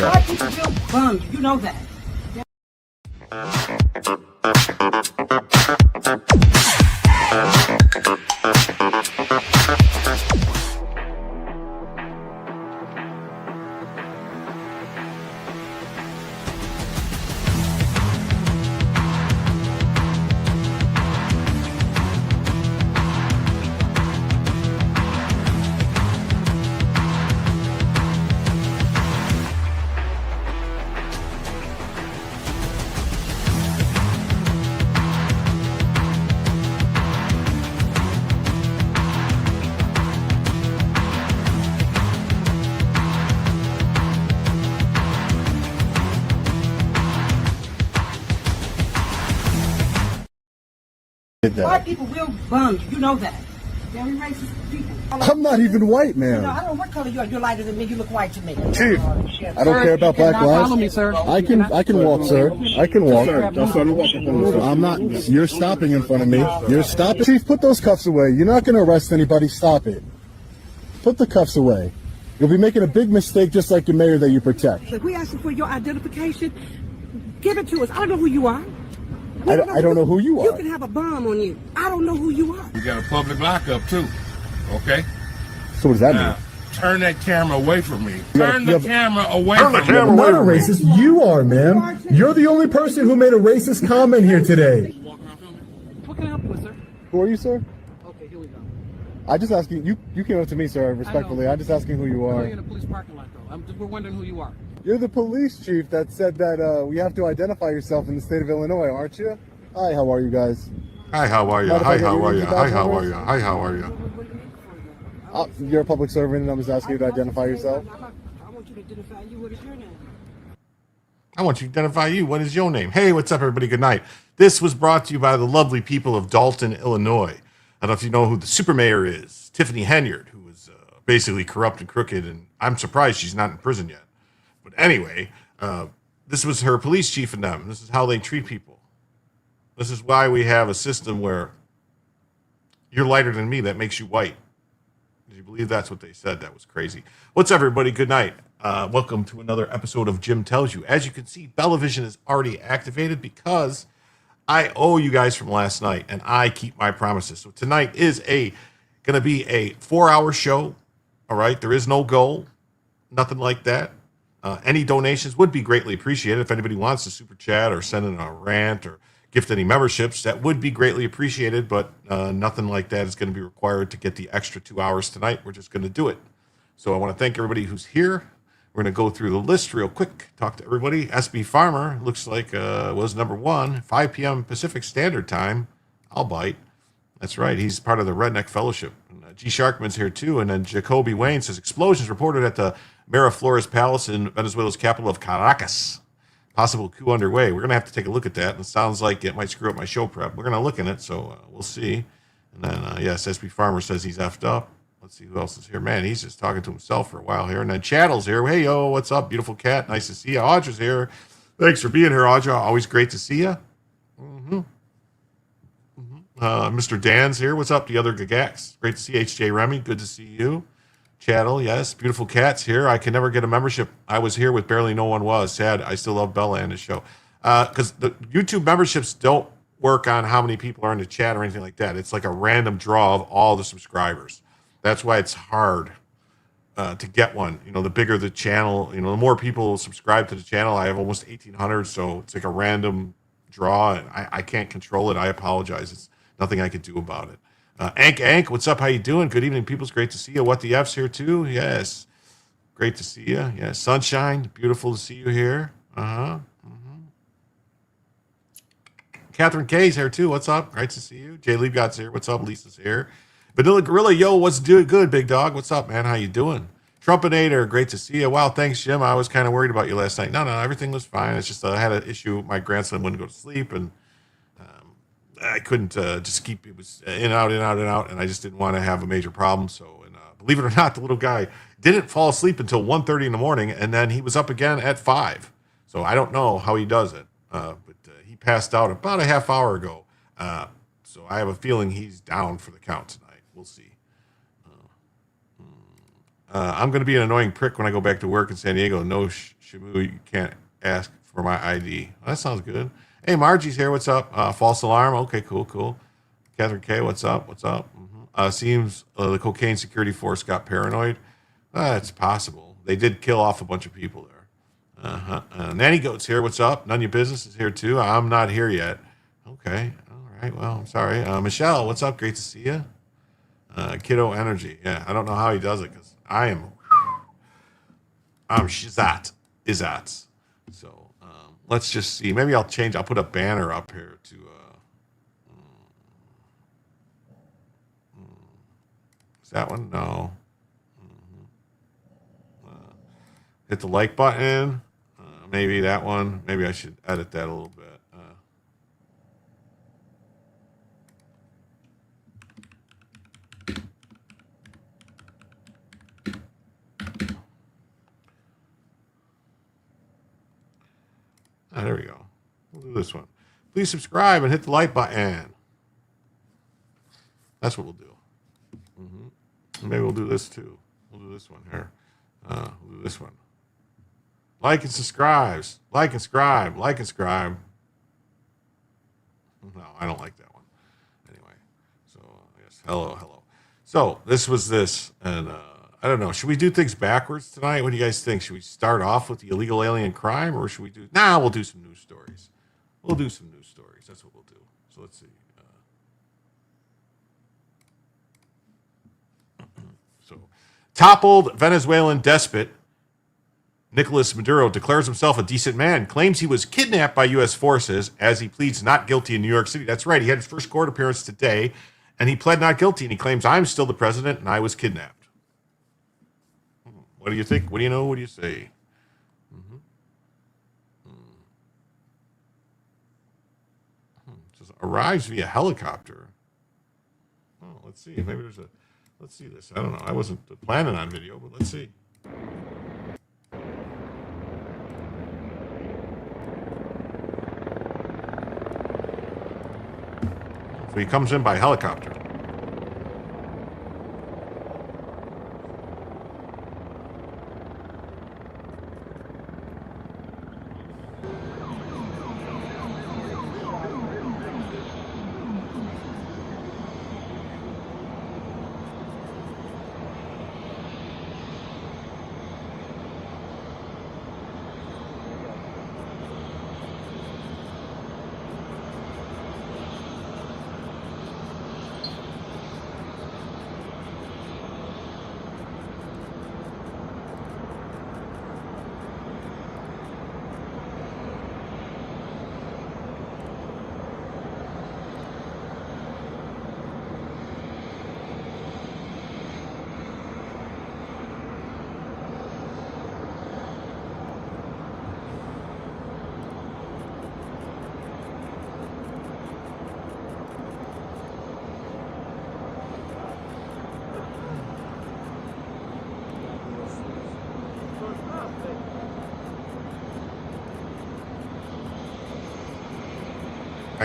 Why people feel bummed? You know that. White people will bum you. You know that. Very racist people. I'm not even white, man. I don't know what color you are. You're lighter than me. You look white to me. Chief, I don't care about black lives. Follow me, sir. I can walk, sir. I can walk. I'm not. You're stopping in front of me. You're stopping. Chief, put those cuffs away. You're not going to arrest anybody. Stop it. Put the cuffs away. You'll be making a big mistake, just like the mayor that you protect. If we ask you for your identification, give it to us. I don't know who you are. I don't know who you are. You can have a bomb on you. I don't know who you are. You got a public lockup too, okay? So what does that Now, mean? turn that camera away from me. Turn the camera away from me. I'm not a racist. You are, ma'am. You're the only person who made a racist comment here today. What can I help you with, sir? Who are you, sir? Okay, here we go. I just asking you came up to me, sir, respectfully. I'm just asking who you You're are. in a police parking lot, though. We're wondering who you are. You're the police chief that said that we have to identify yourself in the state of Illinois, aren't you? Hi, how are you guys? Hi, how are you? Hi, how are you? Hi, how are you? Hi, how are you? You're a public servant, and I'm just asking you to identify yourself. I want you to identify you. What is your name? I want you to identify you. What is your name? Hey, what's up, everybody? Good night. This was brought to you by the lovely people of Dalton, Illinois. I don't know if you know who the super mayor is, Tiffany Henyard, who is basically corrupt and crooked, and I'm surprised she's not in prison yet. But anyway, this was her police chief and them. This is how they treat people. This is why we have a system where you're lighter than me. That makes you white. Did you believe that's what they said? That was crazy. What's up, everybody? Good night. Welcome to another episode of Jim Tells You. As you can see, Bellavision is already activated because I owe you guys from last night, and I keep my promises. So tonight is going to be a 4-hour show. All right, there is no goal, nothing like that. Any donations would be greatly appreciated. If anybody wants to super chat or send in a rant or gift any memberships, that would be greatly appreciated, but nothing like that is going to be required to get the extra 2 hours tonight. We're just going to do it. So I want to thank everybody who's here. We're going to go through the list real quick, talk to everybody. SB Farmer looks like was number 1, 5 p.m. Pacific Standard Time. I'll bite. That's right. He's part of the Redneck Fellowship. And, G. Sharkman's here too. And then Jacoby Wayne says explosions reported at the Miraflores Palace in Venezuela's capital of Caracas. Possible coup underway. We're going to have to take a look at that. And it sounds like it might screw up my show prep. We're going to look in it, so we'll see. And then, yes, SB Farmer says he's effed up. Let's see who else is here. Man, he's just talking to himself for a while here. And then Chattel's here. Hey, yo, what's up, beautiful cat? Nice to see you. Audra's here. Thanks for being here, Audra. Always great to see you. Mr. Dan's here. What's up, the other Gagax? Great to see HJ Remy. Good to see you. Chattel, yes. Beautiful Cat's here. I can never get a membership. I was here with barely no one was. Sad. I still love Bella and the show. Because the YouTube memberships don't work on how many people are in the chat or anything like that. It's like a random draw of all the subscribers. That's why it's hard to get one. You know, the bigger the channel, you know, the more people subscribe to the channel. I have almost 1,800, so it's like a random draw, and I can't control it. I apologize. It's nothing I could do about it. Ank, what's up? How you doing? Good evening, people. It's great to see you. What the F's here too? Yes, great to see you. Yes, Sunshine, beautiful to see you here. Catherine K's here too. What's up? Great to see you. Jay Liebgott's here. What's up? Lisa's here. Vanilla Gorilla, yo, what's doing? Good, big dog. What's up, man? How you doing? Trumpinator, great to see you. Wow, thanks, Jim. I was kind of worried about you last night. No, everything was fine. It's just I had an issue. My grandson wouldn't go to sleep, and I couldn't just keep, it was in, out, and I just didn't want to have a major problem. So, and believe it or not, the little guy didn't fall asleep until 1:30 in the morning, and then he was up again at 5. So I don't know how he does it, but he passed out about a half hour ago. So I have a feeling he's down for the count tonight. We'll see. I'm going to be an annoying prick when I go back to work in San Diego. No, Shamu, you can't ask for my ID. Well, that sounds good. Hey, Margie's here. What's up? False alarm. Okay, cool. Catherine K, what's up? Seems the cocaine security force got paranoid. It's possible. They did kill off a bunch of people there. Nanny Goat's here. What's up? None of your business is here too. I'm not here yet. Okay. All right. Well, I'm sorry. Michelle, what's up? Great to see you. Kiddo Energy. Yeah, I don't know how he does it because I'm shizat. So let's just see. Maybe I'll change. I'll put a banner up here to is that one? No. Hit the like button. Maybe that one. Maybe I should edit that a little bit. There we go. We'll do this one. Please subscribe and hit the like button. That's what we'll do. Maybe we'll do this too. We'll do this one here. We'll do this one. Like and subscribe. Like and subscribe. No, I don't like that one. Anyway, so yes, hello. So this was this, and I don't know. Should we do things backwards tonight? What do you guys think? Should we start off with the illegal alien crime, or should we do? We'll do some news stories. That's what we'll do. So let's see. So, toppled Venezuelan despot Nicolas Maduro declares himself a decent man, claims he was kidnapped by U.S. forces as he pleads not guilty in New York City. That's right. He had his first court appearance today, and he pled not guilty, and he claims, I'm still the president, and I was kidnapped. What do you think? What do you know? What do you say? It says, arrives via helicopter. Oh, let's see. Maybe there's a... Let's see this. I don't know. I wasn't planning on video, but let's see. So he comes in by helicopter.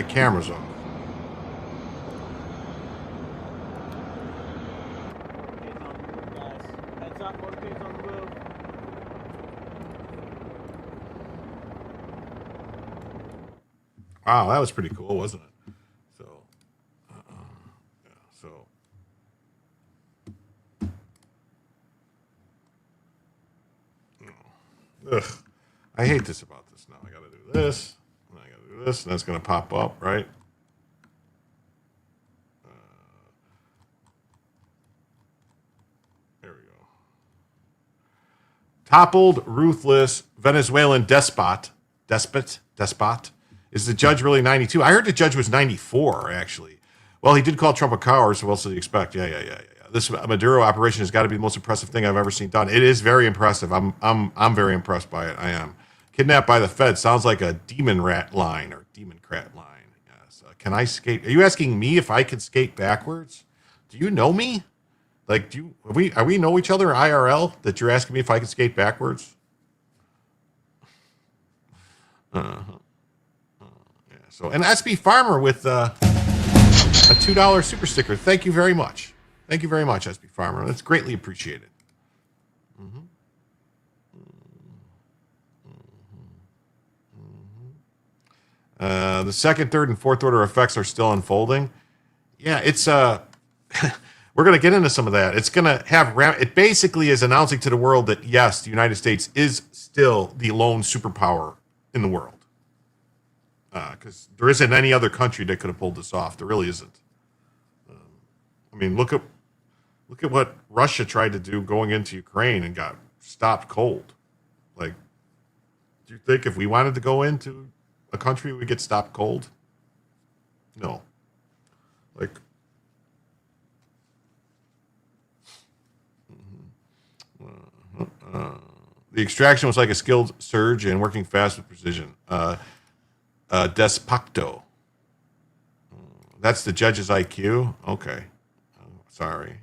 got cameras up. Wow, that was pretty cool, wasn't it? So, yeah, so. Ugh. I hate this about this now. I gotta do this, and I gotta do this, and that's gonna pop up, right? There we go. Toppled, ruthless Venezuelan despot, is the judge really 92? I heard the judge was 94, actually. Well, he did call Trump a coward, so what else did he expect? Yeah. This Maduro operation has got to be the most impressive thing I've ever seen done. It is very impressive. I'm very impressed by it. I am. Kidnapped by the Fed sounds like a demon rat line or democrat line. Yes. Can I skate? Are you asking me if I can skate backwards? Do you know me? Like, are we know each other IRL? That you're asking me if I can skate backwards? Yeah. So, and SB Farmer with a $2 super sticker. Thank you very much. Thank you very much, SB Farmer. That's greatly appreciated. The second, third, and fourth order effects are still unfolding. Yeah, it's we're going to get into some of that. It's going to have it basically is announcing to the world that yes, the United States is still the lone superpower in the world. Because there isn't any other country that could have pulled this off. There really isn't. I mean, look at what Russia tried to do going into Ukraine and got stopped cold. Like, do you think if we wanted to go into a country, we'd get stopped cold? No. Like, the extraction was like a skilled surgeon working fast with precision. Despacto. That's the judge's IQ? Okay. Sorry.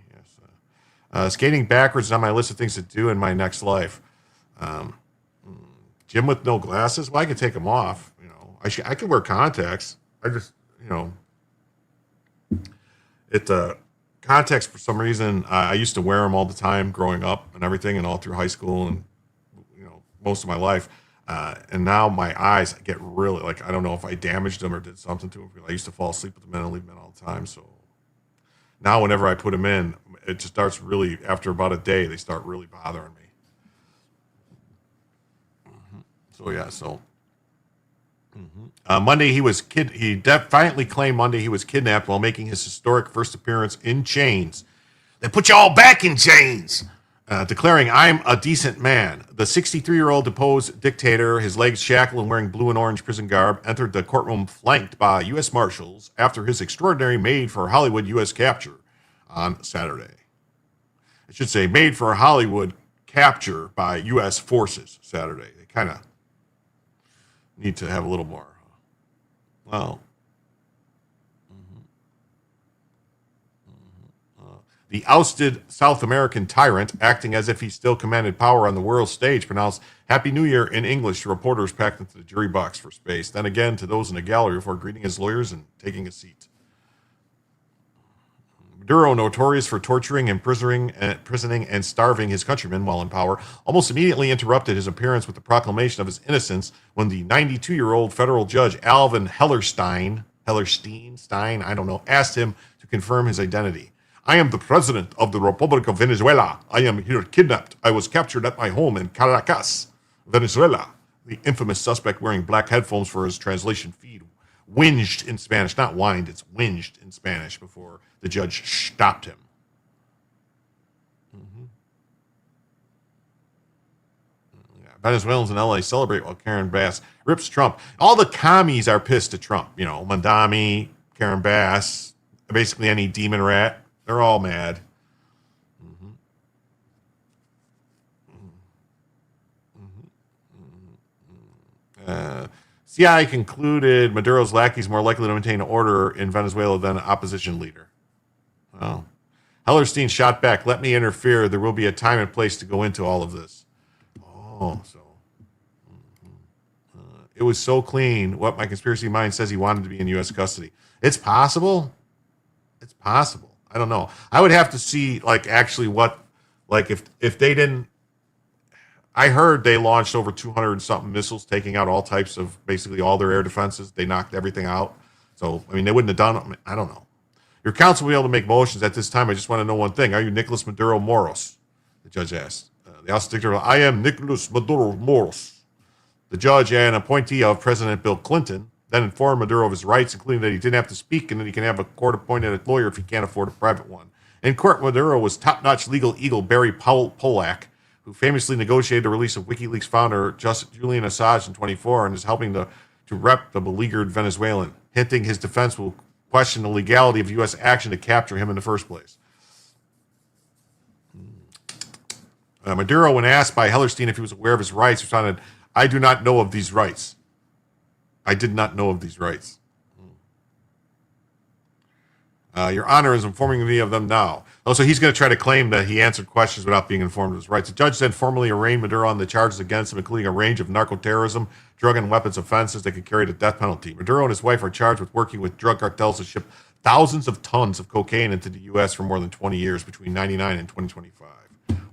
Yes. Skating backwards is on my list of things to do in my next life. Gym with no glasses? Well, I can take them off. You know, I can wear contacts. I just, contacts for some reason. I used to wear them all the time growing up and everything, and all through high school and most of my life. And now my eyes get really I don't know if I damaged them or did something to them. I used to fall asleep with them in and leave them in all the time. So now whenever I put them in, it just starts really, after about a day, they start really bothering me. So yeah, Monday he defiantly claimed Monday he was kidnapped while making his historic first appearance in chains. They put you all back in chains. Declaring, I'm a decent man. The 63-year-old deposed dictator, his legs shackled and wearing blue and orange prison garb, entered the courtroom flanked by U.S. Marshals after his extraordinary made-for-Hollywood U.S. capture on Saturday. I should say made-for-Hollywood capture by U.S. forces Saturday. They kind of need to have a little more. Well, the ousted South American tyrant, acting as if he still commanded power on the world stage, pronounced Happy New Year in English to reporters packed into the jury box for space. Then again to those in the gallery before greeting his lawyers and taking a seat. Maduro, notorious for torturing, imprisoning, and starving his countrymen while in power, almost immediately interrupted his appearance with the proclamation of his innocence when the 92-year-old federal judge Alvin Hellerstein, asked him to confirm his identity. I am the president of the Republic of Venezuela. I am here kidnapped. I was captured at my home in Caracas, Venezuela. The infamous suspect wearing black headphones for his translation feed whinged in Spanish, not whined, it's whinged in Spanish before the judge stopped him. Yeah, Venezuelans in LA celebrate while Karen Bass rips Trump. All the commies are pissed at Trump. Mandami, Karen Bass, basically any demon rat. They're all mad. CIA concluded Maduro's lackeys more likely to maintain order in Venezuela than an opposition leader. Well, Hellerstein shot back. Let me interfere. There will be a time and place to go into all of this. Oh, so. It was so clean. What my conspiracy mind says he wanted to be in U.S. custody. It's possible. It's possible. I don't know. I would have to see, like, actually what, like, if they didn't. I heard they launched over 200 and something missiles, taking out all types of basically all their air defenses. They knocked everything out. So, I mean, they wouldn't have done it. I don't know. Your counsel will be able to make motions at this time. I just want to know one thing. Are you Nicolas Maduro Moros? The judge asked. The House Dictator, I am Nicolas Maduro Moros. The judge and appointee of President Bill Clinton then informed Maduro of his rights, including that he didn't have to speak and that he can have a court-appointed lawyer if he can't afford a private one. In court, Maduro was top-notch legal eagle Barry Polak, who famously negotiated the release of WikiLeaks founder Julian Assange in 2024 and is helping to rep the beleaguered Venezuelan, hinting his defense will question the legality of U.S. action to capture him in the first place. Maduro, when asked by Hellerstein if he was aware of his rights, responded, I do not know of these rights. I did not know of these rights. Your Honor is informing me of them now. Also, he's going to try to claim that he answered questions without being informed of his rights. The judge then formally arraigned Maduro on the charges against him, including a range of narco-terrorism, drug and weapons offenses that could carry the death penalty. Maduro and his wife are charged with working with drug cartels to ship thousands of tons of cocaine into the U.S. for more than 20 years, between 1999 and 2025.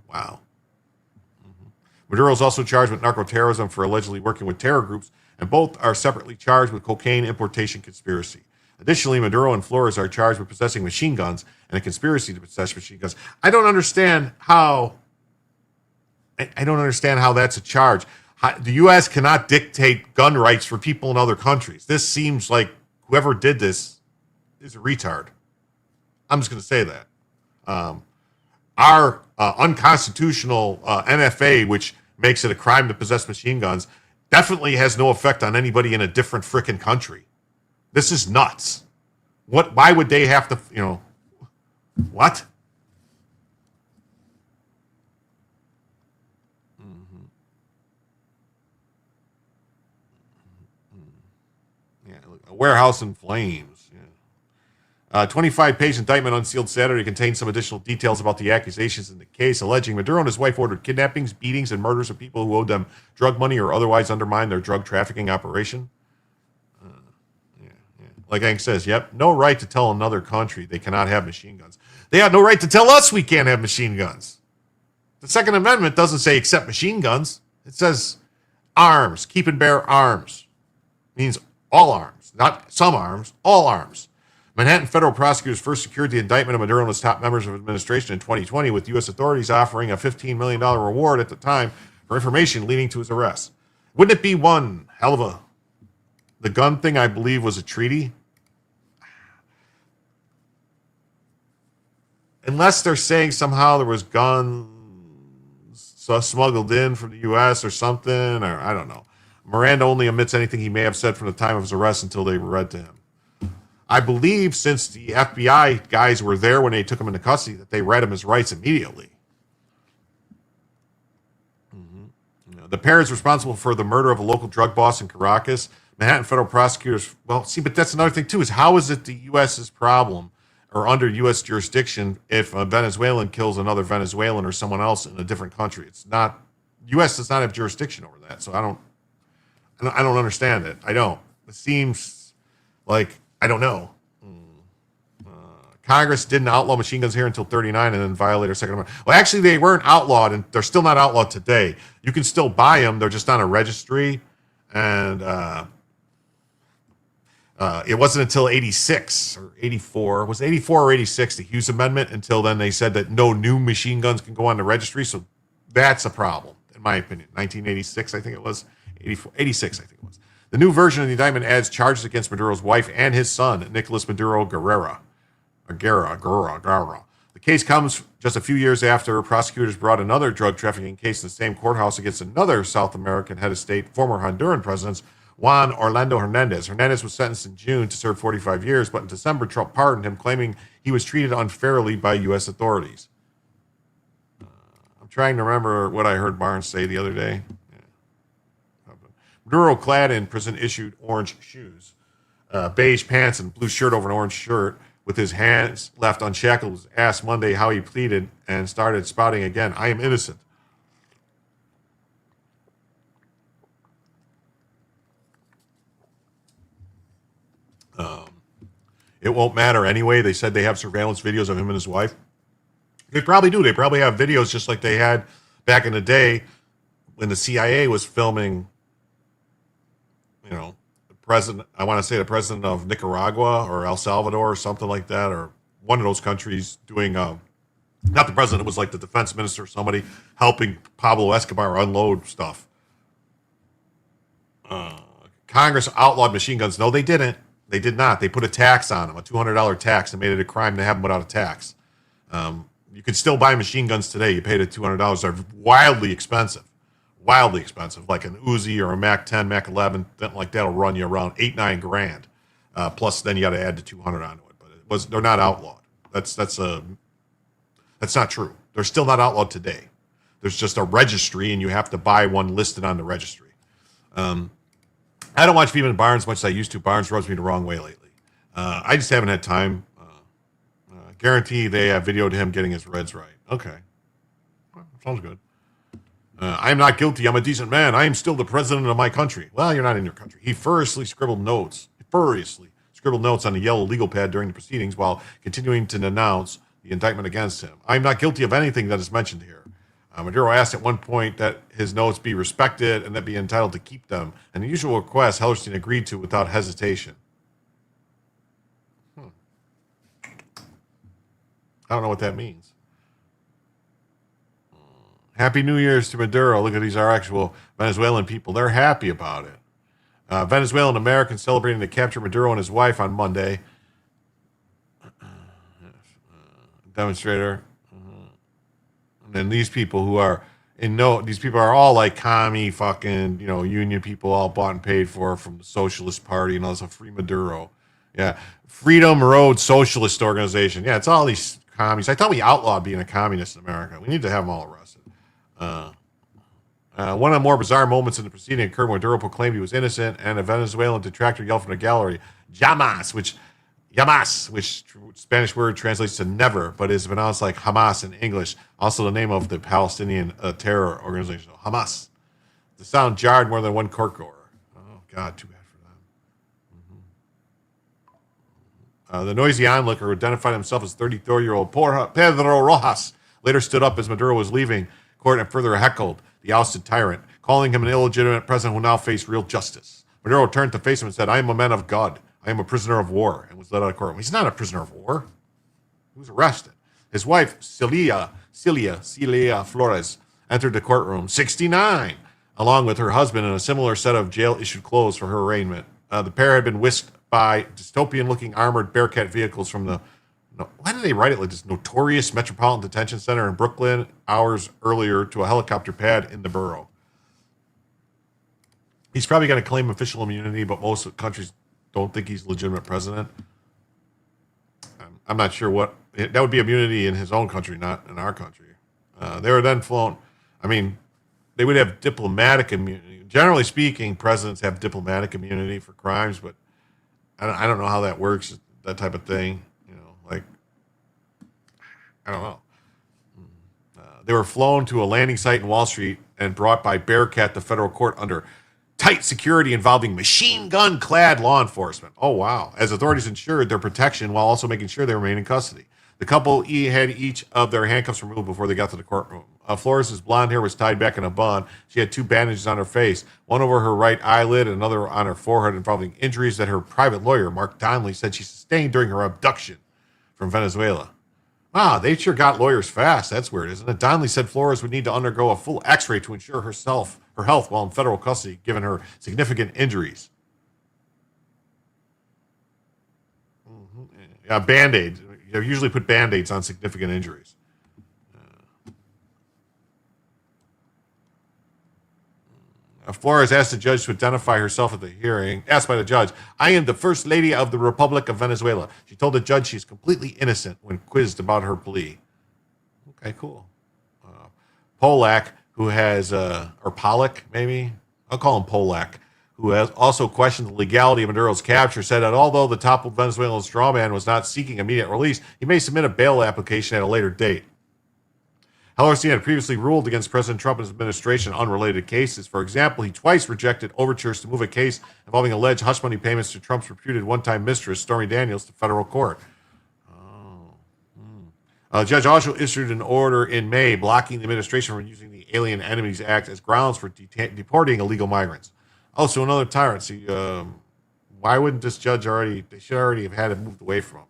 Wow. Maduro is also charged with narco-terrorism for allegedly working with terror groups, and both are separately charged with cocaine importation conspiracy. Additionally, Maduro and Flores are charged with possessing machine guns and a conspiracy to possess machine guns. I don't understand how that's a charge. The U.S. cannot dictate gun rights for people in other countries. This seems like whoever did this is a retard. I'm just going to say that. Our unconstitutional NFA, which makes it a crime to possess machine guns, definitely has no effect on anybody in a different frickin' country. This is nuts. Why would they have to, what? Yeah, a warehouse in flames. Yeah. 25-page indictment unsealed Saturday contains some additional details about the accusations in the case, alleging Maduro and his wife ordered kidnappings, beatings, and murders of people who owed them drug money or otherwise undermined their drug trafficking operation. Like Hank says, yep, no right to tell another country they cannot have machine guns. They have no right to tell us we can't have machine guns. The Second Amendment doesn't say except machine guns. It says arms, keep and bear arms. It means all arms, not some arms, all arms. Manhattan federal prosecutors first secured the indictment of Maduro and his top members of administration in 2020, with U.S. authorities offering a $15 million reward at the time for information leading to his arrest. Wouldn't it be one hell of a... The gun thing, I believe, was a treaty. Unless they're saying somehow there was guns smuggled in from the U.S. or something, or I don't know. Miranda only omits anything he may have said from the time of his arrest until they were read to him. I believe since the FBI guys were there when they took him into custody, that they read him his rights immediately. The pair is responsible for the murder of a local drug boss in Caracas. Manhattan federal prosecutors, well, see, but that's another thing too, is how is it the U.S.'s problem or under U.S. jurisdiction if a Venezuelan kills another Venezuelan or someone else in a different country? It's not, U.S. does not have jurisdiction over that. So I don't understand it. I don't. It seems like, I don't know. Congress didn't outlaw machine guns here until 1939 and then violated our Second Amendment. Well, actually, they weren't outlawed, and they're still not outlawed today. You can still buy them. They're just on a registry. And it wasn't until 86 or 84. Was it 84 or 86, the Hughes Amendment? Until then, they said that no new machine guns can go on the registry. So that's a problem, in my opinion. 1986, I think it was. 86, I think it was. The new version of the indictment adds charges against Maduro's wife and his son, Nicolas Maduro Guerra. The case comes just a few years after prosecutors brought another drug trafficking case in the same courthouse against another South American head of state, former Honduran president Juan Orlando Hernandez. Hernandez was sentenced in June to serve 45 years, but in December, Trump pardoned him, claiming he was treated unfairly by U.S. authorities. I'm trying to remember what I heard Barnes say the other day. Maduro, clad in prison-issued orange shoes, beige pants, and blue shirt over an orange shirt, with his hands left unshackled, was asked Monday how he pleaded and started spouting again, I am innocent. It won't matter anyway. They said they have surveillance videos of him and his wife. They probably do. They probably have videos just like they had back in the day when the CIA was filming, the president, I want to say the president of Nicaragua or El Salvador or something like that, or one of those countries doing, not the president, it was like the defense minister or somebody helping Pablo Escobar unload stuff. Congress outlawed machine guns. No, they didn't. They did not. They put a tax on them, a $200 tax, and made it a crime to have them without a tax. You can still buy machine guns today. You pay the $200. They're wildly expensive. Wildly expensive. Like an Uzi or a Mac 10, Mac 11, something like that will run you around $8-9 grand. Plus, then you got to add the $200 onto it. But they're not outlawed. That's not true. They're still not outlawed today. There's just a registry, and you have to buy one listed on the registry. I don't watch Beeman Barnes as much as I used to. Barnes rubs me the wrong way lately. I just haven't had time. Guarantee they have videoed him getting his reds right. Okay. Well, sounds good. I am not guilty. I'm a decent man. I am still the president of my country. Well, you're not in your country. He furiously scribbled notes on the yellow legal pad during the proceedings while continuing to denounce the indictment against him. I am not guilty of anything that is mentioned here. Maduro asked at one point that his notes be respected and that be entitled to keep them, and the usual request Hellerstein agreed to without hesitation. I don't know what that means. Happy New Year's to Maduro. Look at these are actual Venezuelan people. They're happy about it. Venezuelan Americans celebrating the capture of Maduro and his wife on Monday. Demonstrator. And then these people who are these people are all like commie fucking, union people all bought and paid for from the Socialist Party and also Free Maduro. Yeah. Freedom Road Socialist Organization. Yeah, it's all these commies. I thought we outlawed being a communist in America. We need to have them all arrested. One of the more bizarre moments in the proceeding occurred when Maduro proclaimed he was innocent and a Venezuelan detractor yelled from the gallery, Llamas, which Spanish word translates to never, but is pronounced like Hamas in English, also the name of the Palestinian terror organization, Hamas. The sound jarred more than one courtgoer. Oh, God, too bad for them. The noisy onlooker, who identified himself as 33-year-old Pedro Rojas, later stood up as Maduro was leaving court and further heckled the ousted tyrant, calling him an illegitimate president who now faced real justice. Maduro turned to face him and said, I am a man of God. I am a prisoner of war, and was led out of court. He's not a prisoner of war. He was arrested. His wife, Celia Flores, entered the courtroom, 69, along with her husband in a similar set of jail-issued clothes for her arraignment. The pair had been whisked by dystopian-looking armored Bearcat vehicles from the, why did they write it like this, notorious Metropolitan Detention Center in Brooklyn hours earlier to a helicopter pad in the borough. He's probably going to claim official immunity, but most countries don't think he's legitimate president. I'm not sure what that would be immunity in his own country, not in our country. They were then flown. I mean, they would have diplomatic immunity. Generally speaking, presidents have diplomatic immunity for crimes, but I don't know how that works. That type of thing, I don't know. They were flown to a landing site in Wall Street and brought by Bearcat to federal court under tight security involving machine gun-clad law enforcement. Oh, wow. As authorities ensured their protection while also making sure they remain in custody. The couple had each of their handcuffs removed before they got to the courtroom. Flores' blonde hair was tied back in a bun. She had 2 bandages on her face, one over her right eyelid and another on her forehead, involving injuries that her private lawyer, Mark Donnelly, said she sustained during her abduction from Venezuela. Wow, they sure got lawyers fast. That's weird, isn't it? Donnelly said Flores would need to undergo a full x-ray to ensure her health while in federal custody, given her significant injuries. Yeah, Band-Aids. You usually put Band-Aids on significant injuries. Flores asked the judge to identify herself at the hearing. Asked by the judge, I am the First Lady of the Republic of Venezuela. She told the judge she's completely innocent when quizzed about her plea. Okay, cool. Polak, who has, or Pollock, maybe? I'll call him Polak, who has also questioned the legality of Maduro's capture, said that although the toppled Venezuelan strawman was not seeking immediate release, he may submit a bail application at a later date. Hellerstein had previously ruled against President Trump and his administration on unrelated cases. For example, he twice rejected overtures to move a case involving alleged hush money payments to Trump's reputed one-time mistress, Stormy Daniels, to federal court. Judge also issued an order in May blocking the administration from using the Alien Enemies Act as grounds for deporting illegal migrants. Also, another tyrant. See, why wouldn't this judge they should already have had it moved away from him.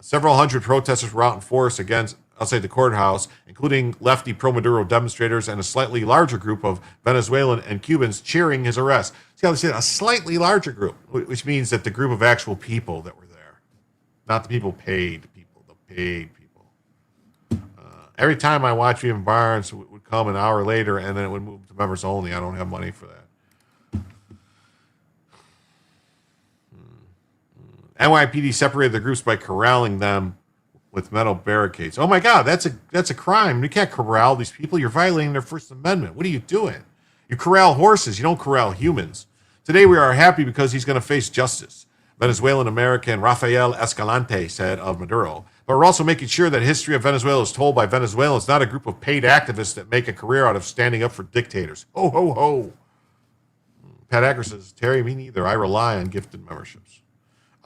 Several hundred protesters were out in force outside the courthouse, including lefty pro-Maduro demonstrators and a slightly larger group of Venezuelan and Cubans cheering his arrest. See how they said a slightly larger group, which means that the group of actual people that were there, not the people paid people, the paid people. Every time I watch Even Barnes, it would come an hour later, and then it would move to members only. I don't have money for that. NYPD separated the groups by corralling them with metal barricades. Oh my God, that's a crime. You can't corral these people. You're violating their First Amendment. What are you doing? You corral horses. You don't corral humans. Today we are happy because he's going to face justice. Venezuelan American Rafael Escalante said of Maduro. But we're also making sure that history of Venezuela is told by Venezuelans, not a group of paid activists that make a career out of standing up for dictators. Ho, ho, ho. Pat Acker says, Terry, me neither. I rely on gifted memberships.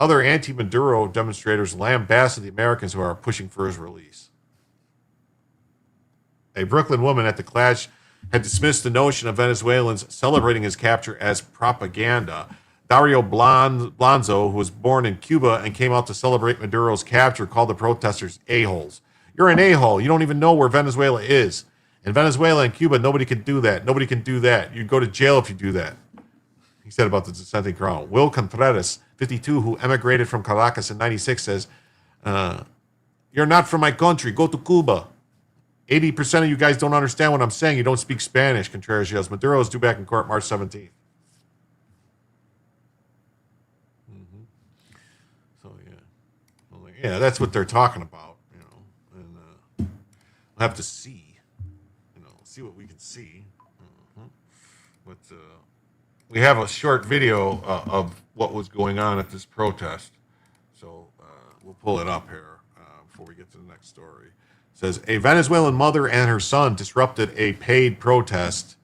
Other anti-Maduro demonstrators lambasted the Americans who are pushing for his release. A Brooklyn woman at the clash had dismissed the notion of Venezuelans celebrating his capture as propaganda. Dario Blanzo, who was born in Cuba and came out to celebrate Maduro's capture, called the protesters a-holes. You're an a-hole. You don't even know where Venezuela is. In Venezuela and Cuba, nobody can do that. Nobody can do that. You'd go to jail if you do that. He said about the dissenting crowd. Will Contreras, 52, who emigrated from Caracas in 96, says, you're not from my country. Go to Cuba. 80% of you guys don't understand what I'm saying. You don't speak Spanish, Contreras yells. Maduro is due back in court March 17th. Yeah, that's what they're talking about, and we'll have to see, see what we can see. But we have a short video of what was going on at this protest, so we'll pull it up here before we get to the next story. It says, a Venezuelan mother and her son disrupted a paid pro-left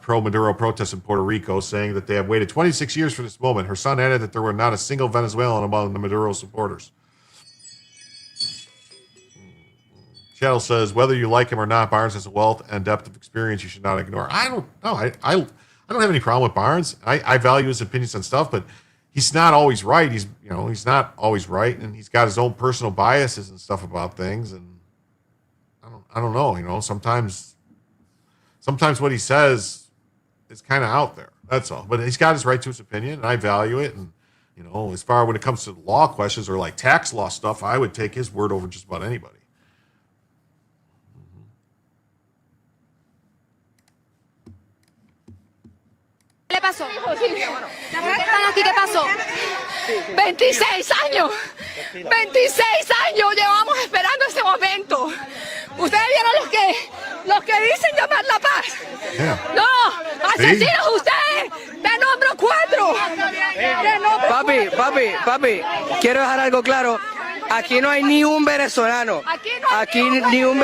pro-Maduro protests in Puerto Rico, saying that they have waited 26 years for this moment. Her son added that there were not a single Venezuelan among the Maduro supporters. Chattel says, whether you like him or not, Barnes has a wealth and depth of experience you should not ignore. I don't know. I don't have any problem with Barnes. I value his opinions on stuff, but he's not always right. He's not always right, and he's got his own personal biases and stuff about things. And I don't know. Sometimes what he says is kind of out there. That's all. But he's got his right to his opinion, and I value it. And, as far when it comes to law questions or like tax law stuff, I would take his word over just about anybody. ¿Qué le pasó? ¿Están aquí? ¿Qué pasó? 26 años. 26 años llevamos esperando este momento. Ustedes vieron los que dicen llamar la paz. Yeah. No, asesinos ustedes. Te nombro 4. Papi, quiero dejar algo claro. Aquí no hay ni un venezolano. Aquí ni un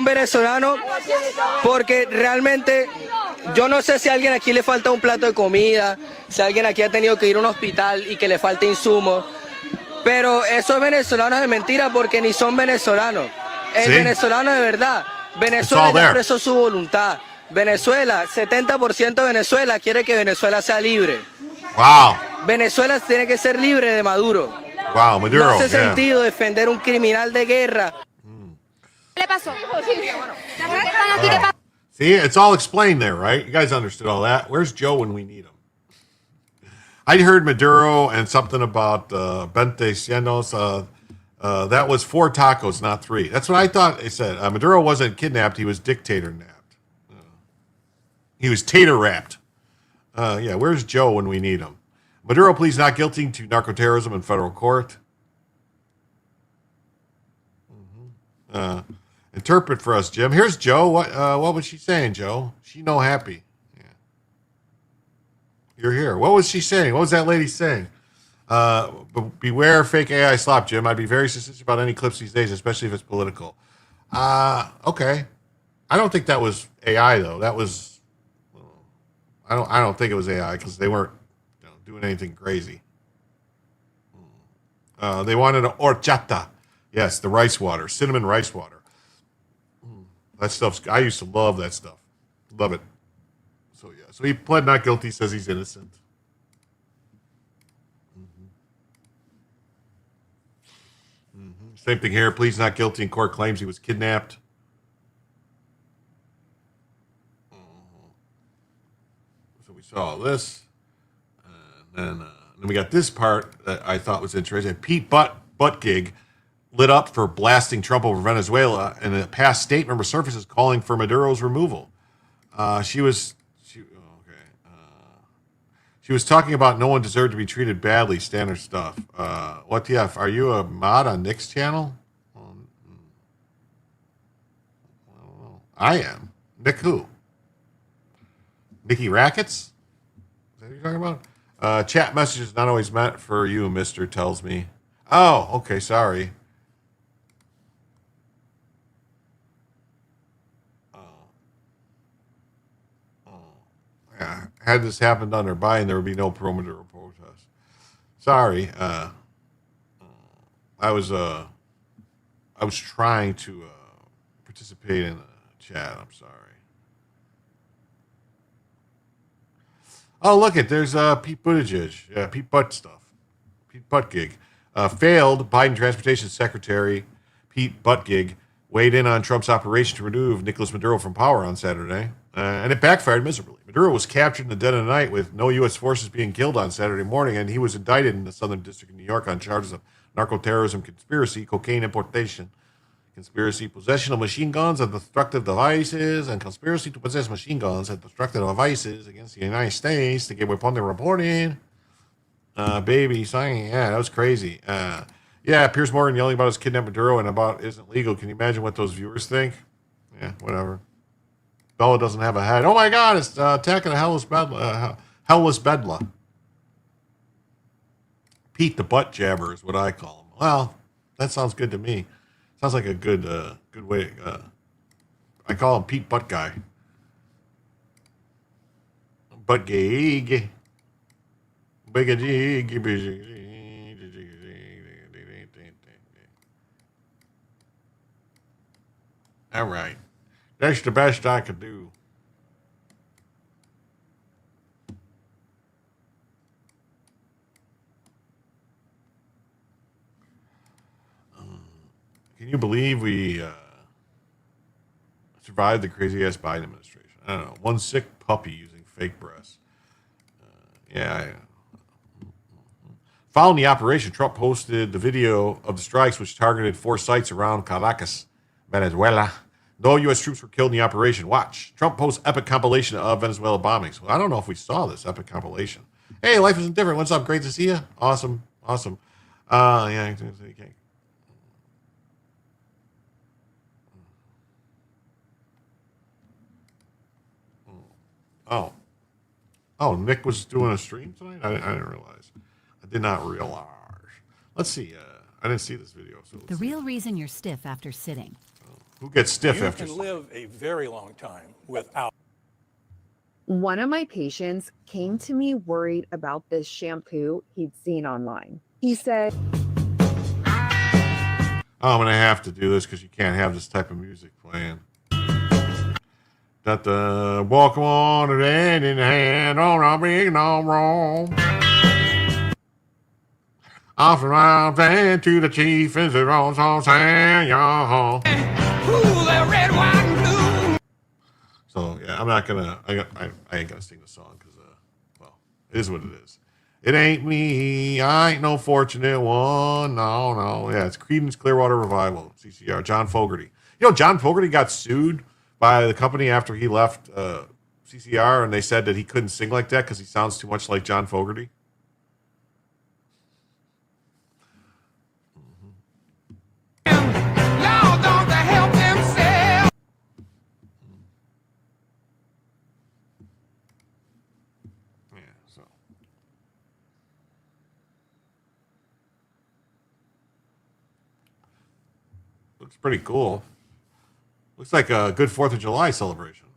venezolano, porque realmente yo no sé si a alguien aquí le falta un plato de comida, si alguien aquí ha tenido que ir a un hospital y que le falta insumos, pero esos venezolanos es mentira porque ni son venezolanos. El venezolano de verdad, Venezuela ya expresó su voluntad. Venezuela, 70% de Venezuela quiere que Venezuela sea libre. Wow. Venezuela tiene que ser libre de Maduro. Wow, Maduro. No hace sentido defender un criminal de guerra. ¿Qué le pasó? See, it's all explained there, right? You guys understood all that. Where's Joe when we need him? I heard Maduro and something about 20 cenos. That was 4 tacos, not 3. That's what I thought they said. Maduro wasn't kidnapped. He was dictator napped. He was tater wrapped. Yeah, where's Joe when we need him? Maduro pleads not guilty to narcoterrorism in federal court. Interpret for us, Jim. Here's Joe. What was she saying, Joe? She no happy. Yeah. You're here. What was she saying? What was that lady saying? But beware fake AI slop, Jim. I'd be very suspicious about any clips these days, especially if it's political. Okay. I don't think that was AI though. That was I don't think it was AI because they weren't doing anything crazy. They wanted an horchata. Yes, the rice water, cinnamon rice water. That stuff's. I used to love that stuff. Love it. So yeah. So he pled not guilty. Says he's innocent. Same thing here. Pleads not guilty in court. Claims he was kidnapped. So we saw this, and then we got this part that I thought was interesting. Pete Buttigieg lit up for blasting Trump over Venezuela, and a past state member surfaces calling for Maduro's removal. She was talking about no one deserved to be treated badly, standard stuff. What the F? Are you a mod on Nick's channel? I don't know. I am. Nick who? Nikki Rackets? Is that what you're talking about? Chat message is not always meant for you, mister, tells me. Oh, okay, sorry. Yeah, had this happened on their buying, there would be no pro-Maduro protest. Sorry, I was trying to participate in the chat. I'm sorry. Oh, look it, there's Pete Buttigieg. Yeah, Pete Butt stuff. Pete Buttigieg. Failed Biden Transportation Secretary Pete Buttigieg weighed in on Trump's operation to remove Nicolas Maduro from power on Saturday, and it backfired miserably. Maduro was captured in the dead of the night with no U.S. forces being killed on Saturday morning, and he was indicted in the Southern District of New York on charges of narco-terrorism, conspiracy, cocaine importation, conspiracy, possession of machine guns and destructive devices, and conspiracy to possess machine guns and destructive devices against the United States to get upon the reporting. Baby, saying, yeah, that was crazy. Yeah, Piers Morgan yelling about his kidnapped Maduro and about isn't legal. Can you imagine what those viewers think? Yeah, whatever. Bella doesn't have a head. Oh my God, it's attacking a hellless bedla. Pete the butt jabber is what I call him. Well, that sounds good to me. Sounds like a good way. I call him Pete Butt Guy. Butt gig. Big a jig. All right. That's the best I could do. Can you believe we survived the crazy ass Biden administration? I don't know. One sick puppy using fake breasts. Yeah. Following the operation, Trump posted the video of the strikes, which targeted 4 sites around Caracas, Venezuela. No U.S. troops were killed in the operation. Watch. Trump posts epic compilation of Venezuela bombings. Well, I don't know if we saw this epic compilation. Hey, life isn't different. What's up? Great to see you. Awesome. Yeah. Oh, Nick was doing a stream tonight? I didn't realize. I did not realize. Let's see. I didn't see this video. So the real reason you're stiff after sitting. Who gets stiff after sitting? You can live a very long time without. One of my patients came to me worried about this shampoo he'd seen online. He said, Oh, I'm going to have to do this because you can't have this type of music playing. Got the walk on it hand in hand on a big no wrong. Off around fan to the chief is the rose on sand, y'all. So yeah, I'm not gonna. I ain't gonna sing the song because well, it is what it is. It ain't me. I ain't no fortunate one. No. Yeah, it's Creedence Clearwater Revival. CCR. John Fogerty. You know, John Fogerty got sued by the company after he left CCR, and they said that he couldn't sing like that because he sounds too much like John Fogerty. looks pretty cool. Looks like a good 4th of July celebration.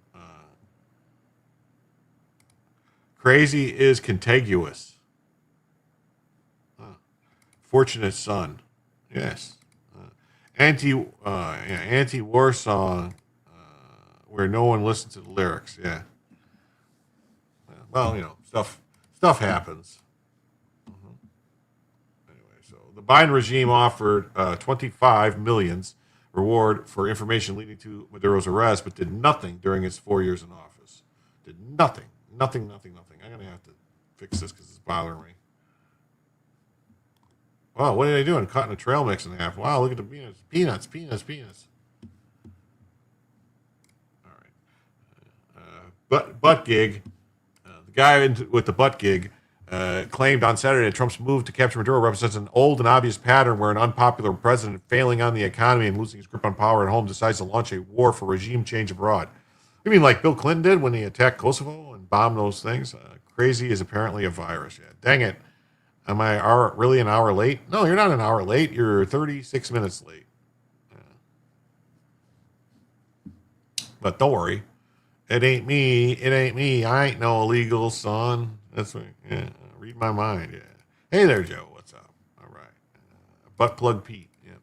Crazy is contiguous. Fortunate son. Yes. Anti-war song where no one listens to the lyrics. Yeah. Well, stuff happens. Anyway, so the Biden regime offered 25 millions reward for information leading to Maduro's arrest, but did nothing during his 4 years in office. Did nothing. Nothing. I'm going to have to fix this because it's bothering me. Wow, what are they doing? Cutting a trail mix in half. Wow, look at the peanuts. Peanuts. All right. Butt gig. The guy with the butt gig claimed on Saturday that Trump's move to capture Maduro represents an old and obvious pattern where an unpopular president failing on the economy and losing his grip on power at home decides to launch a war for regime change abroad. You mean like Bill Clinton did when he attacked Kosovo and bombed those things? Crazy is apparently a virus. Yeah, dang it. Am I really an hour late? No, you're not an hour late. You're 36 minutes late. But don't worry. It ain't me. I ain't no illegal son. That's right. Yeah. Read my mind. Yeah. Hey there, Joe. What's up? All right. Butt plug Pete. Yeah.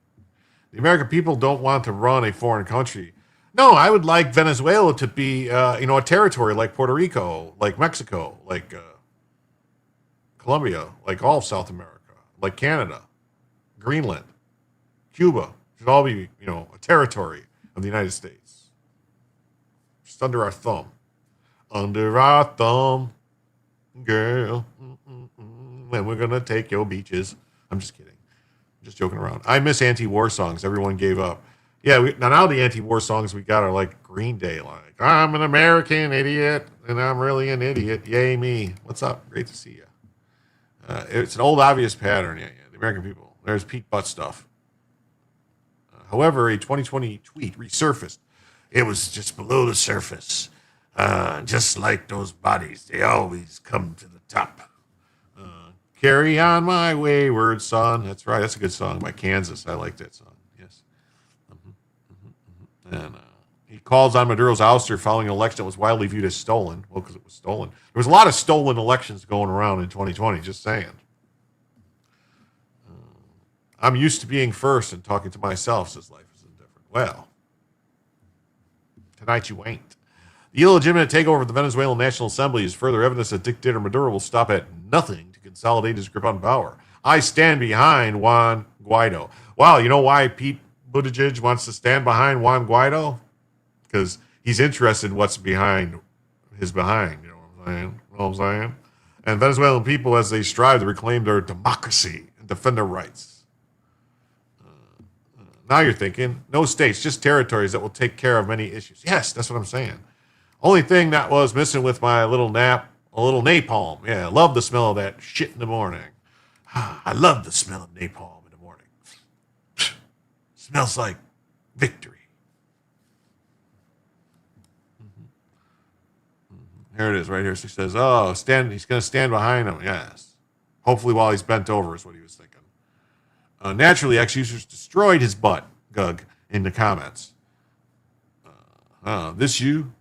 The American people don't want to run a foreign country. No, I would like Venezuela to be, a territory like Puerto Rico, like Mexico, like Colombia, like all of South America, like Canada, Greenland, Cuba. Should all be, a territory of the United States. Just under our thumb. Under our thumb, girl. And we're going to take your beaches. I'm just kidding. I'm just joking around. I miss anti-war songs. Everyone gave up. Yeah, now the anti-war songs we got are like Green Day, like, I'm an American idiot, and I'm really an idiot. Yay me. What's up? Great to see you. It's an old, obvious pattern. Yeah. The American people. There's Pete Butt stuff. However, a 2020 tweet resurfaced. It was just below the surface. Just like those bodies, they always come to the top. Carry on my wayward son. That's right. That's a good song by Kansas. I like that song. Yes. And he calls on Maduro's ouster following an election that was widely viewed as stolen. Well, because it was stolen. There was a lot of stolen elections going around in 2020, just saying. I'm used to being first and talking to myself, says life is indifferent. Well, tonight you ain't. The illegitimate takeover of the Venezuelan National Assembly is further evidence that dictator Maduro will stop at nothing to consolidate his grip on power. I stand behind Juan Guaido. Wow, you know why Pete Buttigieg wants to stand behind Juan Guaido? Because he's interested in what's behind his behind. You know what I'm saying? And Venezuelan people, as they strive to reclaim their democracy and defend their rights. Now you're thinking, no states, just territories that will take care of many issues. Yes, that's what I'm saying. Only thing that was missing with my little napalm. Yeah, I love the smell of that shit in the morning. I love the smell of napalm in the morning. Smells like victory. Here it is, right here. She says, he's going to stand behind him. Yes. Hopefully while he's bent over is what he was thinking. Naturally, X-users destroyed his butt, Gug, in the comments. This you?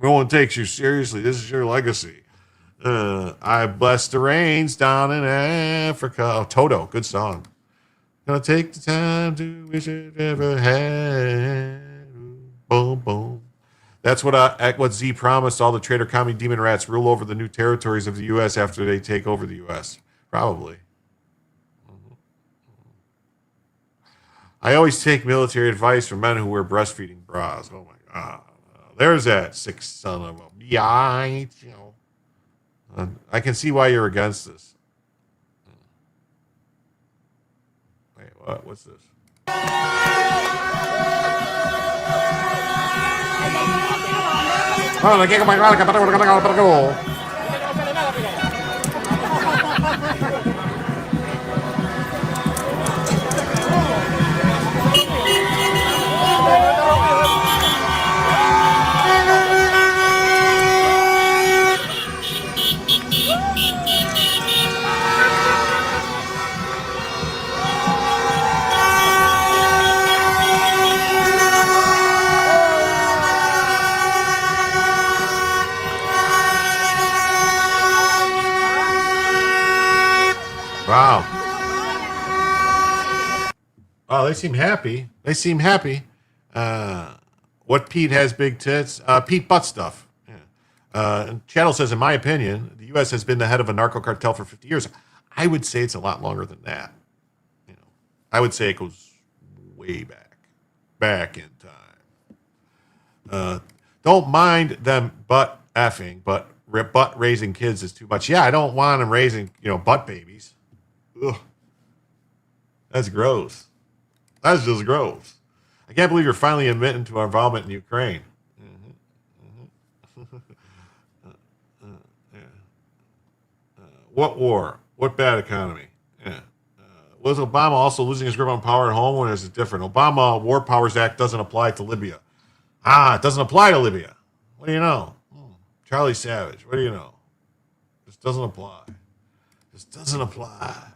No one takes you seriously. This is your legacy. I bless the rains down in Africa. Oh, Toto, good song. Gonna take the time to wish it ever had. Boom, boom. That's what Z promised all the traitor commie demon rats rule over the new territories of the U.S. after they take over the U.S. Probably. I always take military advice from men who wear breastfeeding bras. Oh, my God. There's that sick son of a... Yeah, I can see why you're against this. Wait, what? What's this? Wow. Oh, they seem happy. They seem happy. What Pete has big tits? Pete butt stuff. Yeah. Chattel says, in my opinion, the U.S. has been the head of a narco cartel for 50 years. I would say it's a lot longer than that. You know, I would say it goes way back in time. Don't mind them butt effing, but butt raising kids is too much. Yeah, I don't want them raising, butt babies. Ugh. That's gross. That's just gross. I can't believe you're finally admitting to our involvement in Ukraine. What war? What bad economy? Yeah. Was Obama also losing his grip on power at home, or is it different? Obama War Powers Act doesn't apply to Libya. It doesn't apply to Libya. What do you know? Charlie Savage, what do you know? This doesn't apply. This doesn't apply.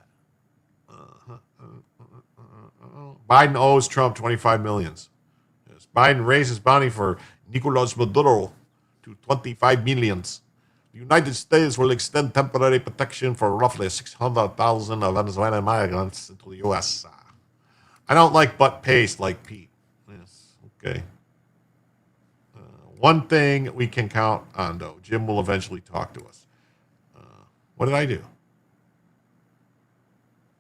Biden owes Trump 25 millions. Yes. Biden raises bounty for Nicolas Maduro to 25 millions. The United States will extend temporary protection for roughly 600,000 of Venezuelan migrants into the U.S. I don't like butt paste like Pete. Yes, okay. One thing we can count on, though, Jim will eventually talk to us. What did I do?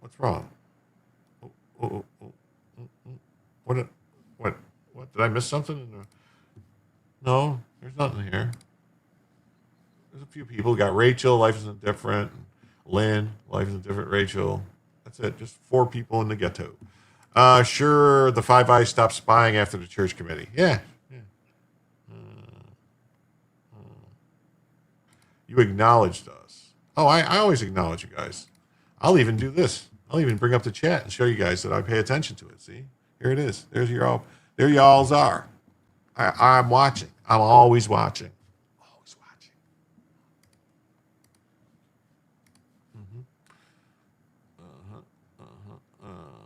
What's wrong? What did I miss something? No, there's nothing here. There's a few people. We got Rachel, life isn't different. Lynn, life isn't different. Rachel. That's it. Just 4 people in the ghetto. Sure, the Five Eyes stopped spying after the church committee. Yeah. You acknowledged us. Oh, I always acknowledge you guys. I'll even do this. I'll even bring up the chat and show you guys that I pay attention to it. See? Here it is. There y'all's are. I'm watching. I'm always watching. Always watching.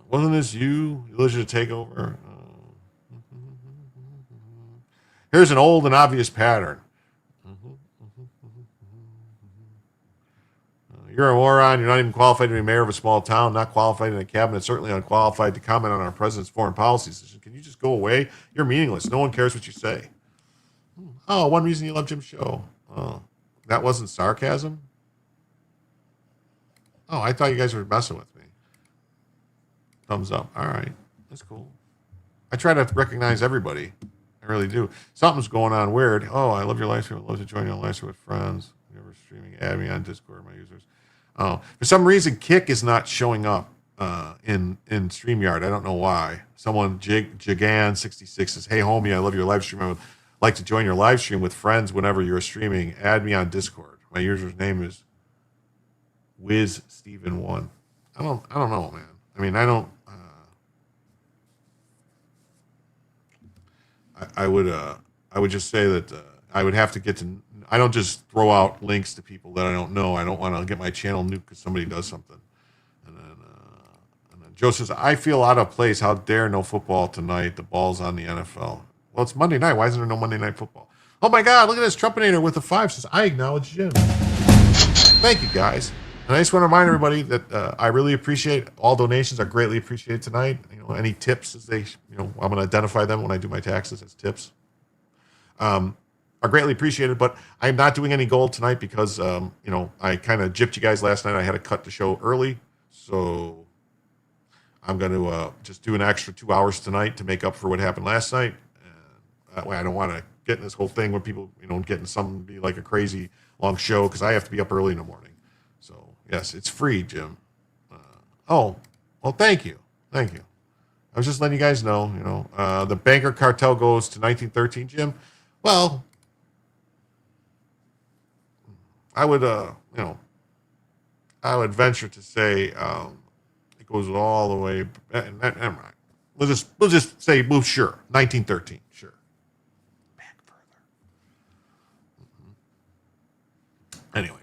Wasn't this you? You literally take over? Here's an old and obvious pattern. You're a moron. You're not even qualified to be mayor of a small town, not qualified in a cabinet, certainly unqualified to comment on our president's foreign policy decision. Can you just go away? You're meaningless. No one cares what you say. Oh, one reason you love Jim's show. Oh, that wasn't sarcasm? Oh, I thought you guys were messing with me. Thumbs up. All right. That's cool. I try to recognize everybody. I really do. Something's going on weird. Oh, I love your live stream. I'd love to join you on live stream with friends. Never streaming. Add me on Discord, my users. Oh, for some reason, Kick is not showing up in StreamYard. I don't know why. Someone, Jigan66 says, hey, homie, I love your live stream. I would like to join your live stream with friends whenever you're streaming. Add me on Discord. My user's name is WizSteven1. I don't know, man. I mean, I don't. I would just say that I would have to get to. I don't just throw out links to people that I don't know. I don't want to get my channel nuked because somebody does something. And then Joe says, I feel out of place. How dare no football tonight? The ball's on the NFL. Well, it's Monday night. Why isn't there no Monday Night Football? Oh, my God. Look at this. Trumpinator with a 5 says, I acknowledge Jim. Thank you, guys. And I just want to remind everybody that I really appreciate all donations are greatly appreciated tonight. Any tips as they, I'm going to identify them when I do my taxes as tips. Are greatly appreciated, but I'm not doing any gold tonight because, I kind of gypped you guys last night. I had to cut the show early, so I'm going to just do an extra 2 hours tonight to make up for what happened last night. That way I don't want to get in this whole thing where people, getting something be like a crazy long show because I have to be up early in the morning. So, yes, it's free, Jim. Well, thank you. Thank you. I was just letting you guys know, the banker cartel goes to 1913, Jim. Well, I would, I would venture to say it goes all the way. Never mind. We'll just say, well, sure, 1913, sure. Back further. Anyway,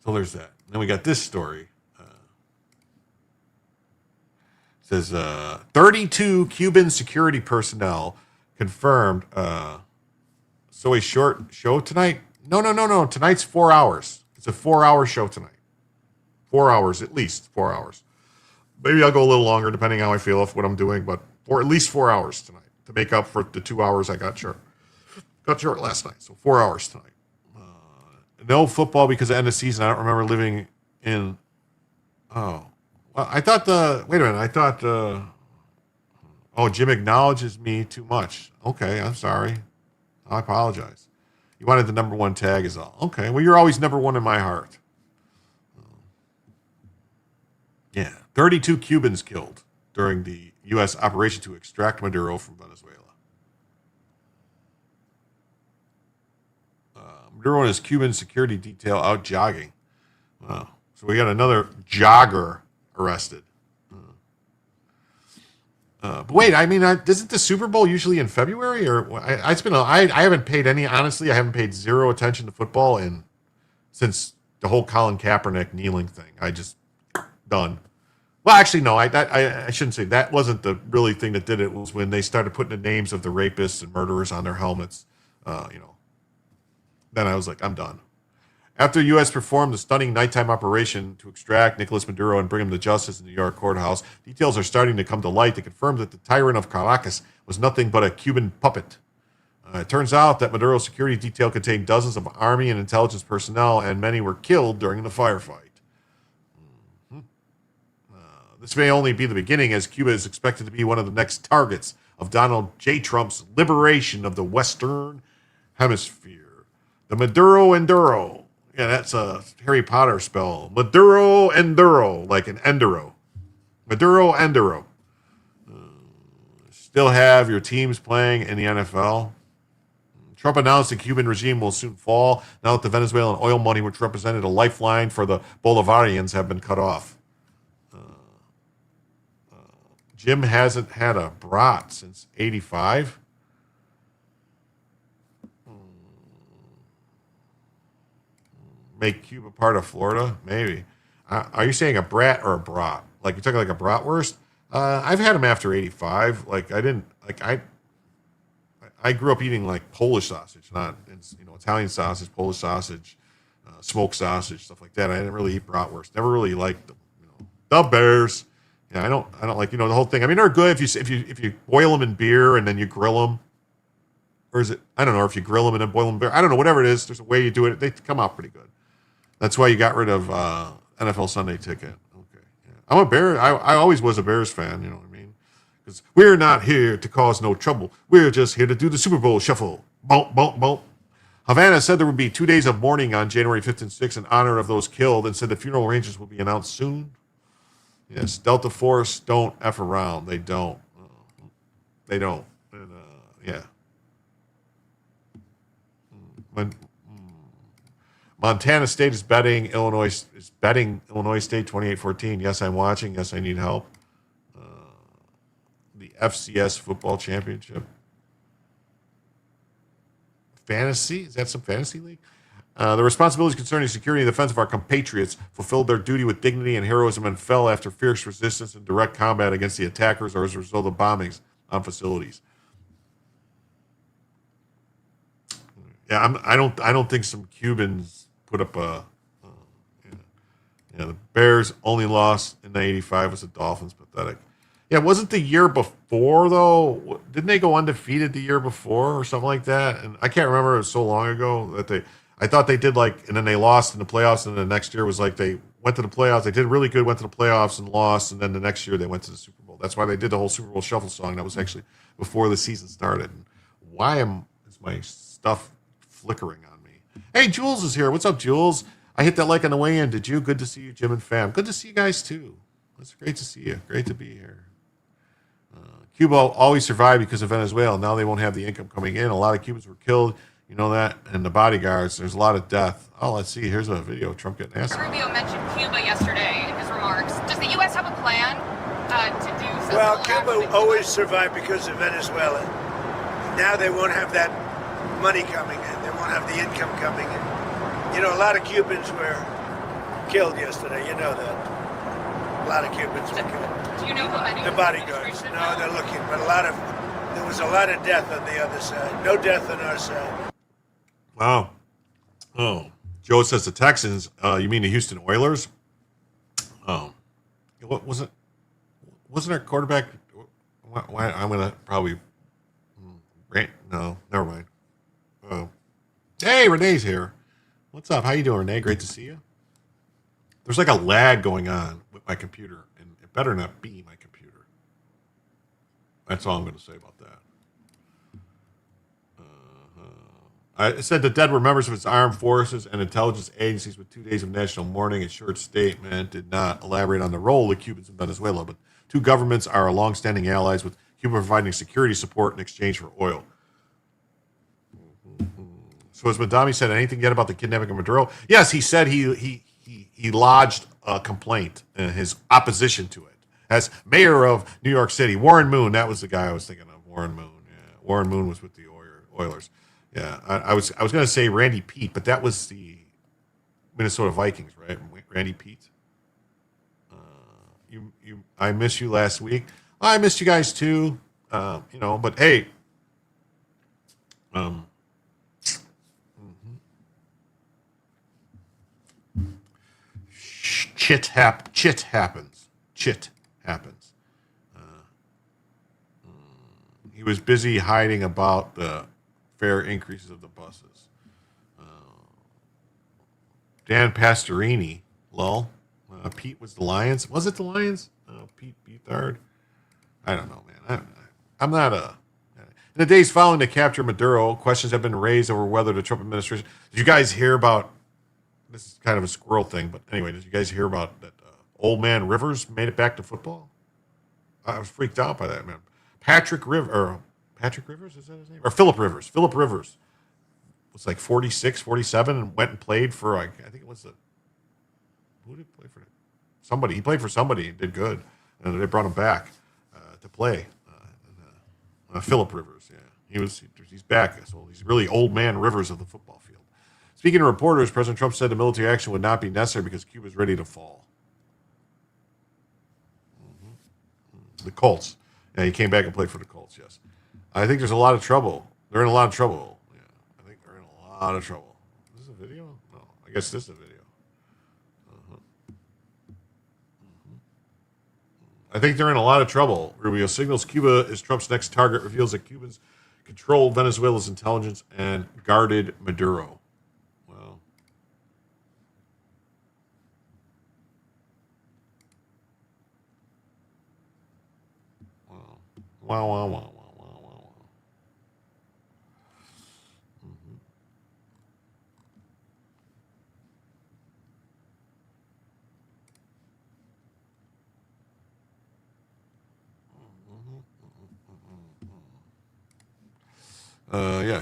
so there's that. And then we got this story. It says 32 Cuban security personnel confirmed. So a short show tonight. No. Tonight's 4 hours. It's a 4-hour show tonight. 4 hours, at least 4 hours. Maybe I'll go a little longer depending how I feel of what I'm doing, but for at least 4 hours tonight to make up for the 2 hours I got short. Got short last night, so 4 hours tonight. No football because of the end of the season. I don't remember living in. Oh, well, I thought wait a minute. I thought. Oh, Jim acknowledges me too much. Okay, I'm sorry. I apologize. You wanted the number one tag is all. Okay, well, you're always number one in my heart. Yeah, 32 Cubans killed during the U.S. operation to extract Maduro from Venezuela. Maduro and his Cuban security detail out jogging. Wow. So we got another jogger arrested. But wait, I mean, isn't the Super Bowl usually in February? Or I haven't paid any, honestly, I haven't paid zero attention to football since the whole Colin Kaepernick kneeling thing. I just, done. Well, actually, no, I shouldn't say that wasn't the really thing that did it. It was when they started putting the names of the rapists and murderers on their helmets, Then I was like, I'm done. After the U.S. performed the stunning nighttime operation to extract Nicolas Maduro and bring him to justice in the New York courthouse, details are starting to come to light to confirm that the tyrant of Caracas was nothing but a Cuban puppet. It turns out that Maduro's security detail contained dozens of army and intelligence personnel, and many were killed during the firefight. This may only be the beginning, as Cuba is expected to be one of the next targets of Donald J. Trump's liberation of the Western Hemisphere. The Maduro Enduro. Yeah, that's a Harry Potter spell. Maduro Enduro, like an Enduro. Maduro Enduro. Still have your teams playing in the NFL. Trump announced the Cuban regime will soon fall now that the Venezuelan oil money, which represented a lifeline for the Bolivarians, have been cut off. Jim hasn't had a brat since 85. Make Cuba part of Florida? Maybe. Are you saying a brat or a brat? Like you're talking like a bratwurst? I've had them after 85. I grew up eating like Polish sausage, not Italian sausage, Polish sausage, smoked sausage, stuff like that. I didn't really eat bratwurst. Never really liked them. The Bears. Yeah, I don't like the whole thing. I mean, they're good if you boil them in beer and then you grill them, or is it? I don't know if you grill them and then boil them in beer. I don't know. Whatever it is, there's a way you do it. They come out pretty good. That's why you got rid of NFL Sunday Ticket. Okay, yeah. I'm a Bear. I always was a Bears fan. You know what I mean? Because we're not here to cause no trouble. We're just here to do the Super Bowl shuffle. Bump, bump, bump. Havana said there would be 2 days of mourning on January 5th and 6th in honor of those killed, and said the funeral arrangements will be announced soon. Yes, Delta Force don't F around. They don't. They don't. And, yeah. Montana State is betting Illinois State 28-14. Yes, I'm watching. Yes, I need help. The FCS football championship. Fantasy? Is that some fantasy league? The responsibilities concerning security and defense of our compatriots fulfilled their duty with dignity and heroism and fell after fierce resistance and direct combat against the attackers or as a result of bombings on facilities. Yeah, I don't think some Cubans put up a. The Bears' only loss in the '85 was the Dolphins. Pathetic. Yeah, wasn't the year before though? Didn't they go undefeated the year before or something like that? And I can't remember. It was so long ago that I thought they did and then they lost in the playoffs, and then the next year was like they went to the playoffs. They did really good, went to the playoffs and lost, and then the next year they went to the Super Bowl. That's why they did the whole Super Bowl shuffle song. That was actually before the season started. And why is my stuff flickering on me? Hey, Jules is here. What's up, Jules? I hit that like on the way in. Did you? Good to see you, Jim and fam. Good to see you guys too. It's great to see you. Great to be here. Cuba always survived because of Venezuela. Now they won't have the income coming in. A lot of Cubans were killed. You know that? And the bodyguards. There's a lot of death. Oh, let's see. Here's a video of Trump getting asked. Rubio mentioned Cuba yesterday in his remarks. Does the U.S. have a plan to do something? Well, Cuba always survived because of Venezuela. Now they won't have that money coming in. They won't have the income coming in. A lot of Cubans were killed yesterday. You know that. A lot of Cubans were killed. Do you know who any the bodyguards? No, they're looking, but there was a lot of death on the other side. No death on our side. Wow. Oh, Joe says the Texans. You mean the Houston Oilers? What wasn't our quarterback? Why I'm gonna probably. No, never mind. Oh, hey, Renee's here. What's up? How you doing, Renee? Great to see you. There's like a lag going on with my computer, and it better not be my computer. That's all I'm going to say about that. It said the dead were members of its armed forces and intelligence agencies with 2 days of national mourning. A short statement did not elaborate on the role of the Cubans in Venezuela, but two governments are longstanding allies, with Cuba providing security support in exchange for oil. So has Madami said anything yet about the kidnapping of Maduro? Yes, he said he lodged a complaint in his opposition to it. As mayor of New York City, Warren Moon, that was the guy I was thinking of. Warren Moon. Yeah. Warren Moon was with the Oilers. Yeah, I was going to say Randy Pete, but that was the Minnesota Vikings, right? Randy Pete. I missed you last week. I missed you guys too. But hey, Chit happens. He was busy hiding about the fare increases of the buses. Dan Pastorini, lol. Pete was the Lions. Was it the Lions? Pete Beathard. I don't know, man. I'm not a. In the days following the capture of Maduro, questions have been raised over whether the Trump administration. Did you guys hear about? This is kind of a squirrel thing, but anyway, did you guys hear about that? Old man Rivers made it back to football. I was freaked out by that, man. Patrick Rivers, is that his name? Or Philip Rivers. Philip Rivers was like 46, 47, and went and played for, like, I think it was who did he play for? Somebody. He played for somebody and did good. And they brought him back to play. Philip Rivers, yeah. He's back. So he's really old man Rivers of the football field. Speaking to reporters, President Trump said the military action would not be necessary because Cuba is ready to fall. The Colts. Yeah, he came back and played for the Colts, yes. I think there's a lot of trouble. They're in a lot of trouble. Yeah, I think they're in a lot of trouble. Is this a video? No, I guess this is a video. I think they're in a lot of trouble. Rubio signals Cuba is Trump's next target, reveals that Cubans controlled Venezuela's intelligence and guarded Maduro. Wow.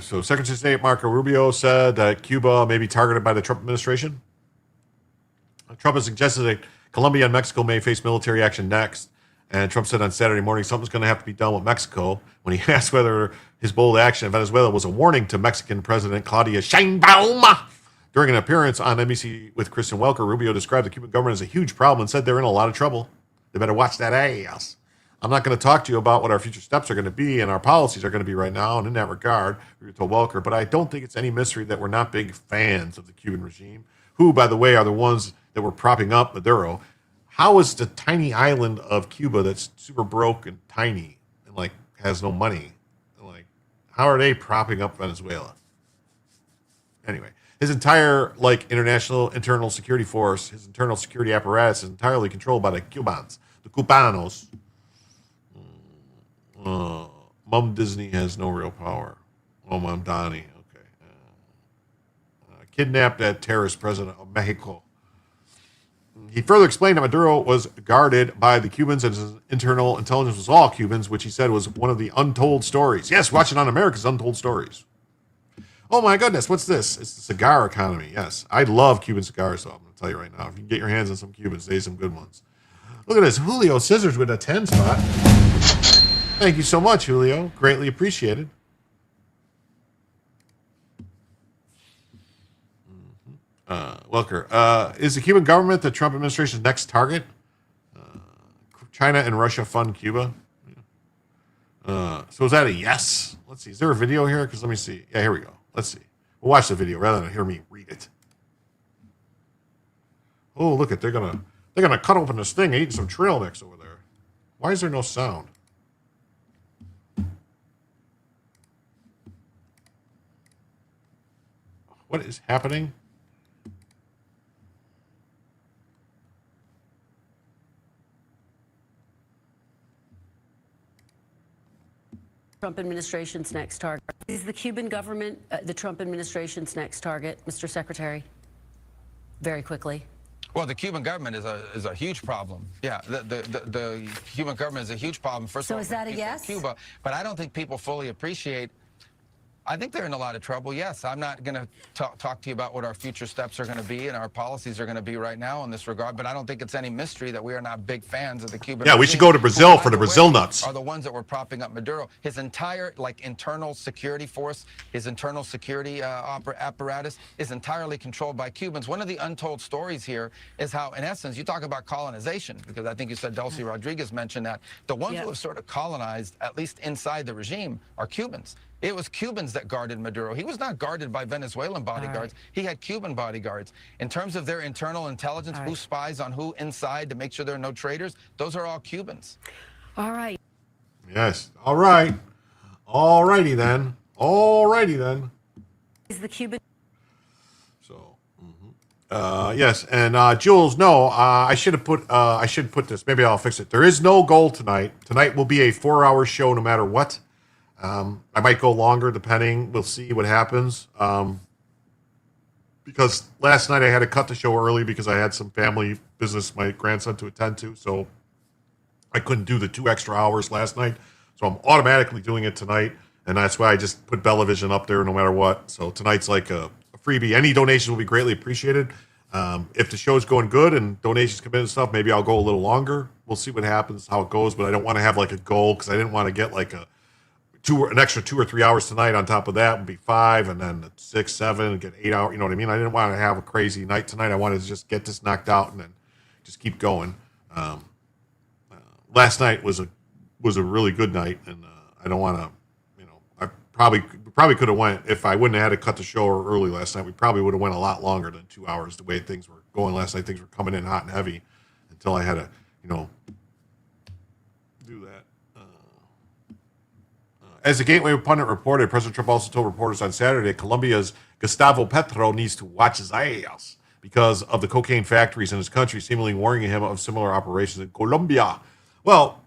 So Secretary of State Marco Rubio said that Cuba may be targeted by the Trump administration. Trump has suggested that Colombia and Mexico may face military action next. And Trump said on Saturday morning, something's going to have to be done with Mexico when he asked whether his bold action in Venezuela was a warning to Mexican President Claudia Sheinbaum. During an appearance on NBC with Kristen Welker, Rubio described the Cuban government as a huge problem and said they're in a lot of trouble. They better watch that ass. I'm not going to talk to you about what our future steps are going to be and our policies are going to be right now. And in that regard, Rubio told Welker, but I don't think it's any mystery that we're not big fans of the Cuban regime, who, by the way, are the ones that were propping up Maduro. How is the tiny island of Cuba that's super broke and tiny and like has no money, like how are they propping up Venezuela? Anyway, his entire internal security force, his internal security apparatus is entirely controlled by the Cubans, the Cubanos. Mom Disney has no real power. Oh, Mom Donnie, okay. Kidnapped that terrorist president of Mexico. He further explained that Maduro was guarded by the Cubans and his internal intelligence was all Cubans, which he said was one of the untold stories. Yes, watch it on America's Untold Stories. Oh my goodness, what's this? It's the cigar economy. Yes, I love Cuban cigars, though. I'm going to tell you right now. If you can get your hands on some Cubans, they some good ones. Look at this, Julio Scissors with a 10 spot. Thank you so much, Julio. Greatly appreciated. Welker, is the Cuban government the Trump administration's next target? China and Russia fund Cuba. So is that a yes? Let's see. Is there a video here? Because let me see. Yeah, here we go. Let's see. We'll watch the video rather than hear me read it. Oh, look at they're gonna They're going to cut open this thing and eat some trail mix over there. Why is there no sound? What is happening? Trump administration's next target. Is the Cuban government the Trump administration's next target, Mr. Secretary? Very quickly. Well, the Cuban government is a huge problem. Yeah, the Cuban government is a huge problem. First of all, is that a yes? Cuba, but I don't think people fully appreciate. I think they're in a lot of trouble. Yes, I'm not going to talk to you about what our future steps are going to be and our policies are going to be right now in this regard, but I don't think it's any mystery that we are not big fans of the Cuban Yeah, we should go to Brazil for the Brazil nuts. Are the ones that were propping up Maduro. His entire internal security force, his internal security apparatus is entirely controlled by Cubans. One of the untold stories here is how, in essence, you talk about colonization, because I think you said Dulce Rodriguez mentioned that. The ones who have sort of colonized, at least inside the regime, are Cubans. It was Cubans that guarded Maduro. He was not guarded by Venezuelan bodyguards. He had Cuban bodyguards. In terms of their internal intelligence, who spies on who inside to make sure there are no traitors, those are all Cubans. All right. Yes. All right. All righty then. All righty then. Is the Cuban... So, yes. And Jules, no, I should put this. Maybe I'll fix it. There is no goal tonight. Tonight will be a 4-hour show no matter what. I might go longer, depending. We'll see what happens. Because last night I had to cut the show early because I had some family business, my grandson to attend to, so I couldn't do the 2 extra hours last night. So I'm automatically doing it tonight, and that's why I just put Bellavision up there no matter what. So tonight's like a freebie. Any donations will be greatly appreciated. If the show's going good and donations come in and stuff, maybe I'll go a little longer. We'll see what happens, how it goes, but I don't want to have like a goal because I didn't want to get like an extra 2 or 3 hours tonight on top of that would be 5, and then 6, 7, and get 8 hours. You know what I mean? I didn't want to have a crazy night tonight. I wanted to just get this knocked out and then just keep going. Last night was a really good night, and I don't want to, I probably could have went if I wouldn't have had to cut the show early last night. We probably would have went a lot longer than 2 hours. The way things were going last night, things were coming in hot and heavy until I had to, do that. As the Gateway pundit reported, President Trump also told reporters on Saturday Colombia's Gustavo Petro needs to watch his ass because of the cocaine factories in his country, seemingly warning him of similar operations in Colombia. Well,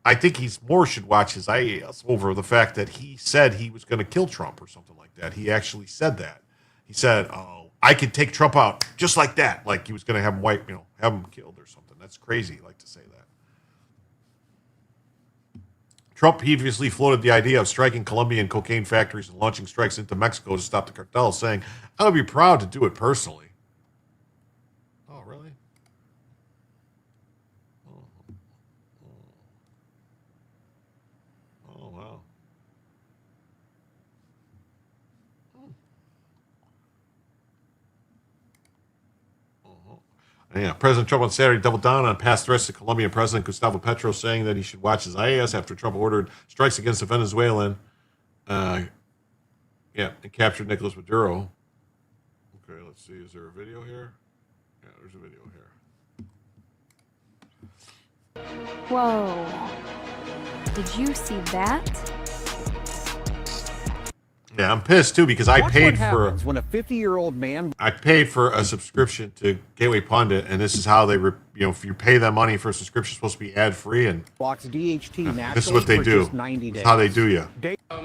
I think he more should watch his ass over the fact that he said he was going to kill Trump or something like that. He actually said that. He said, "Oh, I could take Trump out just like that," like he was going to have him have him killed or something. That's crazy, like to say that. Trump previously floated the idea of striking Colombian cocaine factories and launching strikes into Mexico to stop the cartels, saying, "I would be proud to do it personally." Oh, really? Oh, wow. Yeah, President Trump on Saturday doubled down on past threats to Colombian President Gustavo Petro, saying that he should watch his ass after Trump ordered strikes against the Venezuelan. And captured Nicolas Maduro. Okay, let's see. Is there a video here? Yeah, there's a video here. Whoa. Did you see that? Yeah, I'm pissed too because I paid for when a 50-year-old man. I paid for a subscription to Gateway Pundit, and this is how they, if you pay them money for a subscription, it's supposed to be ad free, and blocks DHT naturally. This is what they do. 90 days. This is how they do you.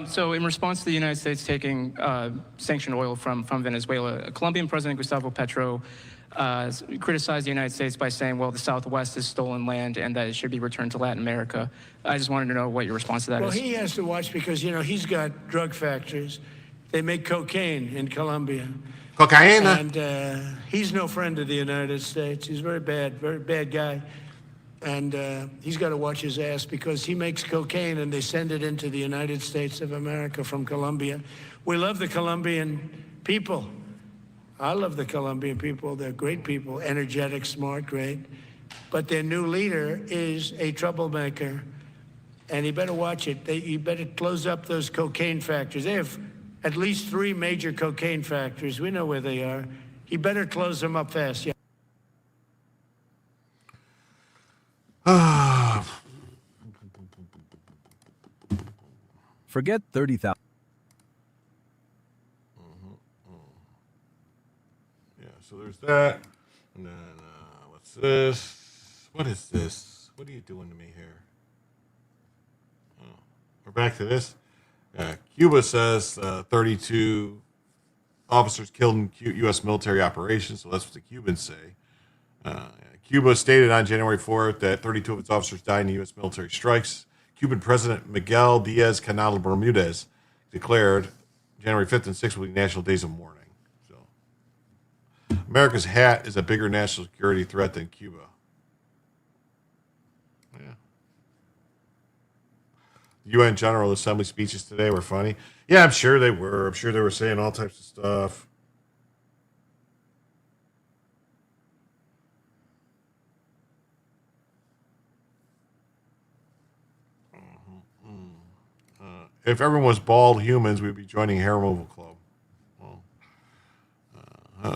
So, in response to the United States taking sanctioned oil from Venezuela, Colombian President Gustavo Petro criticized the United States by saying, "Well, the Southwest is stolen land, and that it should be returned to Latin America." I just wanted to know what your response to that is. Well, he has to watch because he's got drug factories. They make cocaine in Colombia. Cocaine. And he's no friend of the United States. He's very bad guy. And he's got to watch his ass because he makes cocaine and they send it into the United States of America from Colombia. We love the Colombian people. I love the Colombian people. They're great people, energetic, smart, great. But their new leader is a troublemaker. And he better watch it. You better close up those cocaine factories. They have at least 3 major cocaine factories. We know where they are. He better close them up fast. Yeah. Forget 30,000. Yeah, so there's that. And then, what's this? What is this? What are you doing to me here? Oh, we're back to this. Cuba says 32 officers killed in U.S. military operations, so that's what the Cubans say. Cuba stated on January 4th that 32 of its officers died in U.S. military strikes. Cuban President Miguel Diaz-Canel Bermudez declared January 5th and 6th will be national days of mourning. So, America's hat is a bigger national security threat than Cuba. Yeah. UN General Assembly speeches today were funny. Yeah, I'm sure they were. I'm sure they were saying all types of stuff. If everyone was bald humans, we'd be joining a hair removal club. Well,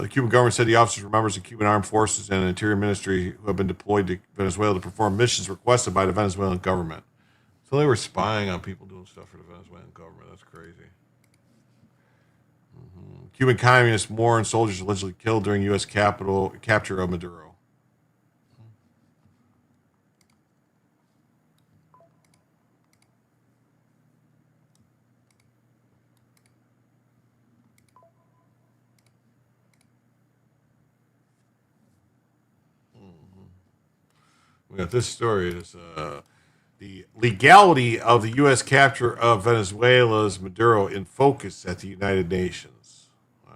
the Cuban government said the officers were members of Cuban armed forces and the Interior Ministry who have been deployed to Venezuela to perform missions requested by the Venezuelan government. So they were spying on people doing stuff for the Venezuelan government. That's crazy. Cuban communists mourn soldiers allegedly killed during U.S. capture of Maduro. We got this story is the legality of the U.S. capture of Venezuela's Maduro in focus at the United Nations. Wow.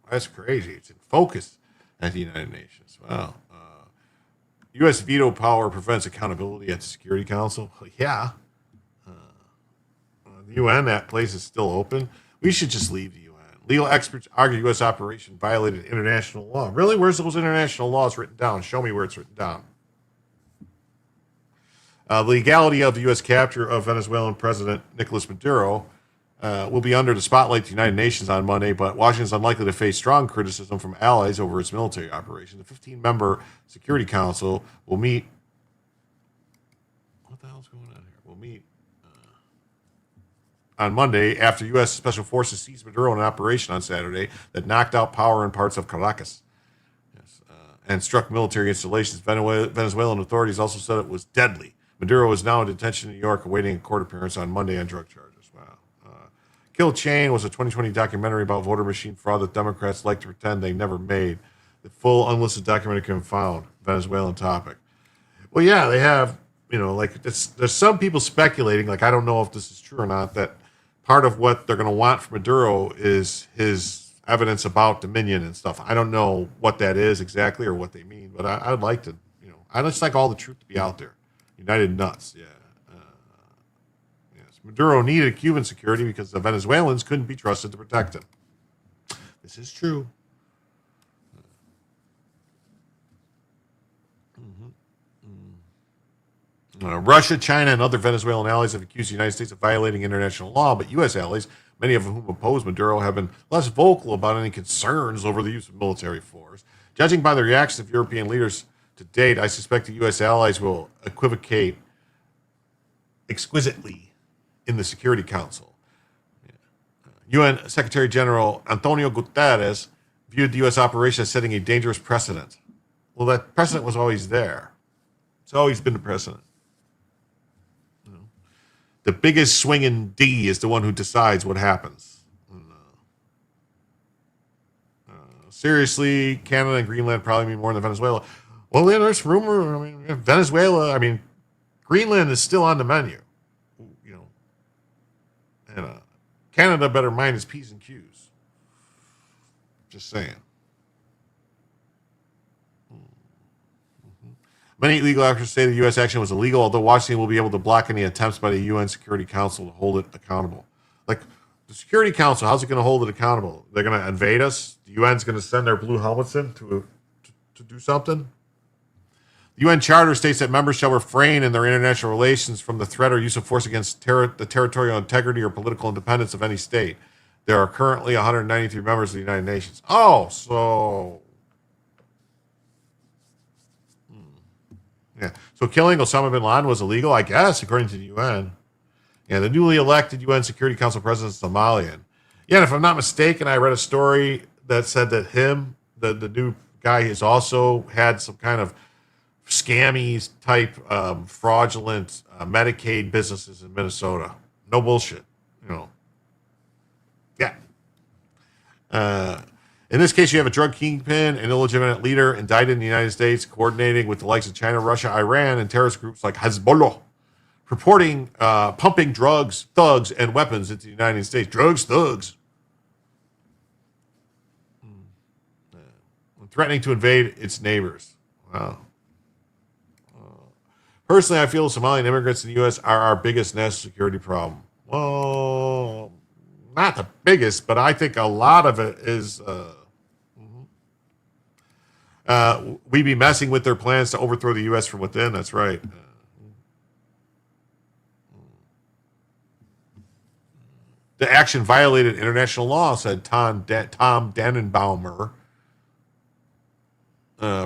That's crazy. It's in focus at the United Nations. Wow. U.S. veto power prevents accountability at the Security Council. Yeah. The UN, that place is still open. We should just leave the UN. Legal experts argue U.S. operation violated international law. Really? Where's those international laws written down? Show me where it's written down. The legality of the U.S. capture of Venezuelan President Nicolas Maduro will be under the spotlight of the United Nations on Monday, but Washington is unlikely to face strong criticism from allies over its military operation. The 15-member Security Council will meet. What the hell's going on here? Will meet on Monday after U.S. Special Forces seized Maduro in an operation on Saturday that knocked out power in parts of Caracas and struck military installations. Venezuelan authorities also said it was deadly. Maduro is now in detention in New York awaiting a court appearance on Monday on drug charges. Wow. Kill Chain was a 2020 documentary about voter machine fraud that Democrats like to pretend they never made. The full unlisted documentary can be found. Venezuelan topic. Well, yeah, they have, like there's some people speculating, like I don't know if this is true or not, that part of what they're going to want from Maduro is his evidence about Dominion and stuff. I don't know what that is exactly or what they mean, but I would like to, I just like all the truth to be out there. United nuts, yeah. Yes. Maduro needed Cuban security because the Venezuelans couldn't be trusted to protect him. This is true. Russia, China, and other Venezuelan allies have accused the United States of violating international law, but U.S. allies, many of whom oppose Maduro, have been less vocal about any concerns over the use of military force. Judging by the reactions of European leaders to date, I suspect the U.S. allies will equivocate exquisitely in the Security Council. UN Secretary General Antonio Guterres viewed the U.S. operation as setting a dangerous precedent. Well, that precedent was always there. It's always been the precedent. The biggest swing in D is the one who decides what happens. Seriously, Canada and Greenland probably mean more than Venezuela. Well, yeah, there's rumor. Venezuela. Greenland is still on the menu. And Canada better mind its P's and Q's. Just saying. Many legal experts say the U.S. action was illegal, although Washington will be able to block any attempts by the UN Security Council to hold it accountable. Like the Security Council, how's it going to hold it accountable? They're going to invade us? The UN's going to send their blue helmets in to do something? The UN Charter states that members shall refrain in their international relations from the threat or use of force against the territorial integrity or political independence of any state. There are currently 193 members of the United Nations. Oh, so... Yeah. So killing Osama bin Laden was illegal, I guess, according to the UN. Yeah, the newly elected UN Security Council president is Somalian. Yeah, and if I'm not mistaken, I read a story that said that the new guy, has also had some kind of scammy type fraudulent Medicaid businesses in Minnesota. No bullshit, you know. Yeah. In this case, you have a drug kingpin, an illegitimate leader indicted in the United States, coordinating with the likes of China, Russia, Iran, and terrorist groups like Hezbollah, purporting pumping drugs, thugs, and weapons into the United States. Drugs, thugs. Threatening to invade its neighbors. Wow. Personally, I feel Somalian immigrants in the U.S. are our biggest national security problem. Well, not the biggest, but I think a lot of it is we be messing with their plans to overthrow the U.S. from within. That's right. The action violated international law, said Tom Dannenbaumer,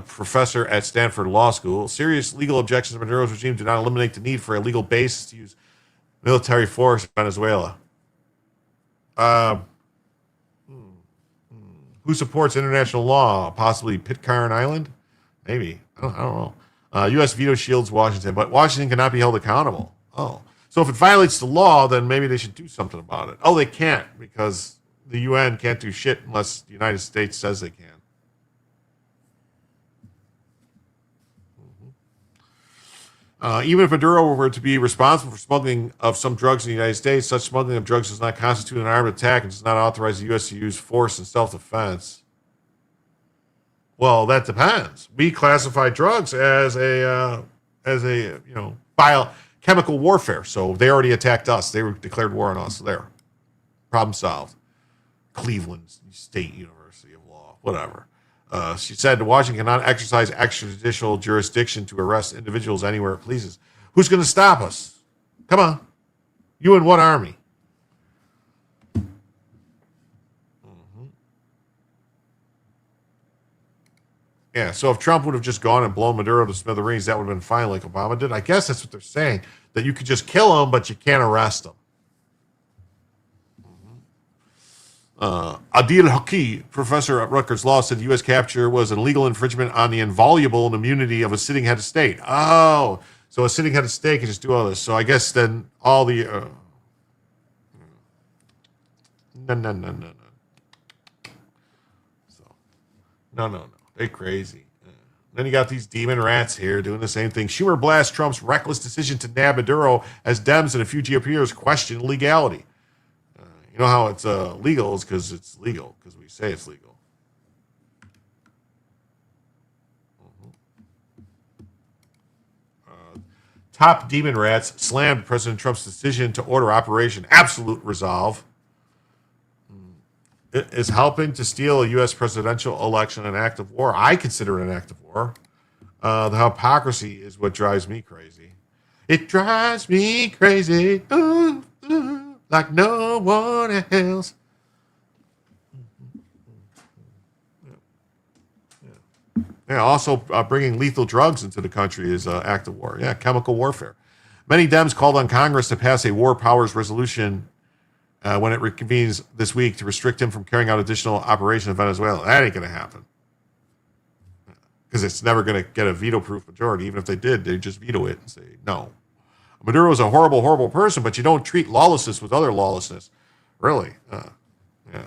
professor at Stanford Law School. Serious legal objections to Maduro's regime do not eliminate the need for a legal basis to use military force in Venezuela. Who supports international law? Possibly Pitcairn Island? Maybe. I don't know. U.S. veto shields Washington, but Washington cannot be held accountable. Oh. So if it violates the law, then maybe they should do something about it. Oh, they can't, because the UN can't do shit unless the United States says they can. Even if Maduro were to be responsible for smuggling of some drugs in the United States, such smuggling of drugs does not constitute an armed attack and does not authorize the U.S. to use force in self-defense. Well, that depends. We classify drugs as a biochemical warfare. So they already attacked us. They declared war on us. So there, problem solved. Cleveland State University of Law, whatever. She said Washington cannot exercise extrajudicial jurisdiction to arrest individuals anywhere it pleases. Who's going to stop us? Come on. You and what army? Yeah, so if Trump would have just gone and blown Maduro to smithereens, that would have been fine like Obama did. I guess that's what they're saying, that you could just kill him, but you can't arrest him. Adil Haki, professor at Rutgers Law, said the U.S. capture was an illegal infringement on the inviolable immunity of a sitting head of state. Oh, so a sitting head of state can just do all this. So I guess then all the... No. So, no. They're crazy. Then you got these demon rats here doing the same thing. Schumer blasts Trump's reckless decision to nab Maduro as Dems and a few GOPers question legality. You know how it's legal is because it's legal, because we say it's legal. Top demon rats slammed President Trump's decision to order Operation Absolute Resolve. It is helping to steal a U.S. presidential election an act of war. I consider it an act of war. The hypocrisy is what drives me crazy. It drives me crazy. Ooh, like no one else. Yeah, also bringing lethal drugs into the country is an act of war. Yeah, chemical warfare. Many Dems called on Congress to pass a war powers resolution when it reconvenes this week to restrict him from carrying out additional operations in Venezuela. That ain't going to happen. Because it's never going to get a veto-proof majority. Even if they did, they'd just veto it and say no. Maduro is a horrible, horrible person, but you don't treat lawlessness with other lawlessness. Really? Yeah.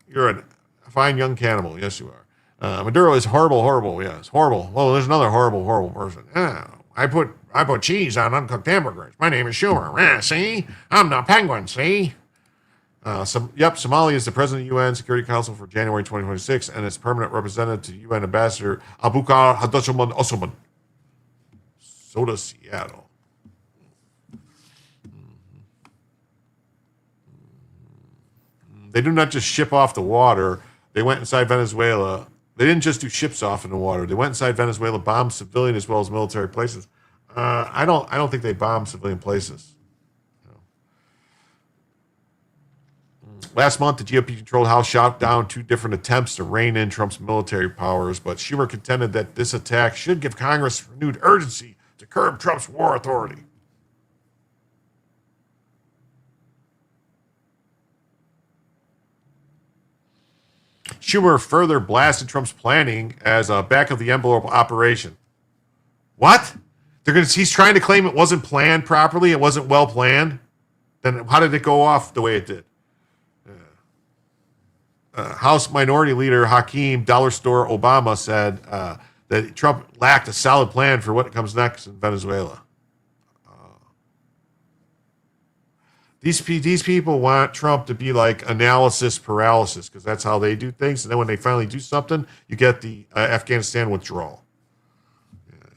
You're a fine young cannibal. Yes, you are. Maduro is horrible, horrible. Yes, horrible. Well, there's another horrible, horrible person. I put cheese on uncooked hamburgers. My name is Schumer. See? I'm the penguin, see? Somalia is the president of the UN Security Council for January 2026, and its permanent representative to UN Ambassador Abukar Hadashaman Osman. So does Seattle. They do not just ship off the water. They went inside Venezuela. They didn't just do ships off in the water. They went inside Venezuela, bombed civilian as well as military places. I don't think they bombed civilian places. Last month, the GOP-controlled House shot down 2 different attempts to rein in Trump's military powers, but Schumer contended that this attack should give Congress renewed urgency to curb Trump's war authority. Schumer further blasted Trump's planning as a back-of-the-envelope operation. What? He's trying to claim it wasn't planned properly, it wasn't well planned? Then how did it go off the way it did? House Minority Leader Hakeem Dollar Store Obama said that Trump lacked a solid plan for what comes next in Venezuela. These people want Trump to be like analysis paralysis because that's how they do things. And then when they finally do something, you get the Afghanistan withdrawal.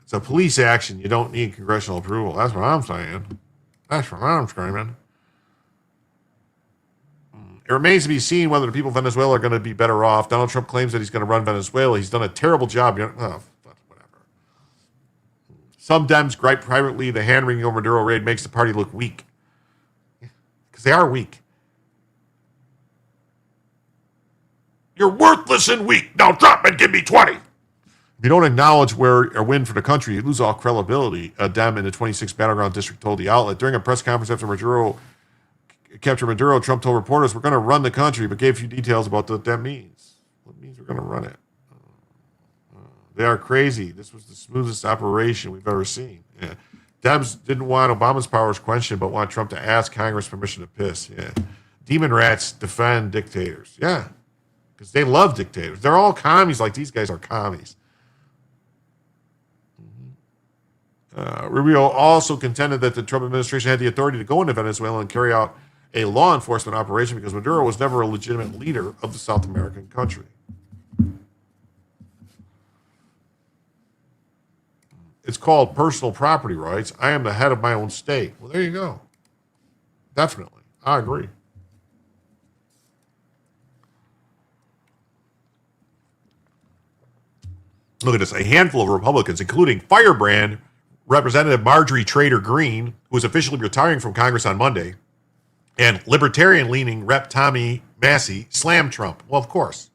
It's a police action. You don't need congressional approval. That's what I'm saying. That's what I'm screaming. It remains to be seen whether the people of Venezuela are going to be better off. Donald Trump claims that he's going to run Venezuela. He's done a terrible job. Whatever. Some Dems gripe privately the hand-wringing over Maduro raid makes the party look weak. Because they are weak. You're worthless and weak. Now drop and give me 20. If you don't acknowledge where a win for the country, you lose all credibility, a Dem in the 26th Battleground District told the outlet. During a press conference after Maduro captured Maduro, Trump told reporters, we're going to run the country, but gave a few details about what that means. What it means we're going to run it. They are crazy. This was the smoothest operation we've ever seen. Yeah. Dems didn't want Obama's powers questioned, but want Trump to ask Congress permission to piss. Yeah. Demon rats defend dictators. Yeah. Because they love dictators. They're all commies like these guys are commies. Rubio also contended that the Trump administration had the authority to go into Venezuela and carry out a law enforcement operation because Maduro was never a legitimate leader of the South American country. It's called personal property rights. I am the head of my own state. Well, there you go. Definitely. I agree. Look at this. A handful of Republicans, including Firebrand Representative Marjorie Trader Greene, who is officially retiring from Congress on Monday, and libertarian-leaning Rep. Tommy Massey, slammed Trump. Well, of course.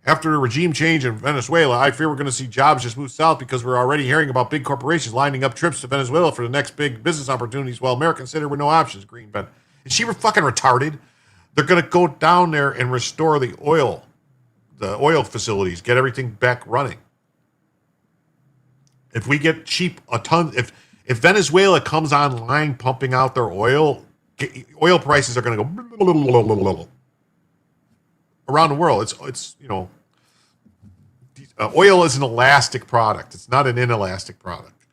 After a regime change in Venezuela, I fear we're going to see jobs just move south because we're already hearing about big corporations lining up trips to Venezuela for the next big business opportunities while Americans say there were no options, Greene. But is she fucking retarded? They're going to go down there and restore the oil facilities, get everything back running. If we get cheap a ton, if Venezuela comes online pumping out their oil prices are going to go around the world. It's oil is an elastic product. It's not an inelastic product,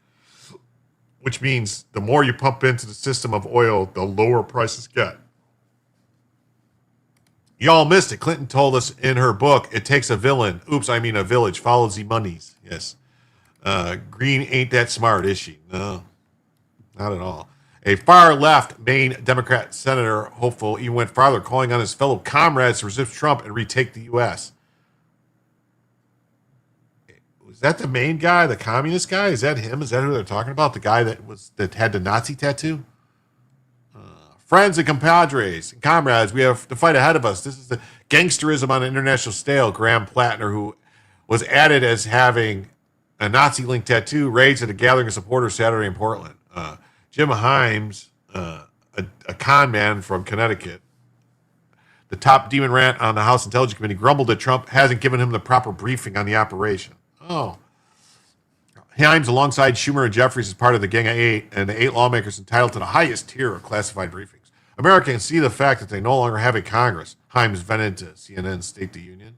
which means the more you pump into the system of oil, the lower prices get. Y'all missed it. Clinton told us in her book, it takes a villain. Oops, I mean a village. Follows the monies. Yes. Greene ain't that smart, is she? No, not at all. A far-left Maine Democrat senator hopeful even went farther, calling on his fellow comrades to resist Trump and retake the U.S. Was that the Maine guy, the communist guy? Is that him? Is that who they're talking about? The guy that had the Nazi tattoo? Friends and compadres and comrades, we have the fight ahead of us. This is the gangsterism on an international scale. Graham Plattner, who was added as having a Nazi-linked tattoo, raids at a gathering of supporters Saturday in Portland. Jim Himes, a con man from Connecticut, the top demon rat on the House Intelligence Committee, grumbled that Trump hasn't given him the proper briefing on the operation. Oh. Himes, alongside Schumer and Jeffries, is part of the Gang of Eight, and the 8 lawmakers entitled to the highest tier of classified briefings. Americans see the fact that they no longer have a Congress. Himes vented to CNN's State of the Union.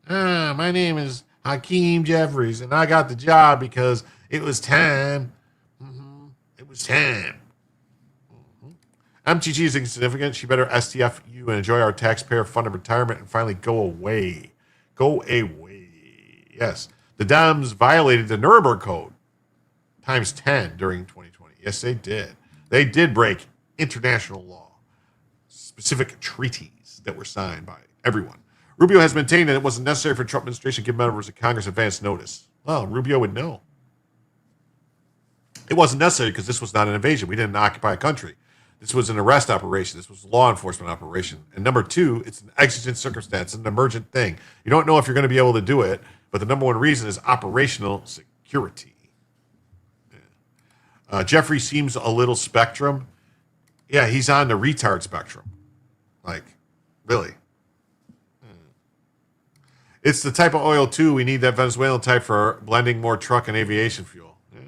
My name is Hakeem Jeffries, and I got the job because it was time. It was time. MTG is insignificant. She better STF you and enjoy our taxpayer-funded retirement and finally go away. Go away. Yes. The Dems violated the Nuremberg Code times 10 during 2020. Yes, they did. They did break international law, specific treaties that were signed by everyone. Rubio has maintained that it wasn't necessary for the Trump administration to give members of Congress advance notice. Well, Rubio would know. It wasn't necessary because this was not an invasion. We didn't occupy a country. This was an arrest operation. This was a law enforcement operation. And number two, it's an exigent circumstance, an emergent thing. You don't know if you're going to be able to do it, but the number one reason is operational security. Yeah. Jeffrey seems a little spectrum. Yeah, he's on the retard spectrum. Like, really. It's the type of oil, too. We need that Venezuelan type for blending more truck and aviation fuel. Yeah.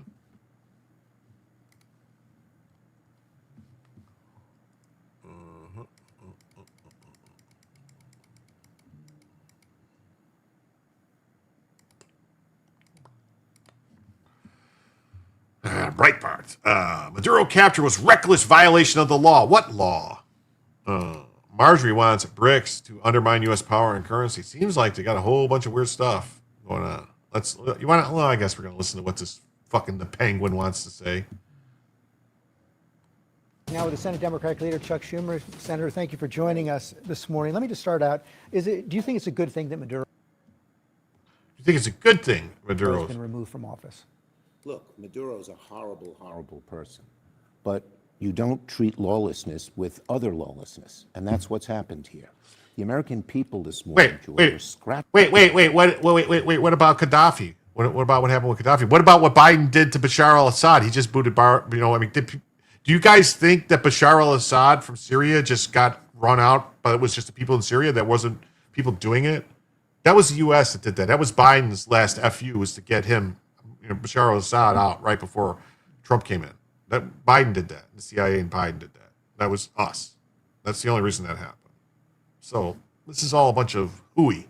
Breitbart. Maduro capture was reckless violation of the law. What law? Marjorie wants BRICS to undermine U.S. power and currency. Seems like they got a whole bunch of weird stuff going on. Well, I guess we're going to listen to what this fucking the penguin wants to say. Now with the Senate Democratic leader, Chuck Schumer. Senator, thank you for joining us this morning. Let me just start out. Do you think it's a good thing that Maduro You think it's a good thing Maduro's been removed from office? Look, Maduro's a horrible, horrible person. But you don't treat lawlessness with other lawlessness. And that's what's happened here. The American people this morning, Wait. What about Gaddafi? What about what happened with Gaddafi? What about what Biden did to Bashar al-Assad? He just booted do you guys think that Bashar al-Assad from Syria just got run out, but it was just the people in Syria that wasn't people doing it? That was the U.S. that did that. That was Biden's last FU, was to get him, Bashar al-Assad out right before Trump came in. That Biden did that. The CIA and Biden did that. That was us. That's the only reason that happened. So this is all a bunch of hooey.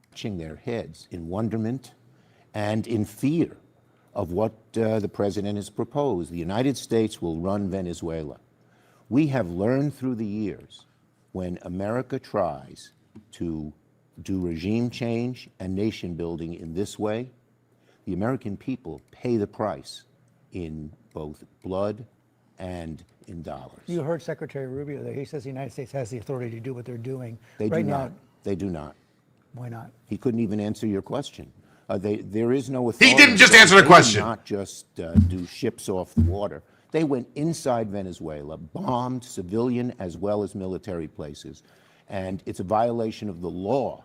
Touching their heads in wonderment and in fear of what the president has proposed. The United States will run Venezuela. We have learned through the years when America tries to do regime change and nation building in this way, the American people pay the price in both blood and in dollars. You heard Secretary Rubio there. He says the United States has the authority to do what they're doing. They right do now. not. They do not. Why not? He couldn't even answer your question. There is no authority. He didn't just answer the question. They did not just do ships off the water. They went inside Venezuela, bombed civilian as well as military places, and it's a violation of the law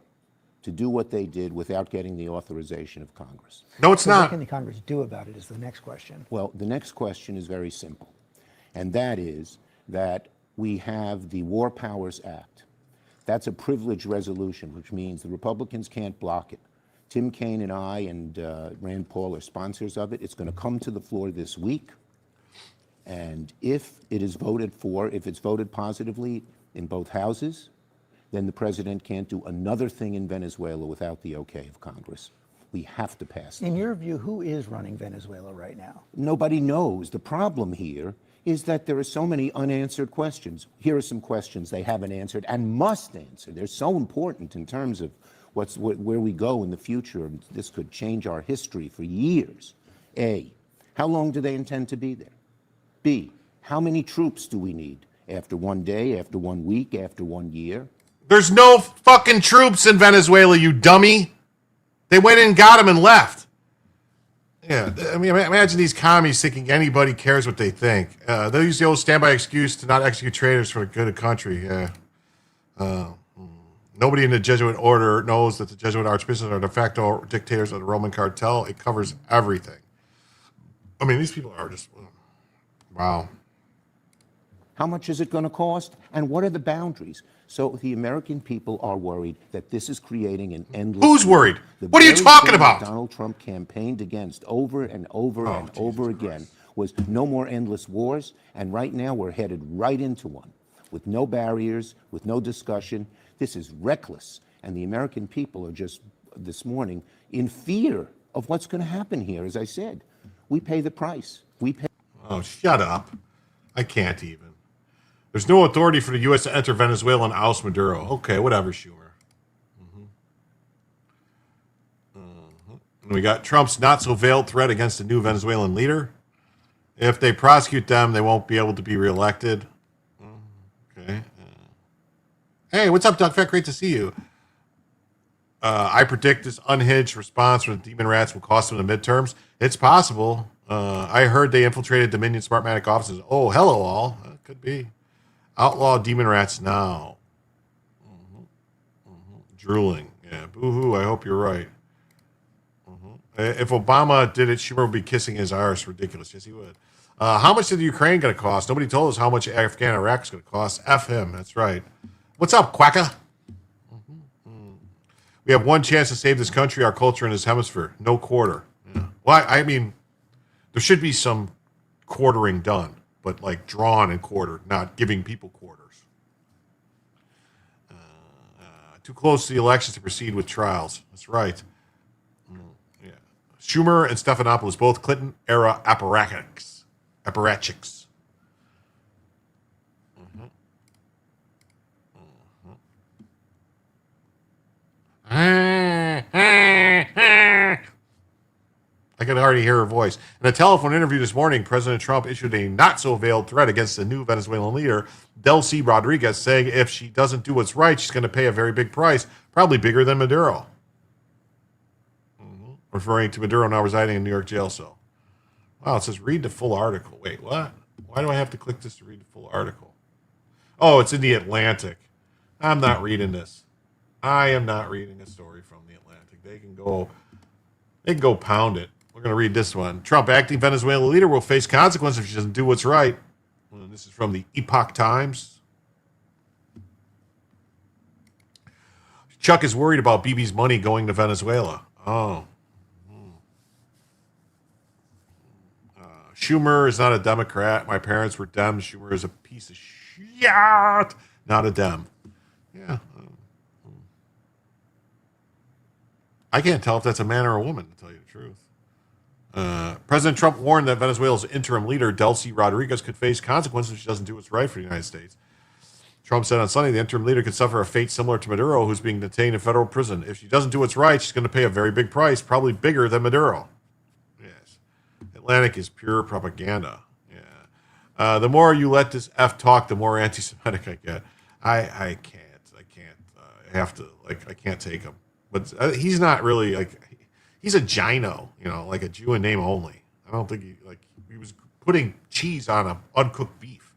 to do what they did without getting the authorization of Congress. No, it's not. What can the Congress do about it is the next question. Well, the next question is very simple, and that is that we have the War Powers Act. That's a privileged resolution, which means the Republicans can't block it. Tim Kaine and I and Rand Paul are sponsors of it. It's going to come to the floor this week. And if it is voted for, if it's voted positively in both houses, then the president can't do another thing in Venezuela without the okay of Congress. We have to pass it. In your view, who is running Venezuela right now? Nobody knows. The problem here is that there are so many unanswered questions. Here are some questions they haven't answered and must answer. They're so important in terms of where we go in the future. This could change our history for years. A, how long do they intend to be there? B, how many troops do we need? After 1 day, after 1 week, after 1 year? There's no fucking troops in Venezuela, you dummy. They went in, got them, and left. Yeah, I mean, imagine these commies thinking anybody cares what they think. They'll use the old standby excuse to not execute traitors for the good of the country. Yeah. Nobody in the Jesuit order knows that the Jesuit archbishops are de facto dictators of the Roman cartel. It covers everything. I mean, these people are just, wow. How much is it going to cost? And what are the boundaries? So the American people are worried that this is creating an endless... Who's worried? The What are you very talking thing about? Donald Trump campaigned against over and over and over again was no more endless wars. And right now we're headed right into one with no barriers, with no discussion. This is reckless. And the American people are just, this morning, in fear of what's going to happen here. As I said, we pay the price. We pay. Oh, shut up. I can't even. There's no authority for the U.S. to enter Venezuela and oust Maduro. Okay, whatever, Schumer. And we got Trump's not-so-veiled threat against the new Venezuelan leader. If they prosecute them, they won't be able to be reelected. Okay. Hey, what's up, Duck Fett? Great to see you. I predict this unhinged response from the Demon Rats will cost them the midterms. It's possible. I heard they infiltrated Dominion Smartmatic offices. Oh, hello, all. Could be. Outlaw Demon Rats now. Drooling. Yeah, boo-hoo. I hope you're right. If Obama did it, Schumer would be kissing his arse. Ridiculous. Yes, he would. How much did the Ukraine going to cost? Nobody told us how much Afghan Iraq is going to cost. F him. That's right. What's up, Quacka? We have one chance to save this country, our culture, and this hemisphere. No quarter. Yeah. Well, I mean, there should be some quartering done, but like drawn and quartered, not giving people quarters. Too close to the elections to proceed with trials. That's right. Yeah. Schumer and Stephanopoulos, both Clinton-era apparatchiks. I can already hear her voice. In a telephone interview this morning, President Trump issued a not-so-veiled threat against the new Venezuelan leader, Delcy Rodriguez, saying if she doesn't do what's right, she's going to pay a very big price, probably bigger than Maduro. Referring to Maduro now residing in New York jail cell. Wow, it says read the full article. Wait, what? Why do I have to click this to read the full article? Oh, it's in the Atlantic. I'm not reading this. I am not reading a story from the Atlantic. They can go pound it. We're going to read this one. Trump, acting Venezuelan leader, will face consequences if she doesn't do what's right. Well, this is from the Epoch Times. Chuck is worried about Bibi's money going to Venezuela. Oh. Schumer is not a Democrat. My parents were Dems. Schumer is a piece of shit. Not a Dem. Yeah. I can't tell if that's a man or a woman, to tell you the truth. President Trump warned that Venezuela's interim leader, Delcy Rodriguez, could face consequences if she doesn't do what's right for the United States. Trump said on Sunday the interim leader could suffer a fate similar to Maduro, who's being detained in federal prison. If she doesn't do what's right, she's going to pay a very big price, probably bigger than Maduro. Yes. Atlantic is pure propaganda. Yeah. The more you let this F talk, the more anti-Semitic I get. I can't. I have to, I can't take him. But he's not really, he's a Gino, like a Jew in name only. I don't think he was putting cheese on a uncooked beef.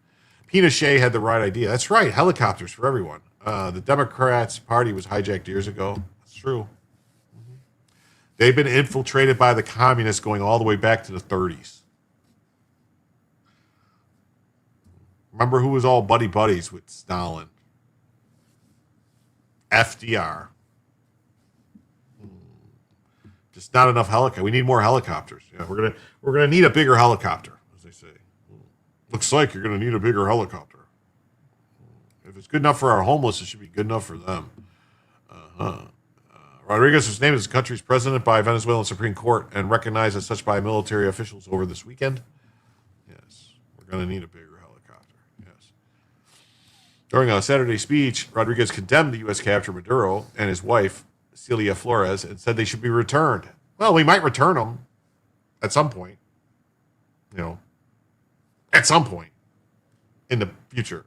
Pinochet had the right idea. That's right, helicopters for everyone. The Democrats' party was hijacked years ago. That's true. They've been infiltrated by the communists going all the way back to the 30s. Remember who was all buddies with Stalin? FDR. Just not enough helicopters. We need more helicopters. Yeah, we're gonna need a bigger helicopter, as they say. Looks like you're gonna need a bigger helicopter. If it's good enough for our homeless, it should be good enough for them. Rodriguez was named as the country's president by Venezuelan Supreme Court and recognized as such by military officials over this weekend. Yes, we're gonna need a bigger helicopter. Yes. During a Saturday speech, Rodriguez condemned the U.S. capture of Maduro and his wife, Celia Flores, and said they should be returned. Well, we might return them at some point. At some point in the future,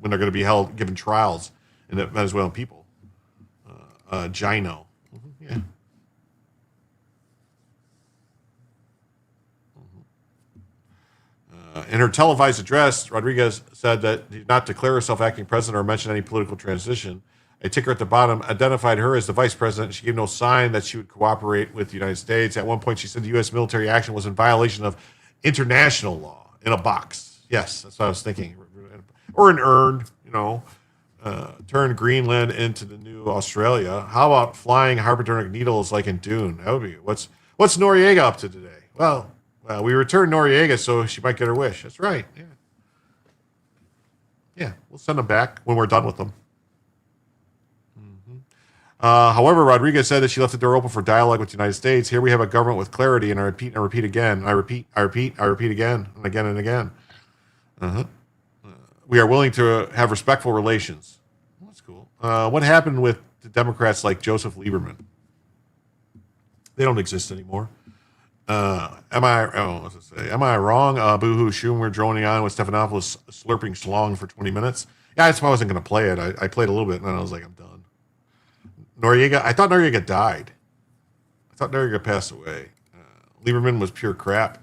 when they're going to be given trials in the Venezuelan people. Gino. Yeah. In her televised address, Rodriguez said that she did not declare herself acting president or mention any political transition. A ticker at the bottom identified her as the vice president. She gave no sign that she would cooperate with the United States. At one point, she said the U.S. military action was in violation of international law. In a box. Yes, that's what I was thinking. Or an urn, turn Greenland into the new Australia. How about flying hypodermic needles like in Dune? That would be what's Noriega up to today? Well, we returned Noriega so she might get her wish. That's right. Yeah. Yeah, we'll send them back when we're done with them. However, Rodriguez said that she left the door open for dialogue with the United States. Here we have a government with clarity, and I repeat again. I repeat again and again and again. We are willing to have respectful relations. Well, that's cool. What happened with the Democrats like Joseph Lieberman? They don't exist anymore. Am I wrong? Boohoo, Schumer droning on with Stephanopoulos slurping schlong for 20 minutes. Yeah, that's why I wasn't going to play it. I played a little bit, and then I was like, I'm done. Noriega, I thought Noriega died. I thought Noriega passed away. Lieberman was pure crap.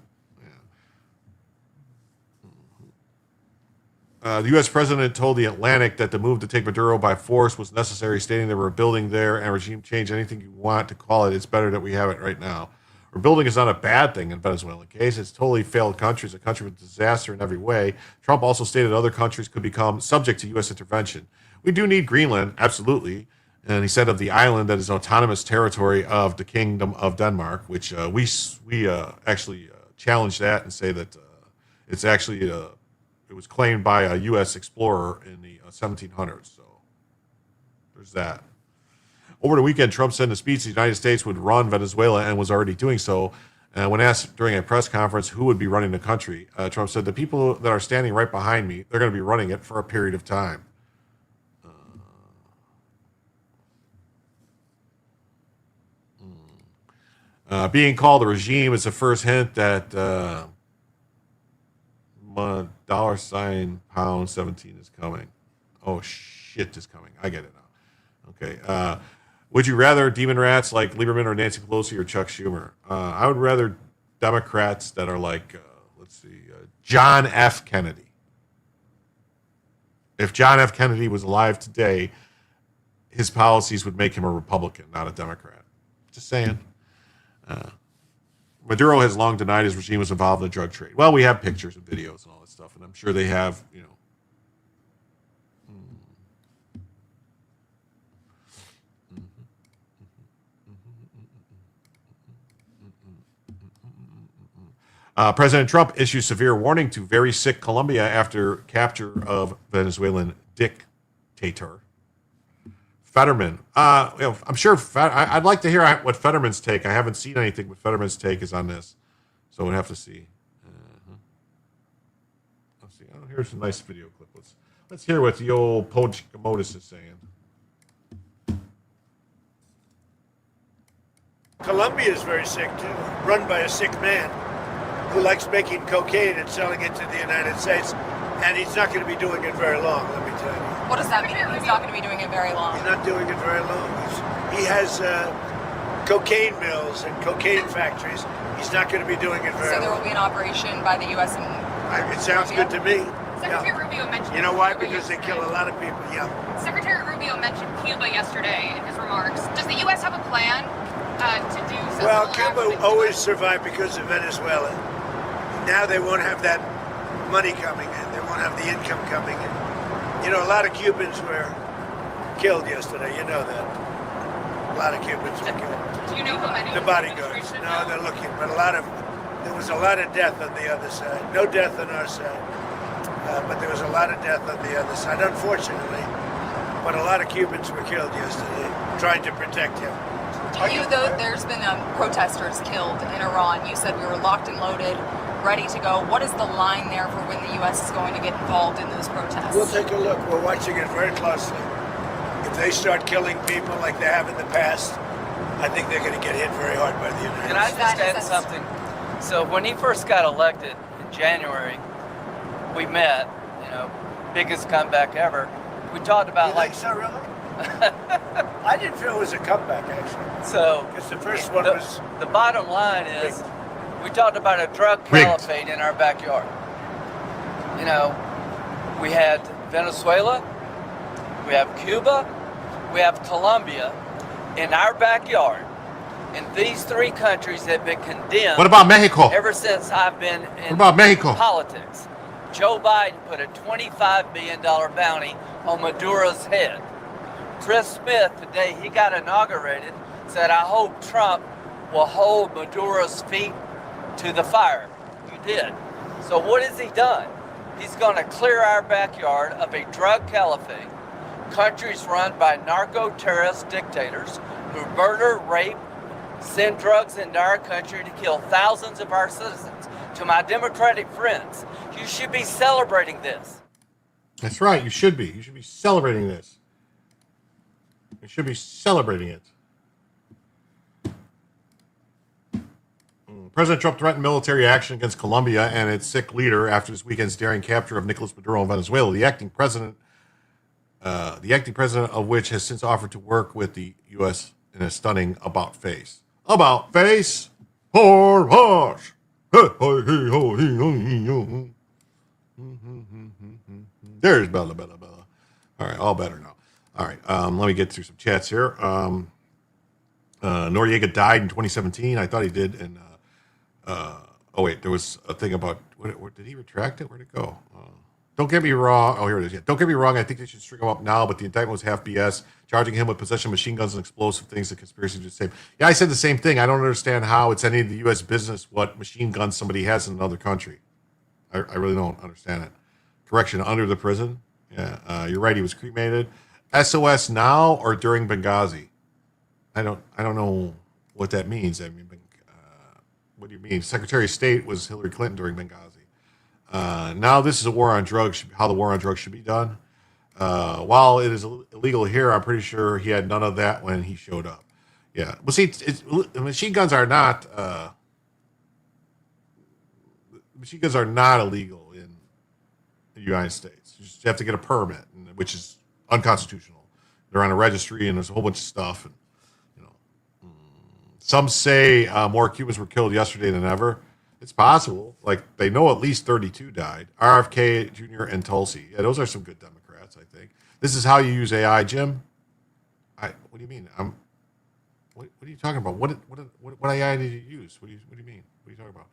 Yeah. The U.S. president told The Atlantic that the move to take Maduro by force was necessary, stating they were building there and regime change, anything you want to call it. It's better that we have it right now. Rebuilding is not a bad thing in Venezuelan case. It's totally failed country. It's a country with disaster in every way. Trump also stated other countries could become subject to U.S. intervention. We do need Greenland, absolutely. And he said of the island that is autonomous territory of the Kingdom of Denmark, which we actually challenge that and say that it's actually it was claimed by a U.S. explorer in the 1700s. So there's that. Over the weekend, Trump said in a speech the United States would run Venezuela and was already doing so. When asked during a press conference who would be running the country, Trump said, the people that are standing right behind me, they're going to be running it for a period of time. Being called a regime is the first hint that $17 is coming. Oh, shit is coming. I get it now. Okay. Would you rather demon rats like Lieberman or Nancy Pelosi or Chuck Schumer? I would rather Democrats that are like, John F. Kennedy. If John F. Kennedy was alive today, his policies would make him a Republican, not a Democrat. Just saying. Maduro has long denied his regime was involved in the drug trade. Well, we have pictures and videos and all that stuff, and I'm sure they have, President Trump issues severe warning to very sick Colombia after capture of Venezuelan dictator. Fetterman. I'm sure I'd like to hear what Fetterman's take. I haven't seen anything, but Fetterman's take is on this. So we'll have to see. Let's see. Oh, here's a nice video clip. Let's hear what the old Podchkamodis is saying. Colombia is very sick, too, run by a sick man who likes making cocaine and selling it to the United States. And he's not going to be doing it very long, let me tell you. What does that mean? He's not going to be doing it very long. He's not doing it very long. He has cocaine mills and cocaine factories. He's not going to be doing it very long. So there will be an operation by the U.S. and it sounds good to me. Secretary Rubio mentioned. You know why? Because they kill a lot of people. Yeah. Secretary Rubio mentioned Cuba yesterday in his remarks. Does the U.S. have a plan to do something? Well, Cuba always survived because of Venezuela. Now they won't have that money coming in. They won't have the income coming in. You know, a lot of Cubans were killed yesterday. You know that. A lot of Cubans were killed. Do you know how many? The bodyguards. No, they're looking. But there was a lot of death on the other side. No death on our side. But there was a lot of death on the other side, unfortunately. But a lot of Cubans were killed yesterday, trying to protect him. There's been protesters killed in Iran. You said we were locked and loaded, ready to go. What is the line there for when the U.S. is going to get involved in those protests? We'll take a look. We're watching it very closely. If they start killing people like they have in the past, I think they're going to get hit very hard by the United States. Can I just add something? So when he first got elected in January, we met, biggest comeback ever. We talked about so really? I didn't feel it was a comeback, actually. So, because the first one was... The bottom line is, we talked about a drug caliphate in our backyard. We had Venezuela, we have Cuba, we have Colombia in our backyard. And these three countries have been condemned. What about Mexico? Ever since I've been in politics. Joe Biden put a $25 billion bounty on Maduro's head. Chris Smith, today he got inaugurated, said, I hope Trump will hold Maduro's feet to the fire. You did. So what has he done? He's going to clear our backyard of a drug caliphate. Countries run by narco-terrorist dictators who murder, rape, send drugs into our country to kill thousands of our citizens. To my Democratic friends, you should be celebrating this. That's right. You should be. You should be celebrating this. You should be celebrating it. President Trump threatened military action against Colombia and its sick leader after this weekend's daring capture of Nicolas Maduro in Venezuela. The acting president of which has since offered to work with the U.S. in a stunning about face. About face? Por voz. There's Bella, Bella, Bella. All right, all better now. All right, let me get through some chats here. Noriega died in 2017. I thought he did. And oh wait, there was a thing about. Did he retract it? Where'd it go? Don't get me wrong. Oh, here it is. Yeah. Don't get me wrong. I think they should string him up now, but the indictment was half BS, charging him with possession of machine guns and explosive things. The conspiracy is the same. Yeah, I said the same thing. I don't understand how it's any of the U.S. business what machine guns somebody has in another country. I really don't understand it. Correction, under the prison. Yeah, you're right. He was cremated. SOS now or during Benghazi? I don't know what that means. I mean, what do you mean? Secretary of State was Hillary Clinton during Benghazi. Now this is a war on drugs, how the war on drugs should be done. While it is illegal here, I'm pretty sure he had none of that when he showed up. Yeah. Well, see, machine guns are not illegal in the United States. You just have to get a permit, which is unconstitutional. They're on a registry, and there's a whole bunch of stuff. And some say more Cubans were killed yesterday than ever. It's possible. Like, they know at least 32 died. RFK Jr. and Tulsi. Yeah, those are some good Democrats, I think. This is how you use AI, Jim. What do you mean? What are you talking about? What AI did you use? What do you mean? What are you talking about?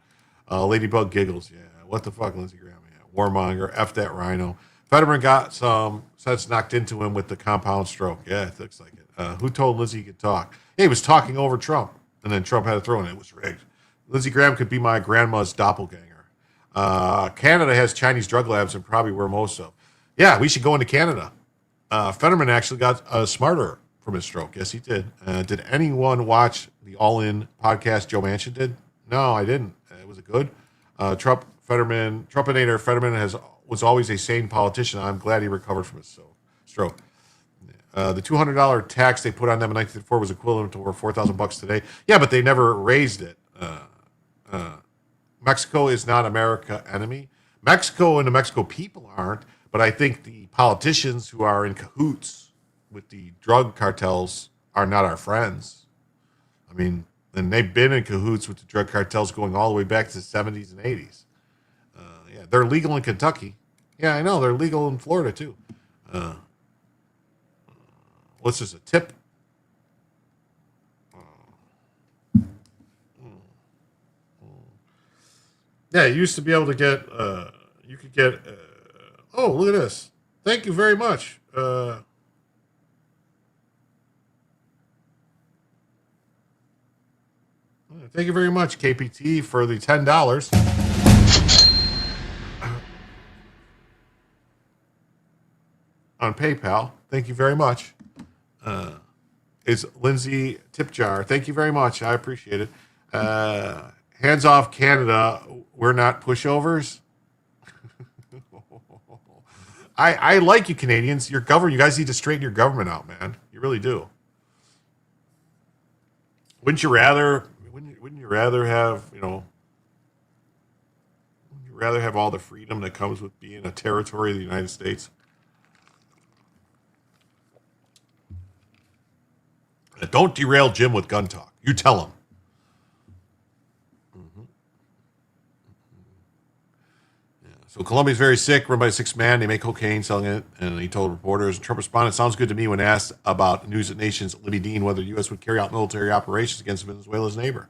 Ladybug giggles. Yeah. What the fuck, Lindsey Graham? Yeah. Warmonger. F that rhino. Fetterman got some sense knocked into him with the compound stroke. Yeah, it looks like it. Who told Lindsey he could talk? Yeah, he was talking over Trump, and then Trump had to throw in. It was rigged. Lindsey Graham could be my grandma's doppelganger. Canada has Chinese drug labs and probably where most of. Yeah, we should go into Canada. Fetterman actually got smarter from his stroke. Yes, he did. Did anyone watch the All In podcast Joe Manchin did? No, I didn't. Was it good? Trumpinator Fetterman was always a sane politician. I'm glad he recovered from his stroke. The $200 tax they put on them in 1954 was equivalent to over $4,000 today. Yeah, but they never raised it. Mexico is not America's enemy. Mexico and the Mexico people aren't, but I think the politicians who are in cahoots with the drug cartels are not our friends. I mean, and they've been in cahoots with the drug cartels going all the way back to the 70s and 80s. Yeah, they're legal in Kentucky. Yeah, I know. They're legal in Florida, too. What's this, a tip? Yeah, you used to be able to get, you could get, oh, look at this. Thank you very much. Thank you very much, KPT, for the $10. On PayPal. Thank you very much. It's Lindsay Tip Jar. Thank you very much. I appreciate it. Hands off Canada. We're not pushovers. I like you Canadians. Your government. You guys need to straighten your government out, man. You really do. Wouldn't you rather have, wouldn't you rather have all the freedom that comes with being a territory of the United States? Don't derail Jim with gun talk. You tell him. Yeah. So Colombia's very sick, run by a 6 man. They make cocaine, selling it, and he told reporters. Trump responded, "Sounds good to me," when asked about News at Nation's Libby Dean whether the U.S. would carry out military operations against Venezuela's neighbor.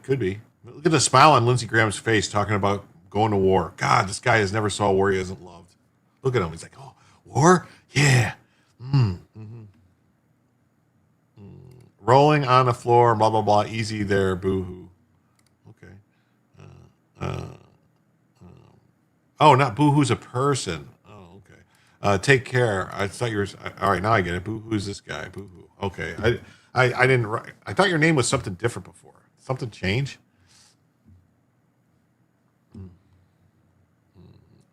Could be. Look at the smile on Lindsey Graham's face talking about going to war. God, this guy has never saw a war he hasn't loved. Look at him. He's like, oh, war? Yeah. Rolling on the floor, blah, blah, blah. Easy there, boo-hoo. Okay. Oh, not boo-hoo's a person. Oh, okay. Take care. I thought you were... All right, now I get it. Boo-hoo's this guy. Boo-hoo. Okay. I didn't... I thought your name was something different before. Something change?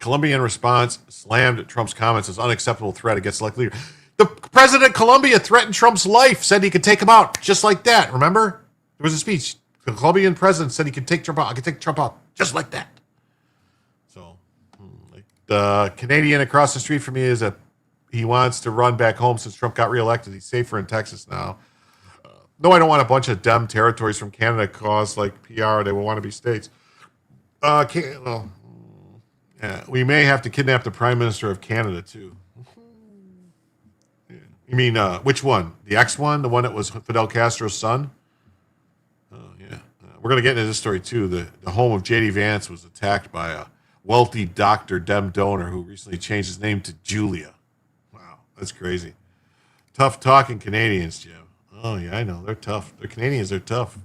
Colombia, in response, slammed Trump's comments as unacceptable threat against select leader. The president of Colombia threatened Trump's life, said he could take him out, just like that. Remember? There was a speech. The Colombian president said he could take Trump out. I could take Trump out, just like that. So, the Canadian across the street from me he wants to run back home since Trump got reelected. He's safer in Texas now. No, I don't want a bunch of Dem territories from Canada cause like PR. They will want to be states. Yeah, we may have to kidnap the Prime Minister of Canada, too. You mean, which one? The X one? The one that was Fidel Castro's son? Oh, yeah. We're going to get into this story, too. The home of J.D. Vance was attacked by wealthy doctor, Dem donor, who recently changed his name to Julia. Wow, that's crazy. Tough talking Canadians, Jim. Oh, yeah, I know. They're tough. The Canadians are tough.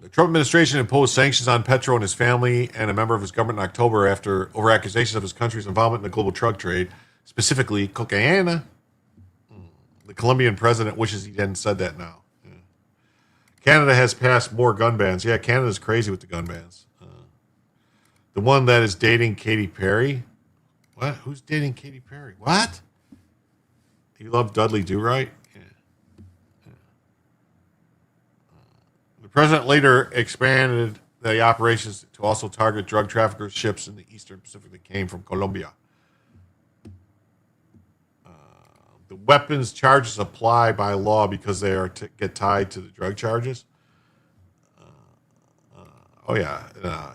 The Trump administration imposed sanctions on Petro and his family and a member of his government in October over accusations of his country's involvement in the global drug trade, specifically cocaine. The Colombian president wishes he hadn't said that now. Yeah. Canada has passed more gun bans. Yeah, Canada's crazy with the gun bans. The one that is dating Katy Perry. What? Who's dating Katy Perry? What? You love Dudley Do-Right? Yeah. The president later expanded the operations to also target drug traffickers' ships in the Eastern Pacific that came from Colombia. The weapons charges apply by law because they are get tied to the drug charges.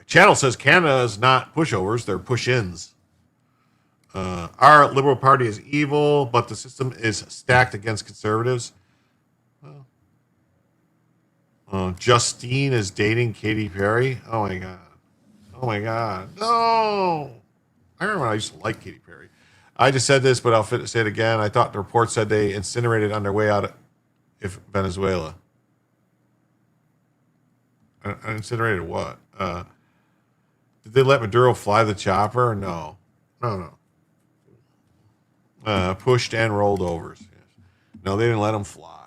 Channel says Canada is not pushovers; they're push-ins. Our Liberal Party is evil, but the system is stacked against conservatives. Justine is dating Katy Perry. Oh my god! Oh my god! No! I remember when I used to like Katy Perry. I just said this, but I'll say it again. I thought the report said they incinerated on their way out of Venezuela. Incinerated what? Did they let Maduro fly the chopper? No. Pushed and rolled overs. Yes. No, they didn't let him fly.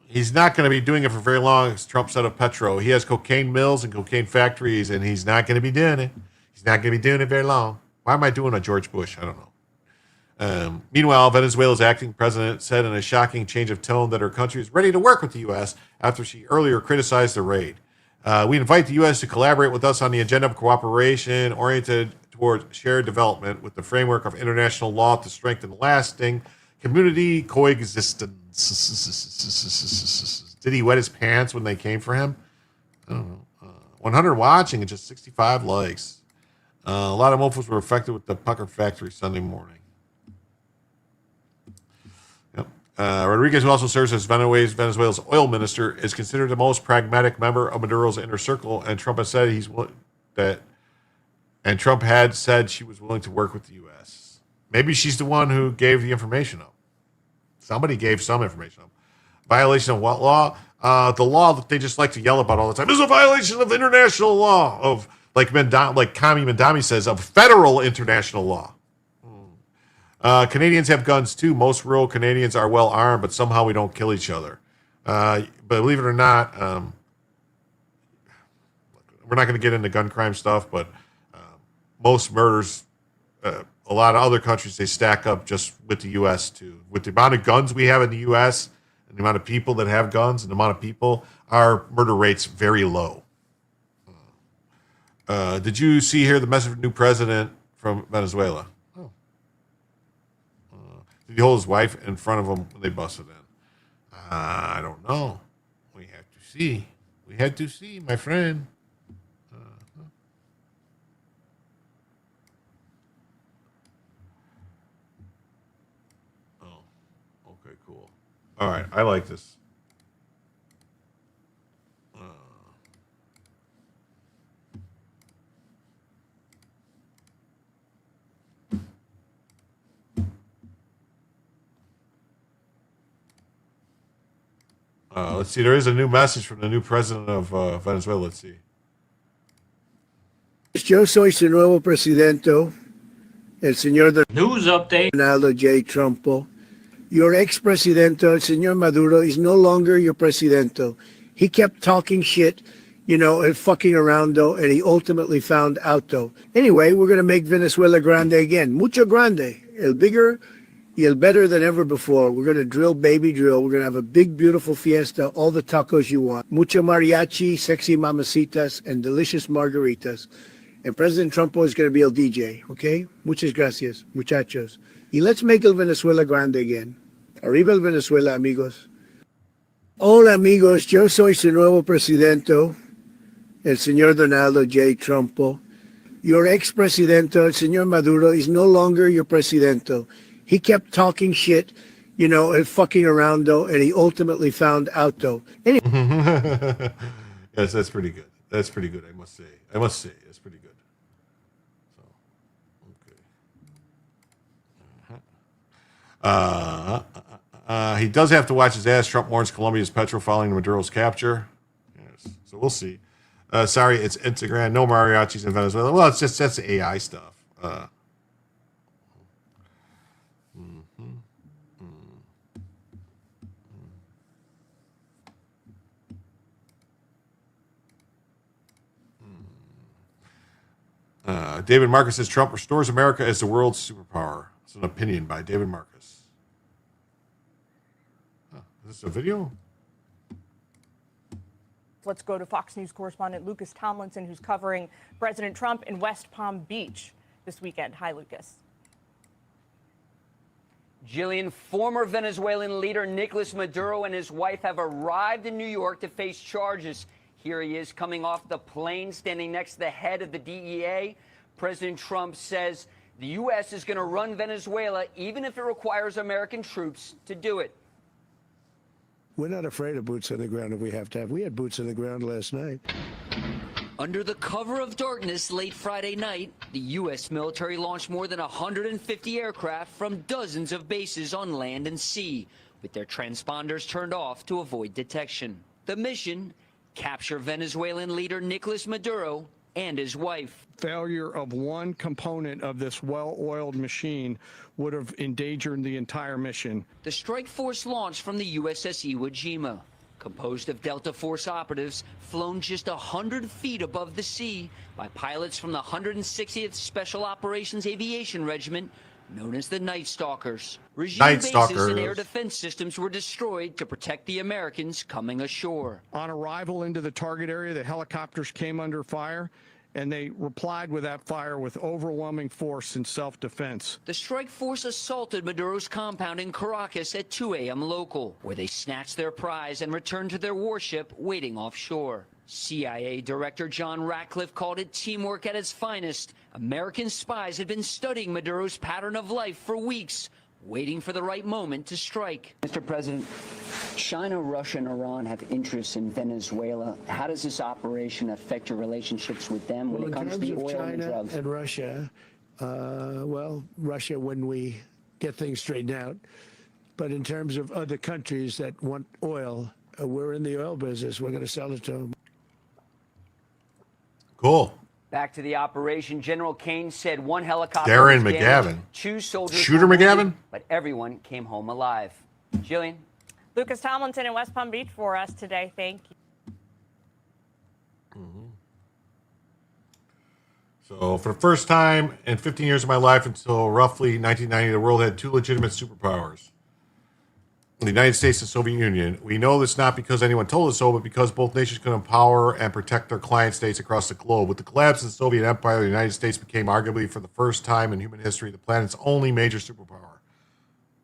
He's not going to be doing it for very long, as Trump said of Petro. He has cocaine mills and cocaine factories, and he's not going to be doing it. He's not going to be doing it very long. Why am I doing a George Bush? I don't know. Meanwhile, Venezuela's acting president said in a shocking change of tone that her country is ready to work with the U.S. after she earlier criticized the raid. We invite the U.S. to collaborate with us on the agenda of cooperation oriented towards shared development with the framework of international law to strengthen lasting community coexistence. Did he wet his pants when they came for him? I don't know. 100 watching and just 65 likes. A lot of mofos were affected with the Pucker Factory Sunday morning. Yep. Rodriguez, who also serves as Venezuela's oil minister, is considered the most pragmatic member of Maduro's inner circle, and Trump has said Trump had said she was willing to work with the U.S. Maybe she's the one who gave the information up. Somebody gave some information up. Violation of what law? The law that they just like to yell about all the time is a violation of international law, of like Kami Mandami says, of federal international law. Canadians have guns too. Most rural Canadians are well armed, but somehow we don't kill each other. But believe it or not, we're not going to get into gun crime stuff, but most murders, a lot of other countries, they stack up just with the U.S. too. With the amount of guns we have in the U.S. and the amount of people that have guns and the amount of people, our murder rate's very low. Did you see here the message of the new president from Venezuela? Oh. Did he hold his wife in front of him when they busted in? I don't know. We have to see. We had to see, my friend. Okay, cool. All right, I like this. Let's see. There is a new message from the new president of Venezuela. Let's see. Yo soy su nuevo presidente, el señor News update. Donald J. Trump. Your ex-presidente, el señor Maduro, is no longer your presidente. He kept talking shit, and fucking around, though, and he ultimately found out, though. Anyway, we're going to make Venezuela grande again. Mucho grande. El bigger y el better than ever before. We're going to drill, baby drill. We're going to have a big, beautiful fiesta, all the tacos you want. Mucho mariachi, sexy mamacitas, and delicious margaritas. And President Trump is going to be el DJ, okay? Muchas gracias, muchachos. Y let's make el Venezuela grande again. Arriba el Venezuela, amigos. Hola, amigos. Yo soy su nuevo presidente, el señor Donaldo J. Trumpo, your ex-presidente, el señor Maduro, is no longer your presidente. He kept talking shit, you know, and fucking around, though, and he ultimately found out, though. Anyway. Yes, that's pretty good. That's pretty good, I must say. That's pretty good. So, okay. He does have to watch his ass. Trump warns Colombia's Petro following Maduro's capture. Yes, so we'll see. Sorry, it's Instagram. No mariachis in Venezuela. Well, it's just that's AI stuff. David Marcus says Trump restores America as the world's superpower. It's an opinion by David Marcus. Is this a video? Let's go to Fox News correspondent Lucas Tomlinson, who's covering President Trump in West Palm Beach this weekend. Hi, Lucas. Jillian, former Venezuelan leader Nicolas Maduro and his wife have arrived in New York to face charges. Here he is coming off the plane, standing next to the head of the DEA. President Trump says the U.S. is going to run Venezuela, even if it requires American troops to do it. We're not afraid of boots on the ground if we have to have. We had boots on the ground last night. Under the cover of darkness late Friday night, the U.S. military launched more than 150 aircraft from dozens of bases on land and sea, with their transponders turned off to avoid detection. The mission: capture Venezuelan leader Nicolas Maduro and his wife. Failure of one component of this well-oiled machine would have endangered the entire mission. The strike force launched from the USS Iwo Jima, composed of Delta Force operatives flown just 100 feet above the sea by pilots from the 160th Special Operations Aviation Regiment, known as the Night Stalkers. Regime bases and air defense systems were destroyed to protect the Americans coming ashore. On arrival into the target area, the helicopters came under fire, and they replied with that fire with overwhelming force in self-defense. The strike force assaulted Maduro's compound in Caracas at 2 a.m. local, where they snatched their prize and returned to their warship waiting offshore. CIA Director John Ratcliffe called it teamwork at its finest. American spies had been studying Maduro's pattern of life for weeks, waiting for the right moment to strike. Mr. President, China, Russia, and Iran have interests in Venezuela. How does this operation affect your relationships with them when it comes to the oil and the drugs? And Russia, Russia when we get things straightened out. But in terms of other countries that want oil, we're in the oil business. We're going to sell it to them. Cool. Back to the operation, General Kane said one helicopter Darren was McGavin. damaged, 2 soldiers Shooter were wounded, McGavin? but everyone came home alive. Jillian? Lucas Tomlinson in West Palm Beach for us today. Thank you. So, for the first time in 15 years of my life until roughly 1990, the world had 2 legitimate superpowers: the United States and Soviet Union. We know this not because anyone told us so, but because both nations could empower and protect their client states across the globe. With the collapse of the Soviet Empire, the United States became arguably for the first time in human history the planet's only major superpower.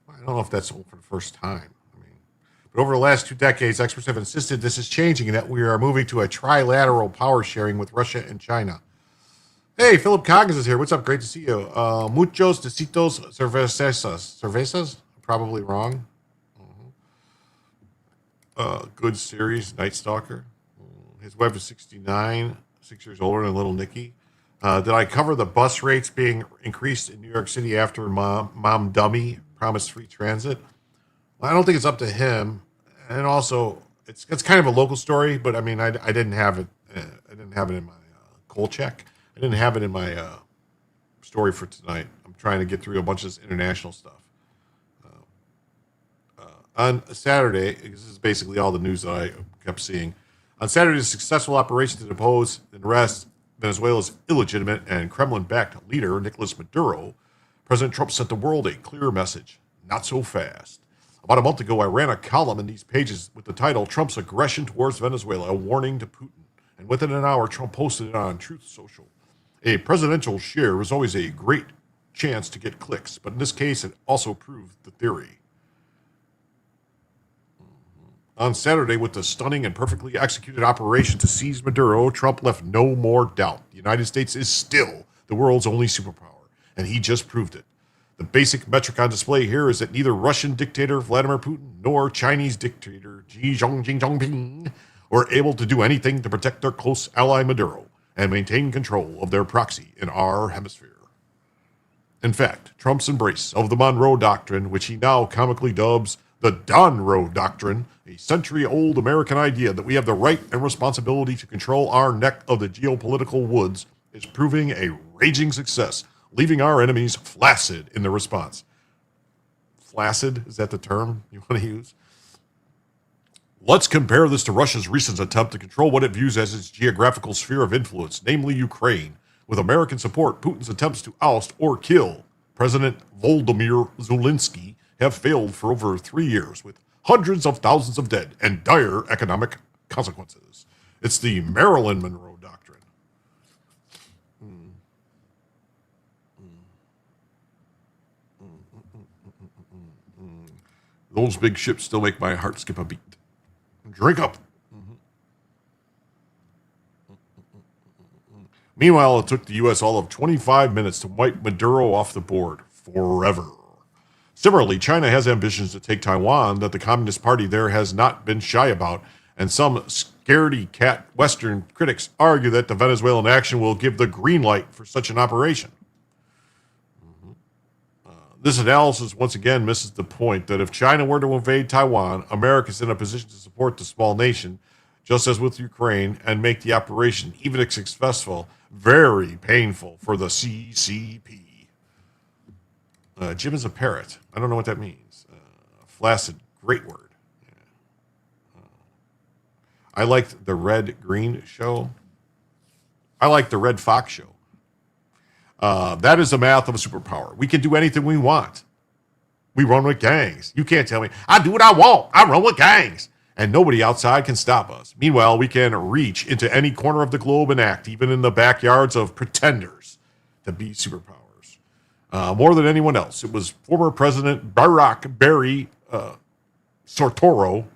I don't know if that's for the first time. But over the last 2 decades, experts have insisted this is changing and that we are moving to a trilateral power sharing with Russia and China. Hey, Philip Coggins is here. What's up? Great to see you. Muchos besitos cervezas. Cervezas? Probably wrong. Good series, Night Stalker. His wife is 69, 6 years older than little Nikki. Did I cover the bus rates being increased in New York City after Mom Dummy promised free transit? Well, I don't think it's up to him. And also, it's kind of a local story, but I mean, I didn't have it. I didn't have it in my coal check. I didn't have it in my story for tonight. I'm trying to get through a bunch of this international stuff. On Saturday, this is basically all the news that I kept seeing. On Saturday, a successful operation to depose and arrest Venezuela's illegitimate and Kremlin-backed leader, Nicolas Maduro. President Trump sent the world a clear message: not so fast. About a month ago, I ran a column in these pages with the title, Trump's Aggression Towards Venezuela, a Warning to Putin. And within an hour, Trump posted it on Truth Social. A presidential share is always a great chance to get clicks, but in this case, it also proved the theory. On Saturday, with the stunning and perfectly executed operation to seize Maduro, Trump left no more doubt. The United States is still the world's only superpower, and he just proved it. The basic metric on display here is that neither Russian dictator Vladimir Putin nor Chinese dictator Xi Jinping were able to do anything to protect their close ally Maduro and maintain control of their proxy in our hemisphere. In fact, Trump's embrace of the Monroe Doctrine, which he now comically dubs the Donroe Doctrine, a century-old American idea that we have the right and responsibility to control our neck of the geopolitical woods, is proving a raging success, leaving our enemies flaccid in the response. Flaccid? Is that the term you want to use? Let's compare this to Russia's recent attempt to control what it views as its geographical sphere of influence, namely Ukraine. With American support, Putin's attempts to oust or kill President Volodymyr Zelensky have failed for over 3 years, with hundreds of thousands of dead and dire economic consequences. It's the Marilyn Monroe Doctrine. Those big ships still make my heart skip a beat. Drink up. Meanwhile, it took the U.S. all of 25 minutes to wipe Maduro off the board forever. Similarly, China has ambitions to take Taiwan that the Communist Party there has not been shy about, and some scaredy-cat Western critics argue that the Venezuelan action will give the green light for such an operation. This analysis once again misses the point that if China were to invade Taiwan, America is in a position to support the small nation, just as with Ukraine, and make the operation, even if successful, very painful for the CCP. Jim is a parrot. I don't know what that means. Flaccid, great word. I liked the Red Green show. I like the Red Fox show. That is the math of a superpower. We can do anything we want. We run with gangs. You can't tell me, I do what I want. I run with gangs. And nobody outside can stop us. Meanwhile, we can reach into any corner of the globe and act, even in the backyards of pretenders, to be superpowers. More than anyone else, it was former President Barack Barry Sartoro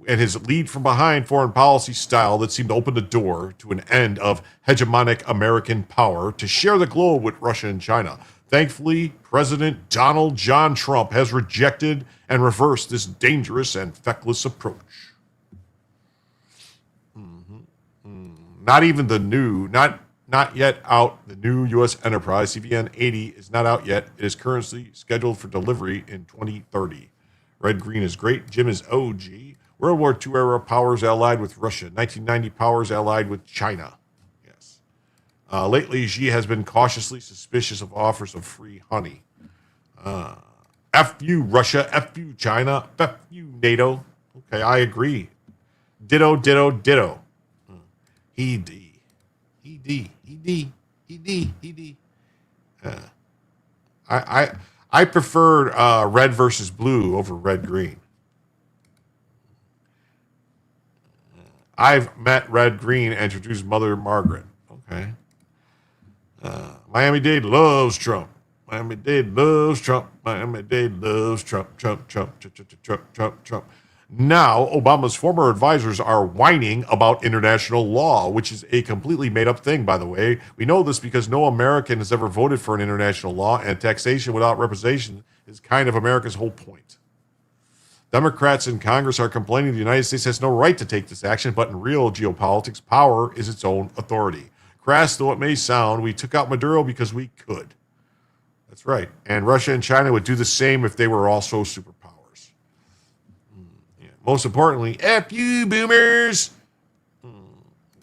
and his lead from behind foreign policy style that seemed to open the door to an end of hegemonic American power to share the globe with Russia and China. Thankfully, President Donald John Trump has rejected and reversed this dangerous and feckless approach. Not even the new, not yet out, the new U.S. enterprise, CVN-80, is not out yet. It is currently scheduled for delivery in 2030. Red Green is great. Jim is OG. World War II era powers allied with Russia. 1990 powers allied with China. Yes. Lately, Xi has been cautiously suspicious of offers of free honey. F you, Russia. F you, China. F you, NATO. Okay, I agree. Ditto, ditto, ditto. He D. I preferred red versus blue over red green. I've met Red Green and introduced Mother Margaret. Okay. Miami-Dade loves Trump. Miami-Dade loves Trump. Miami-Dade loves Trump. Trump. Now, Obama's former advisors are whining about international law, which is a completely made-up thing, by the way. We know this because no American has ever voted for an international law, and taxation without representation is kind of America's whole point. Democrats in Congress are complaining the United States has no right to take this action, but in real geopolitics, power is its own authority. Crass though it may sound, we took out Maduro because we could. That's right. And Russia and China would do the same if they were also superpowers. Yeah. Most importantly, F you, boomers.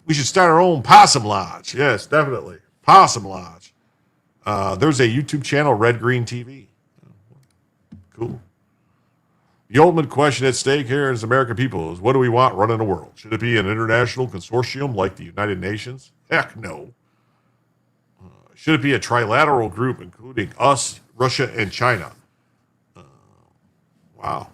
We should start our own possum lodge. Yes, definitely. Possum lodge. There's a YouTube channel, Red Green TV. Cool. The ultimate question at stake here as American people is, what do we want running the world? Should it be an international consortium like the United Nations? Heck no. Should it be a trilateral group including us, Russia, and China? Wow.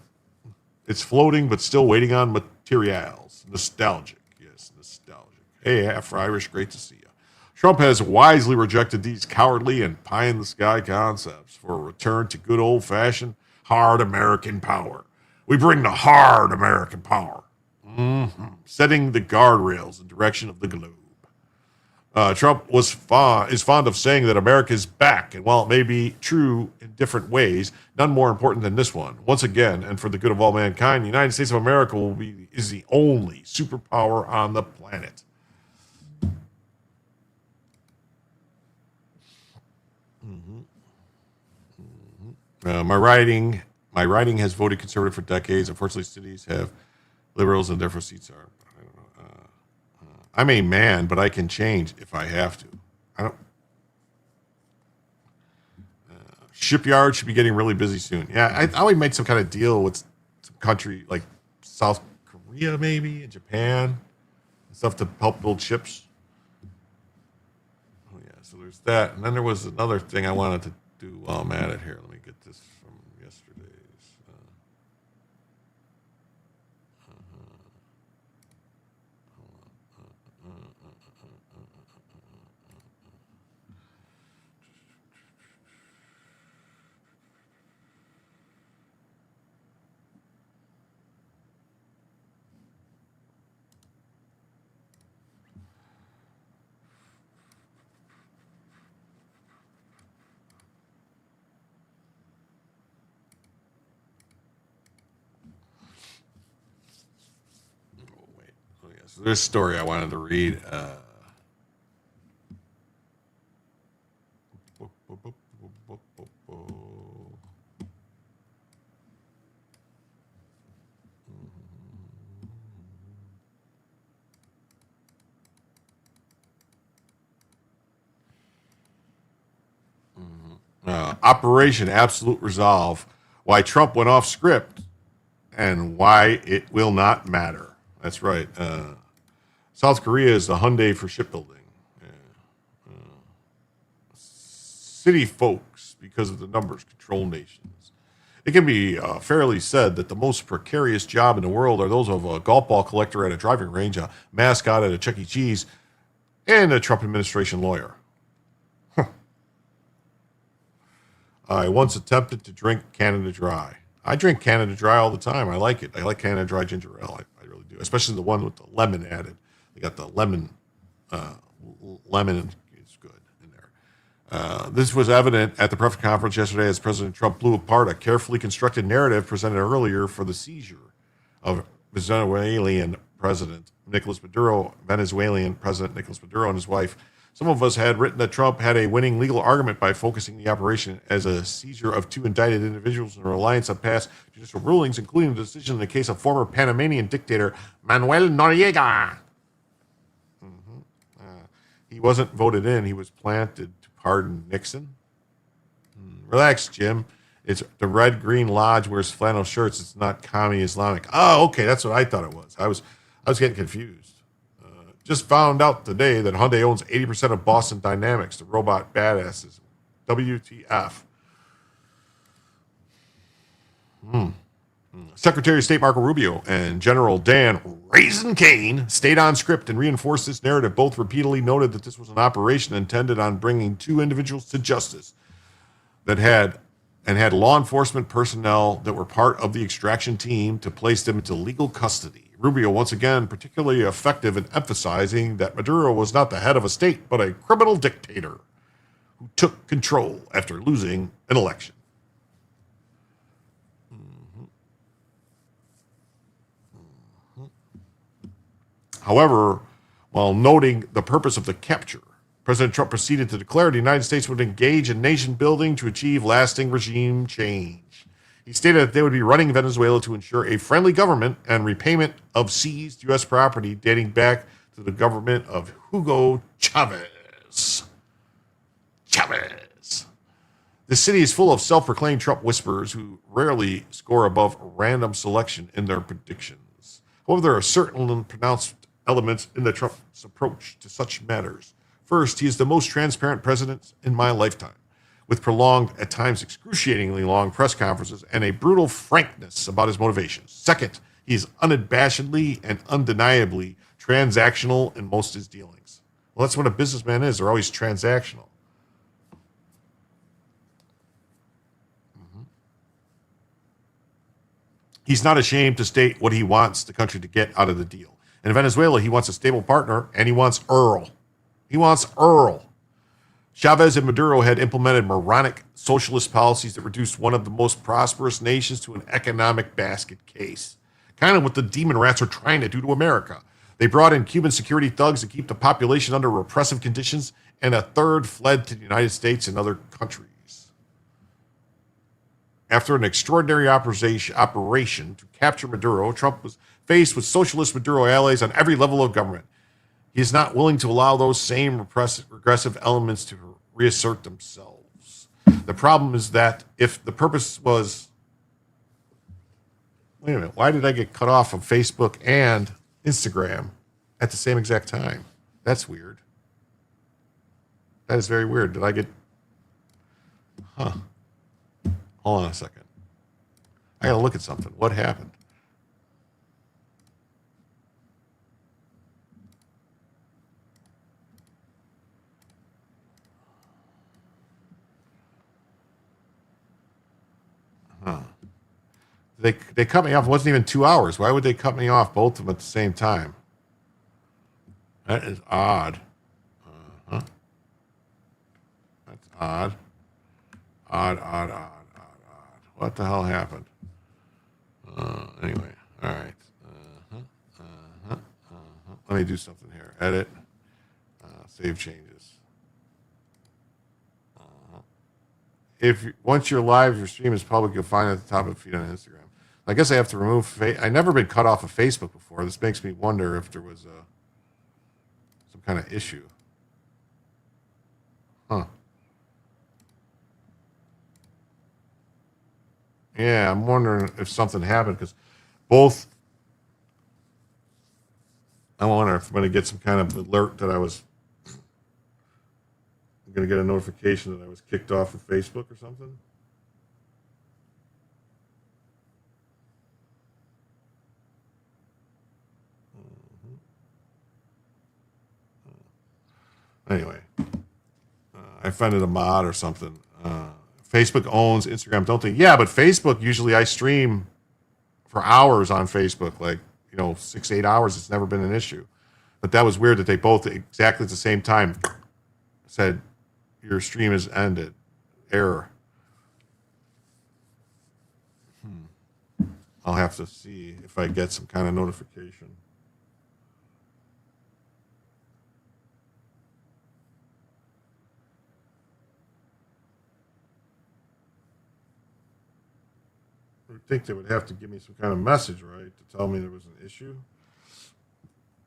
It's floating but still waiting on materials. Nostalgic. Yes, nostalgic. Hey, half Irish, great to see you. Trump has wisely rejected these cowardly and pie-in-the-sky concepts for a return to good old-fashioned hard American power. We bring the hard American power. Setting the guardrails in direction of the globe. Trump is fond of saying that America is back, and while it may be true in different ways, none more important than this one. Once again, and for the good of all mankind, the United States of America is the only superpower on the planet. My riding has voted conservative for decades. Unfortunately, cities have liberals, and therefore seats are. I don't know. I'm a man, but I can change if I have to. I don't. Shipyard should be getting really busy soon. Yeah, I thought we made some kind of deal with some country like South Korea, maybe, and Japan, and stuff to help build ships. Oh yeah, so there's that, and then there was another thing I wanted to do while I'm at it here. Let me get this from yesterday's. So there's a story I wanted to read. Operation Absolute Resolve, why Trump went off script and why it will not matter. That's right. South Korea is the Hyundai for shipbuilding. City folks, because of the numbers, control nations. It can be fairly said that the most precarious job in the world are those of a golf ball collector at a driving range, a mascot at a Chuck E. Cheese, and a Trump administration lawyer. I once attempted to drink Canada Dry. I drink Canada Dry all the time. I like it. I like Canada Dry ginger ale. I really do, especially the one with the lemon added. They got the lemon. Lemon is good in there. This was evident at the press conference yesterday as President Trump blew apart a carefully constructed narrative presented earlier for the seizure of Venezuelan President Nicolas Maduro, and his wife. Some of us had written that Trump had a winning legal argument by focusing the operation as a seizure of two indicted individuals in reliance on past judicial rulings, including the decision in the case of former Panamanian dictator Manuel Noriega. He wasn't voted in. He was planted to pardon Nixon. Relax, Jim. It's the Red Green Lodge wears flannel shirts. It's not commie Islamic. Oh, okay. That's what I thought it was. I was getting confused. Just found out today that Hyundai owns 80% of Boston Dynamics, the robot badasses. WTF. Secretary of State Marco Rubio and General Dan Raisin Kane stayed on script and reinforced this narrative. Both repeatedly noted that this was an operation intended on bringing two individuals to justice that had law enforcement personnel that were part of the extraction team to place them into legal custody. Rubio, once again, particularly effective in emphasizing that Maduro was not the head of a state, but a criminal dictator who took control after losing an election. However, while noting the purpose of the capture, President Trump proceeded to declare the United States would engage in nation building to achieve lasting regime change. He stated that they would be running Venezuela to ensure a friendly government and repayment of seized U.S. property dating back to the government of Hugo Chavez. The city is full of self-proclaimed Trump whisperers who rarely score above random selection in their predictions. However, there are certain pronounced elements in the Trump's approach to such matters. First, he is the most transparent president in my lifetime, with prolonged, at times excruciatingly long press conferences and a brutal frankness about his motivations. Second, he is unabashedly and undeniably transactional in most of his dealings. Well, that's what a businessman is. They're always transactional. He's not ashamed to state what he wants the country to get out of the deal. In Venezuela, he wants a stable partner, and he wants Earl. He wants Earl. Chavez and Maduro had implemented moronic socialist policies that reduced one of the most prosperous nations to an economic basket case. Kind of what the demon rats are trying to do to America. They brought in Cuban security thugs to keep the population under repressive conditions, and a third fled to the United States and other countries. After an extraordinary operation to capture Maduro, Trump was faced with socialist Maduro allies on every level of government. He is not willing to allow those same regressive elements to reassert themselves. The problem is that if the purpose was... Wait a minute, why did I get cut off of Facebook and Instagram at the same exact time? That's weird. That is very weird. Did I get... Huh. Hold on a second. I got to look at something. What happened? Huh. They cut me off. It wasn't even 2 hours. Why would they cut me off, both of them at the same time? That is odd. Uh-huh. That's odd. Odd. What the hell happened? Anyway, all right. Let me do something here. Edit. Save changes. If once you're live, your stream is public, you'll find it at the top of the feed on Instagram. I guess I have to remove. I've never been cut off of Facebook before. This makes me wonder if there was some kind of issue. Huh. Yeah, I'm wondering if something happened because both. I wonder if I'm going to get some kind of alert that I'm going to get a notification that I was kicked off of Facebook or something. Anyway, I offended a mod or something. Facebook owns Instagram, don't they? Yeah, but Facebook, usually I stream for hours on Facebook, like, 6-8 hours. It's never been an issue. But that was weird that they both exactly at the same time said, your stream is ended. Error. I'll have to see if I get some kind of notification. I would think they would have to give me some kind of message, right, to tell me there was an issue.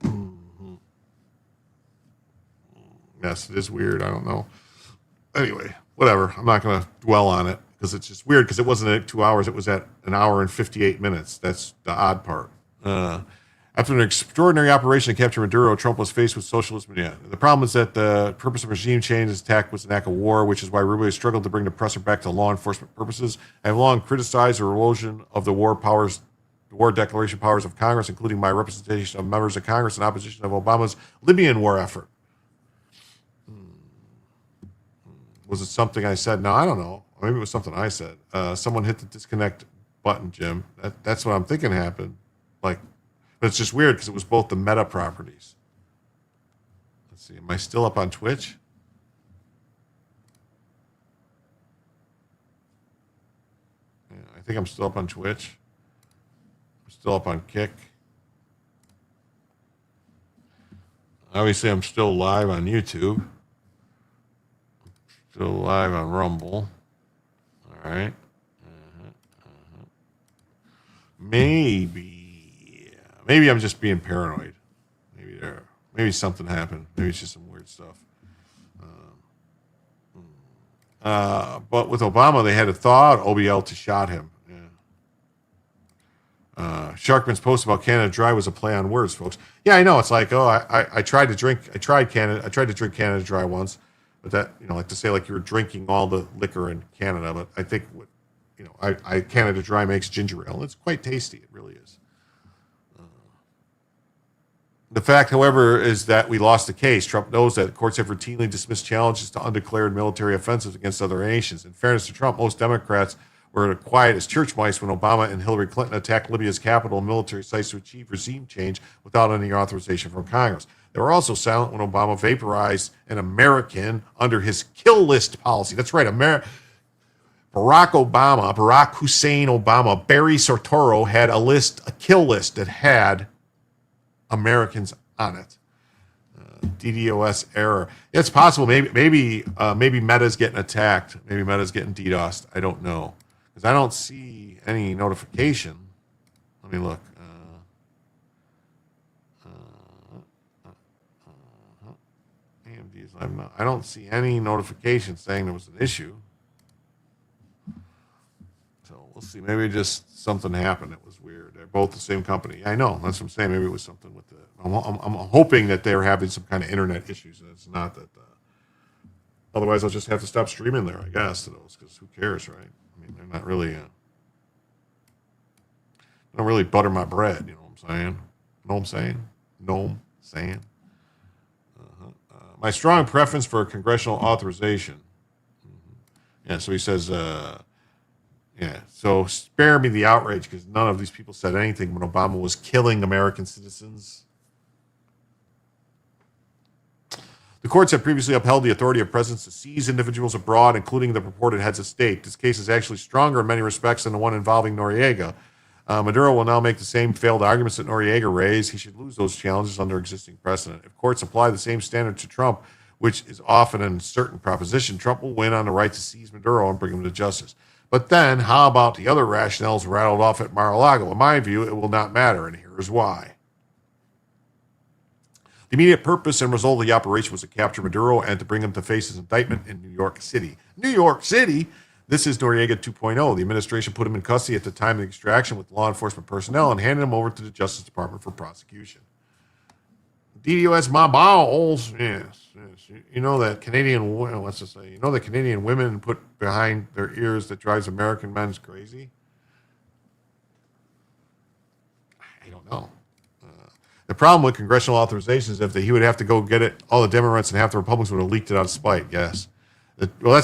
Mm-hmm. Yes, it is weird. I don't know. Anyway, whatever. I'm not going to dwell on it because it's just weird because it wasn't at 2 hours. It was at 1 hour and 58 minutes. That's the odd part. After an extraordinary operation to capture Maduro, Trump was faced with socialism. Yeah. The problem is that the purpose of regime change attack was an act of war, which is why Rubio struggled to bring the oppressor back to law enforcement purposes. I have long criticized the erosion of the war declaration powers of Congress, including my representation of members of Congress in opposition of Obama's Libyan war effort. Was it something I said? No, I don't know. Maybe it was something I said. Someone hit the disconnect button, Jim. That's what I'm thinking happened. But it's just weird because it was both the meta properties. Let's see. Am I still up on Twitch? Yeah, I think I'm still up on Twitch. I'm still up on Kick. Obviously, I'm still live on YouTube. Still live on Rumble. All right. Maybe I'm just being paranoid. Maybe something happened. Maybe it's just some weird stuff. But with Obama, they had to thaw out OBL to shot him. Yeah. Sharkman's post about Canada Dry was a play on words, folks. Yeah, I know. It's like, I tried to drink Canada Dry once, but that, like to say like you were drinking all the liquor in Canada. But I think Canada Dry makes ginger ale. It's quite tasty. It really is. The fact, however, is that we lost the case. Trump knows that courts have routinely dismissed challenges to undeclared military offensives against other nations. In fairness to Trump, most Democrats were quiet as church mice when Obama and Hillary Clinton attacked Libya's capital and military sites to achieve regime change without any authorization from Congress. They were also silent when Obama vaporized an American under his kill list policy. That's right, Barack Hussein Obama, Barry Soetoro had a kill list that had Americans on it. DDoS error. It's possible. Maybe Meta's getting attacked. Maybe Meta's getting DDoSed. I don't know, because I don't see any notification. Let me look. AMD is live now. I don't see any notification saying there was an issue. So we'll see. Maybe just something happened. It was weird. They're both the same company. I know. That's what I'm saying. Maybe it was something with the. I'm hoping that they're having some kind of internet issues, and it's not that. Otherwise, I'll just have to stop streaming there, I guess, to those, because who cares, right? I mean, they're not really. They don't really butter my bread. You know what I'm saying? Know what I'm saying? Know what I'm saying? My strong preference for congressional authorization. Yeah. So he says. Yeah, so spare me the outrage, because none of these people said anything when Obama was killing American citizens. The courts have previously upheld the authority of presidents to seize individuals abroad, including the purported heads of state. This case is actually stronger in many respects than the one involving Noriega. Maduro will now make the same failed arguments that Noriega raised. He should lose those challenges under existing precedent. If courts apply the same standard to Trump, which is often an uncertain proposition, Trump will win on the right to seize Maduro and bring him to justice. But then, how about the other rationales rattled off at Mar-a-Lago? In my view, it will not matter, and here is why. The immediate purpose and result of the operation was to capture Maduro and to bring him to face his indictment in New York City. New York City? This is Noriega 2.0. The administration put him in custody at the time of the extraction with law enforcement personnel and handed him over to the Justice Department for prosecution. DDoS my balls. Yes. You know that Canadian, let's just say, you know that Canadian women put behind their ears that drives American men crazy? I don't know. The problem with congressional authorization is if he would have to go get it, all the Democrats and half the Republicans would have leaked it out of spite. Yes. Well,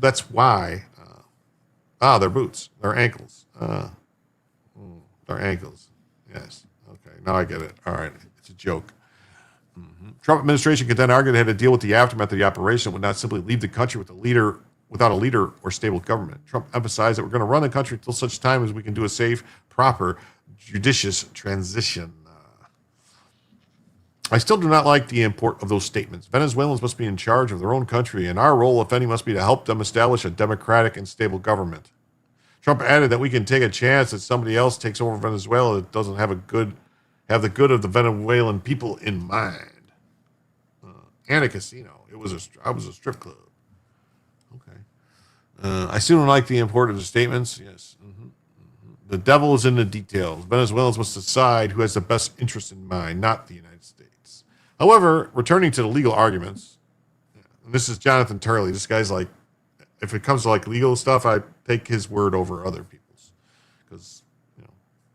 that's why. Their boots, their ankles. Their ankles. Yes. Okay. Now I get it. All right. It's a joke. Trump administration could then argue they had to deal with the aftermath of the operation and would not simply leave the country without a leader or stable government. Trump emphasized that we're going to run the country until such time as we can do a safe, proper, judicious transition. I still do not like the import of those statements. Venezuelans must be in charge of their own country, and our role, if any, must be to help them establish a democratic and stable government. Trump added that we can take a chance that somebody else takes over Venezuela that doesn't have the good of the Venezuelan people in mind. And a casino. I was a strip club. Okay. I still don't like the import of the statements. Yes. The devil is in the details. Venezuelans must decide who has the best interest in mind, not the United States. However, returning to the legal arguments, and this is Jonathan Turley. This guy's like, if it comes to like legal stuff, I take his word over other people's. Because,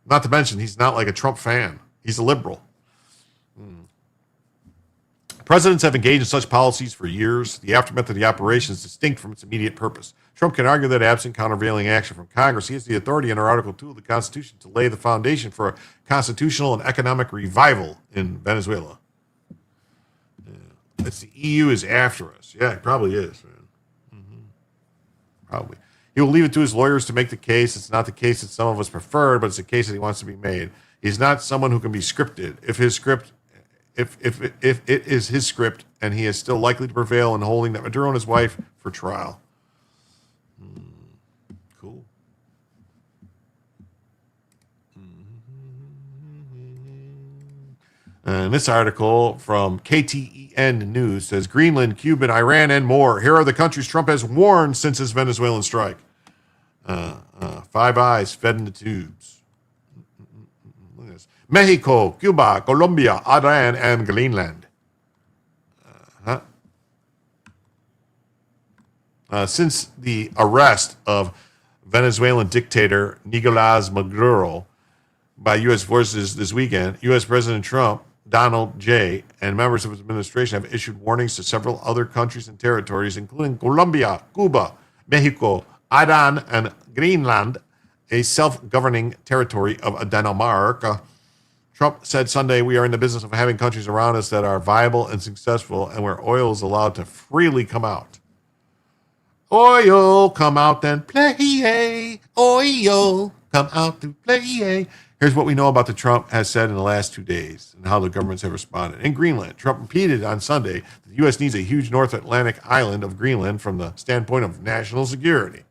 not to mention, he's not like a Trump fan. He's a liberal. Presidents have engaged in such policies for years. The aftermath of the operation is distinct from its immediate purpose. Trump can argue that absent countervailing action from Congress, he has the authority under Article 2 of the Constitution to lay the foundation for a constitutional and economic revival in Venezuela. It's the EU is after us. Yeah, it probably is, man. Probably. He will leave it to his lawyers to make the case. It's not the case that some of us prefer, but it's a case that he wants to be made. He's not someone who can be scripted. If it is his script, and he is still likely to prevail in holding that Maduro and his wife for trial. Cool. And this article from KTEN News says Greenland, Cuba, Iran, and more. Here are the countries Trump has warned since his Venezuelan strike. Five eyes fed in the tubes. Look at this. Mexico, Cuba, Colombia, Iran, and Greenland. Since the arrest of Venezuelan dictator Nicolás Maduro by U.S. forces this weekend, U.S. President Trump, Donald J., and members of his administration have issued warnings to several other countries and territories, including Colombia, Cuba, Mexico, Iran, and Greenland, a self-governing territory of Denmark. Trump said Sunday, we are in the business of having countries around us that are viable and successful and where oil is allowed to freely come out. Oil, come out and play. Oil, come out to play. Here's what we know about the Trump has said in the last 2 days and how the governments have responded. In Greenland, Trump repeated on Sunday that the U.S. needs a huge North Atlantic island of Greenland from the standpoint of national security.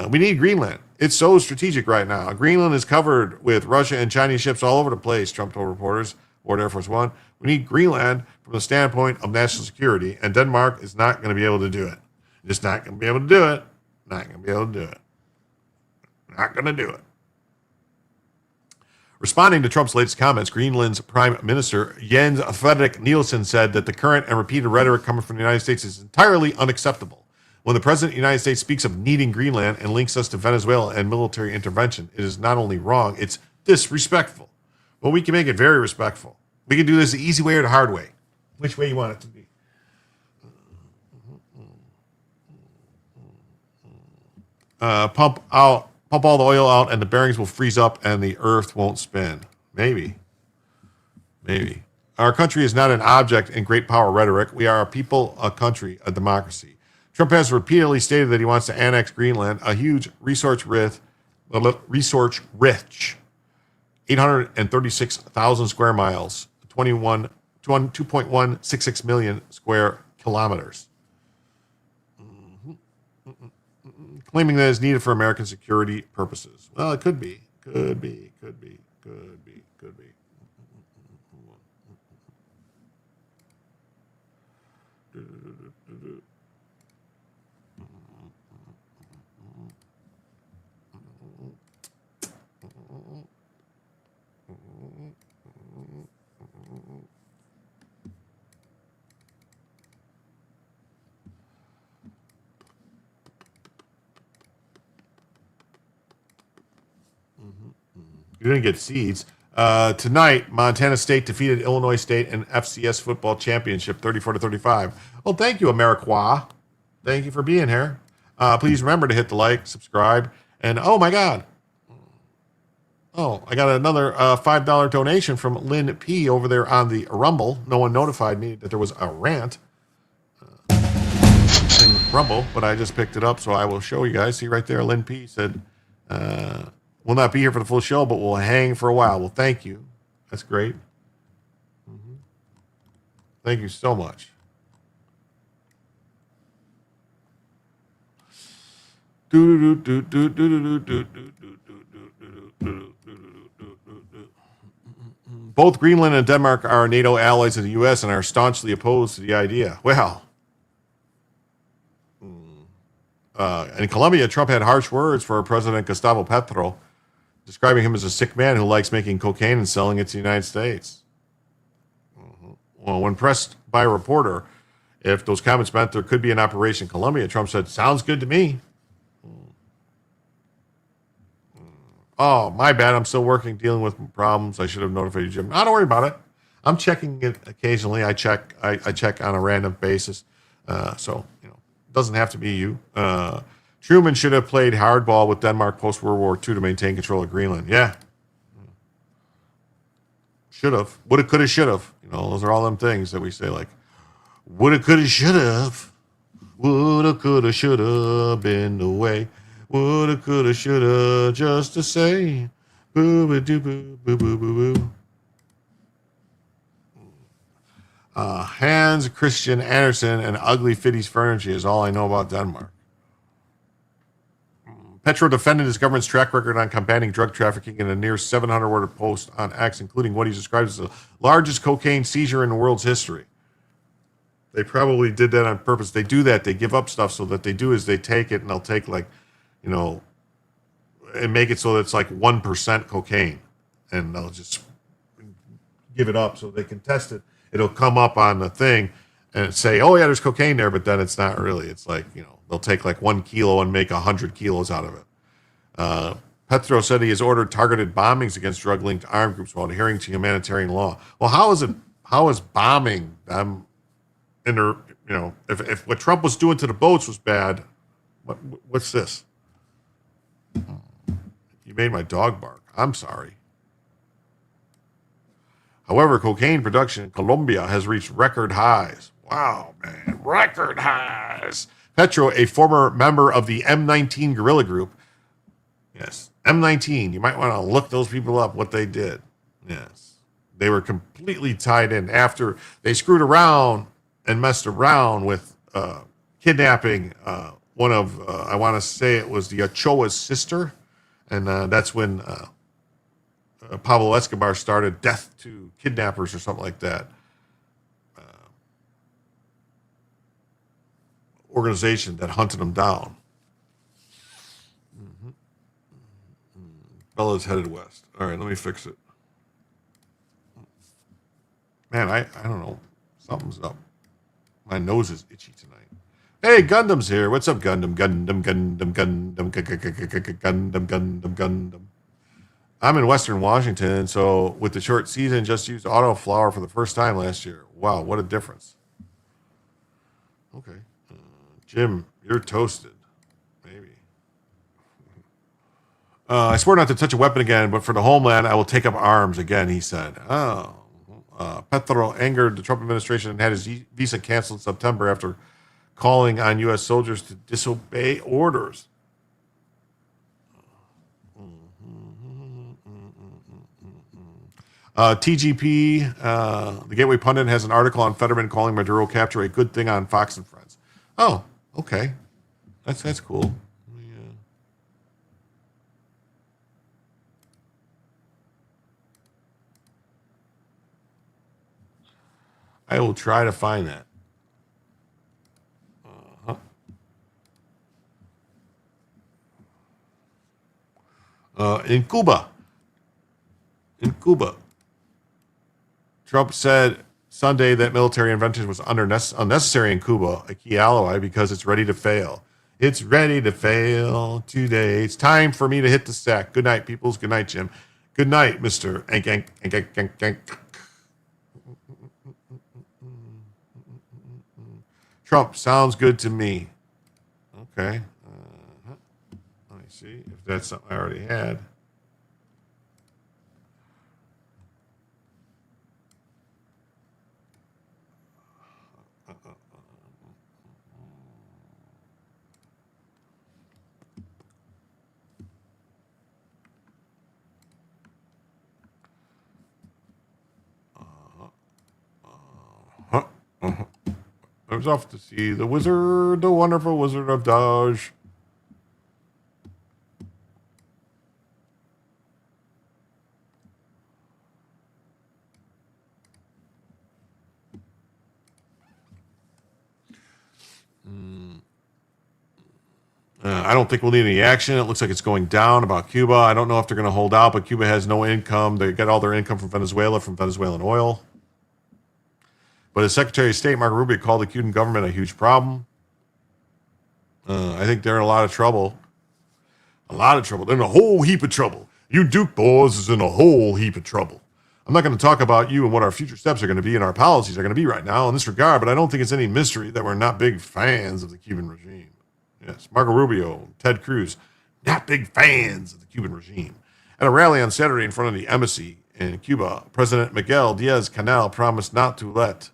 We need Greenland. It's so strategic right now. Greenland is covered with Russia and Chinese ships all over the place, Trump told reporters aboard Air Force One. We need Greenland from the standpoint of national security, and Denmark is not going to be able to do it. Just not going to be able to do it. Not going to be able to do it. Not going to do it. Responding to Trump's latest comments, Greenland's Prime Minister Jens Frederik Nielsen said that the current and repeated rhetoric coming from the United States is entirely unacceptable. When the President of the United States speaks of needing Greenland and links us to Venezuela and military intervention, it is not only wrong, it's disrespectful. Well, we can make it very respectful. We can do this the easy way or the hard way. Which way you want it to be. Pump all the oil out and the bearings will freeze up and the earth won't spin. Maybe. Our country is not an object in great power rhetoric. We are a people, a country, a democracy. Trump has repeatedly stated that he wants to annex Greenland, a huge resource-rich 836,000 square miles, 2.166 million square kilometers. Claiming that it's needed for American security purposes. Well, it could be. Could be. You didn't get seeds. Tonight, Montana State defeated Illinois State in FCS football championship 34-35. Well, thank you, Ameriqua. Thank you for being here. Please remember to hit the like, subscribe, and oh my God. Oh, I got another $5 donation from Lynn P. over there on the Rumble. No one notified me that there was a rant in Rumble, but I just picked it up, so I will show you guys. See right there, Lynn P. said, we'll not be here for the full show, but we'll hang for a while. Well, thank you. That's great. Thank you so much. Both Greenland and Denmark are NATO allies of the U.S. and are staunchly opposed to the idea. Well, in Colombia, Trump had harsh words for President Gustavo Petro, describing him as a sick man who likes making cocaine and selling it to the United States. Well, when pressed by a reporter if those comments meant there could be an operation in Colombia, Trump said, sounds good to me. Oh, my bad. I'm still working, dealing with problems. I should have notified you, Jim. Don't worry about it. I'm checking it occasionally. I check on a random basis. So, it doesn't have to be you. Truman should have played hardball with Denmark post-World War II to maintain control of Greenland. Yeah. Should have. Woulda, coulda, should have. Those are all them things that we say like, woulda, coulda, should have. Woulda, coulda, should have been the way. Woulda, coulda, shoulda, just to say. Boo-ba-doo-boo-boo-boo-boo-boo. Hans Christian Andersen and Ugly Fitty's Furniture is all I know about Denmark. Petro defended his government's track record on combating drug trafficking in a near 700-word post on X, including what he describes as the largest cocaine seizure in the world's history. They probably did that on purpose. They do that. They give up stuff, so that they do is they take it and they'll take and make it so that it's like 1% cocaine. And they'll just give it up so they can test it. It'll come up on the thing and say, oh, yeah, there's cocaine there, but then it's not really. It's like, they'll take like 1 kilo and make 100 kilos out of it. Petro said he has ordered targeted bombings against drug-linked armed groups while adhering to humanitarian law. Well, how is bombing them if what Trump was doing to the boats was bad, what's this? You made my dog bark. I'm sorry. However, cocaine production in Colombia has reached record highs. Wow, man. Record highs. Petro, a former member of the M19 guerrilla group. Yes, M19. You might want to look those people up, what they did. Yes. They were completely tied in after they screwed around and messed around with kidnapping one of, I want to say it was the Ochoa's sister. And that's when Pablo Escobar started Death to Kidnappers or something like that. Organization that hunted them down. Bella's headed west. All right, let me fix it. Man, I don't know. Something's up. My nose is itchy tonight. Hey, Gundam's here. What's up, Gundam? Gundam. I'm in Western Washington, so with the short season, just used autoflower for the first time last year. Wow, what a difference. Okay. Jim, you're toasted. Maybe. I swear not to touch a weapon again, but for the homeland, I will take up arms again, he said. Oh. Petro angered the Trump administration and had his visa canceled in September after calling on U.S. soldiers to disobey orders. TGP, the Gateway Pundit, has an article on Fetterman calling Maduro capture a good thing on Fox and Friends. Oh, okay. That's cool. I will try to find that. In Cuba, Trump said Sunday that military intervention was unnecessary in Cuba, a key ally, because it's ready to fail. It's ready to fail today. It's time for me to hit the sack. Good night, peoples. Good night, Jim. Good night, Mr. Trump, sounds good to me. Okay. Let me see if that's something I already had. I was off to see the wizard, the wonderful Wizard of Dodge. I don't think we'll need any action. It looks like it's going down about Cuba. I don't know if they're going to hold out, but Cuba has no income. They get all their income from Venezuelan oil. But as Secretary of State Marco Rubio called the Cuban government a huge problem. I think they're in a lot of trouble. A lot of trouble. They're in a whole heap of trouble. You Duke boys is in a whole heap of trouble. I'm not going to talk about you and what our future steps are going to be and our policies are going to be right now in this regard, but I don't think it's any mystery that we're not big fans of the Cuban regime. Yes, Marco Rubio, Ted Cruz, not big fans of the Cuban regime. At a rally on Saturday in front of the embassy in Cuba, President Miguel Diaz-Canel promised not to let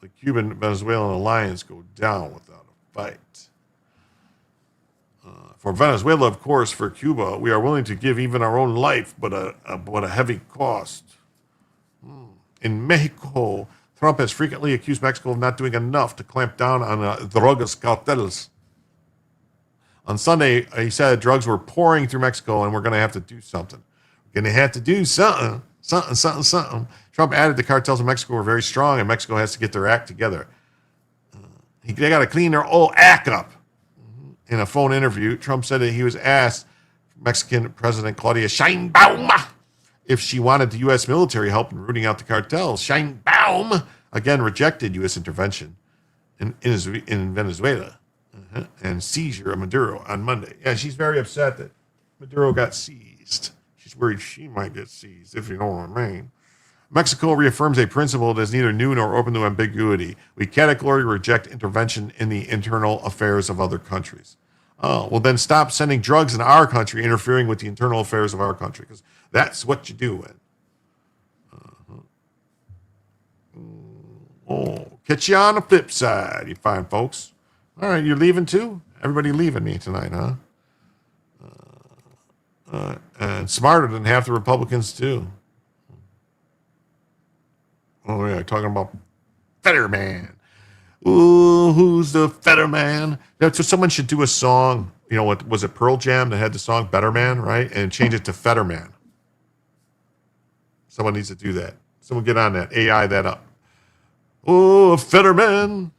the Cuban-Venezuelan alliance go down without a fight. For Venezuela, of course, for Cuba, we are willing to give even our own life, but a heavy cost. In Mexico, Trump has frequently accused Mexico of not doing enough to clamp down on drogas cartels. On Sunday, he said drugs were pouring through Mexico and we're going to have to do something. We're going to have to do something. Trump added the cartels in Mexico were very strong and Mexico has to get their act together. They got to clean their old act up. In a phone interview, Trump said that he was asked Mexican President Claudia Sheinbaum if she wanted the U.S. military help in rooting out the cartels. Sheinbaum again rejected U.S. intervention in Venezuela and seizure of Maduro on Monday. Yeah, she's very upset that Maduro got seized. She's worried she might get seized, if you know what I mean. Mexico reaffirms a principle that is neither new nor open to ambiguity. We categorically reject intervention in the internal affairs of other countries. Oh, well, then stop sending drugs in our country, interfering with the internal affairs of our country, because that's what you do. Oh, catch you on the flip side, you fine folks. All right, you're leaving too? Everybody leaving me tonight, huh? And smarter than half the Republicans, too. Oh, yeah, talking about Fetterman. Ooh, who's the Fetterman? So someone should do a song. You know what? Was it Pearl Jam that had the song Better Man, right? And change it to Fetterman. Someone needs to do that. Someone get on that. AI that up. Oh, Fetterman.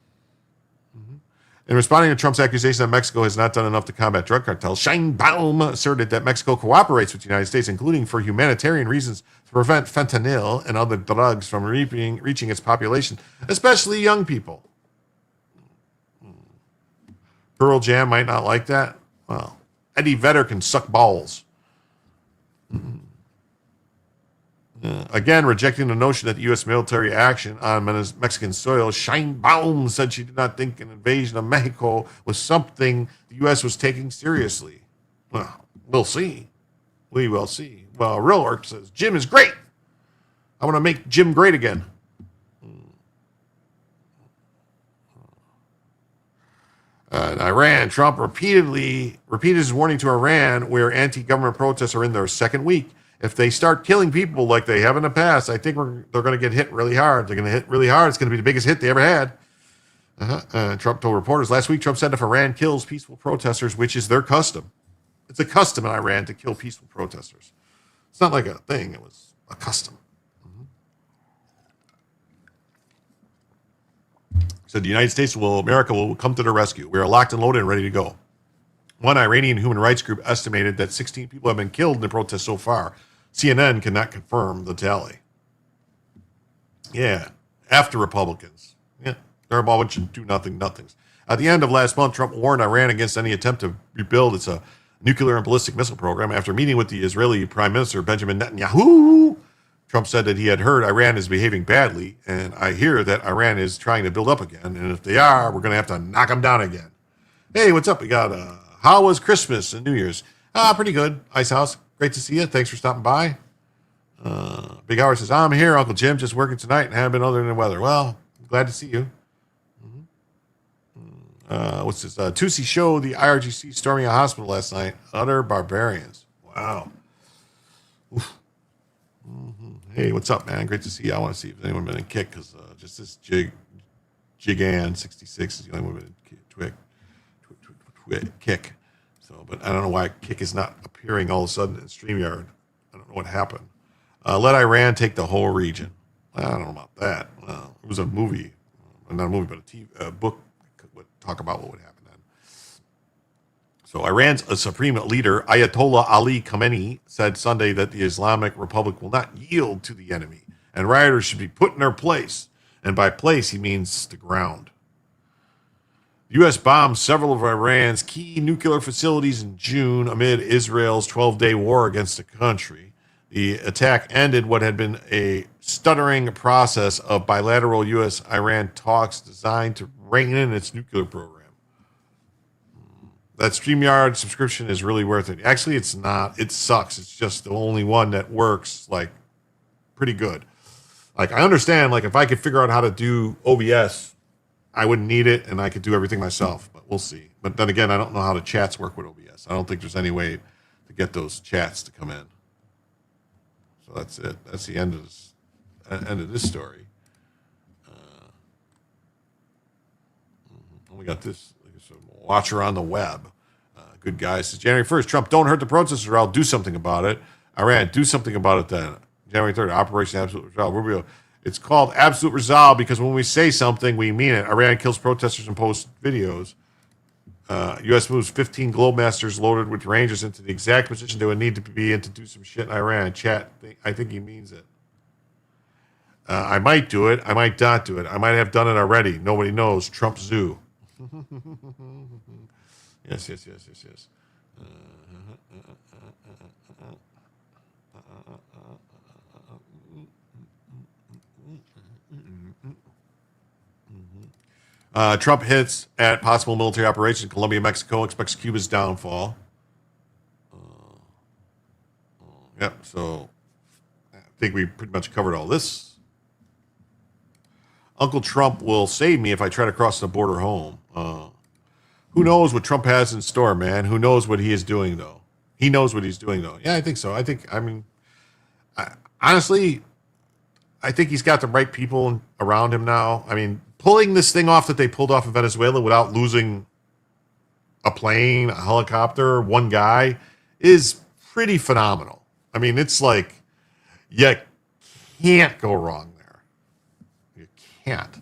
In responding to Trump's accusation that Mexico has not done enough to combat drug cartels, Sheinbaum asserted that Mexico cooperates with the United States, including for humanitarian reasons, to prevent fentanyl and other drugs from reaching its population, especially young people. Pearl Jam might not like that. Well, Eddie Vedder can suck balls. Again, rejecting the notion that the U.S. military action on Mexican soil, Sheinbaum said she did not think an invasion of Mexico was something the U.S. was taking seriously. Well, we'll see. We will see. Well, Real Work says, Jim is great. I want to make Jim great again. In Iran, Trump repeated his warning to Iran, where anti-government protests are in their second week. If they start killing people like they have in the past, I think they're going to get hit really hard. They're going to hit really hard. It's going to be the biggest hit they ever had. Trump told reporters last week, Trump said if Iran kills peaceful protesters, which is their custom. It's a custom in Iran to kill peaceful protesters. It's not like a thing. It was a custom. Said the United States America will come to the rescue. We are locked and loaded and ready to go. One Iranian human rights group estimated that 16 people have been killed in the protests so far. CNN cannot confirm the tally. Yeah, after Republicans. Yeah, they're a bunch of do-nothing-nothings. At the end of last month, Trump warned Iran against any attempt to rebuild its nuclear and ballistic missile program. After meeting with the Israeli Prime Minister Benjamin Netanyahu, Trump said that he had heard Iran is behaving badly, and I hear that Iran is trying to build up again, and if they are, we're going to have to knock them down again. Hey, what's up? We got how was Christmas and New Year's? Pretty good. Ice House, great to see you. Thanks for stopping by. Big Howard says, I'm here, Uncle Jim, just working tonight and haven't been other than the weather. Well, glad to see you. What's this? Tusi showed the IRGC storming a hospital last night. Utter barbarians. Wow. Hey, what's up, man? Great to see you. I want to see if anyone been in kick, because just this Jigan 66 is the only one been in kick. So, but I don't know why kick is not appearing all of a sudden in StreamYard. I don't know what happened. Let Iran take the whole region. I don't know about that. It was a movie, not a movie, but a book would talk about what would happen then. So Iran's supreme leader, Ayatollah Ali Khamenei, said Sunday that the Islamic Republic will not yield to the enemy, and rioters should be put in their place. And by place, he means the ground. The U.S. bombed several of Iran's key nuclear facilities in June amid Israel's 12-day war against the country. The attack ended what had been a stuttering process of bilateral U.S.-Iran talks designed to rein in its nuclear program. That StreamYard subscription is really worth it. Actually, it's not. It sucks. It's just the only one that works, like, pretty good. Like, I understand, like, if I could figure out how to do OBS, I wouldn't need it, and I could do everything myself, but we'll see. But then again, I don't know how the chats work with OBS. I don't think there's any way to get those chats to come in. So that's it. That's the end of this story. We got this watcher on the web. Good guy says, January 1st, Trump, don't hurt the protesters or I'll do something about it. Iran, do something about it then. January 3rd, Operation Absolute Resolve. Rubio, it's called Absolute Resolve because when we say something, we mean it. Iran kills protesters and posts videos. U.S. moves 15 Globemasters loaded with Rangers into the exact position they would need to be in to do some shit in Iran. Chat, I think he means it. I might do it. I might not do it. I might have done it already. Nobody knows. Trump Zoo. Yes. Trump hits at possible military operation in Colombia, Mexico, expects Cuba's downfall. Yep, so I think we pretty much covered all this. Uncle Trump will save me if I try to cross the border home. Who knows what Trump has in store, man? Who knows what he is doing, though? He knows what he's doing, though. Yeah, I think so. Honestly, I think he's got the right people around him now. I mean, pulling this thing off that they pulled off in Venezuela without losing a plane, a helicopter, one guy is pretty phenomenal. I mean, it's like you can't go wrong there. You can't.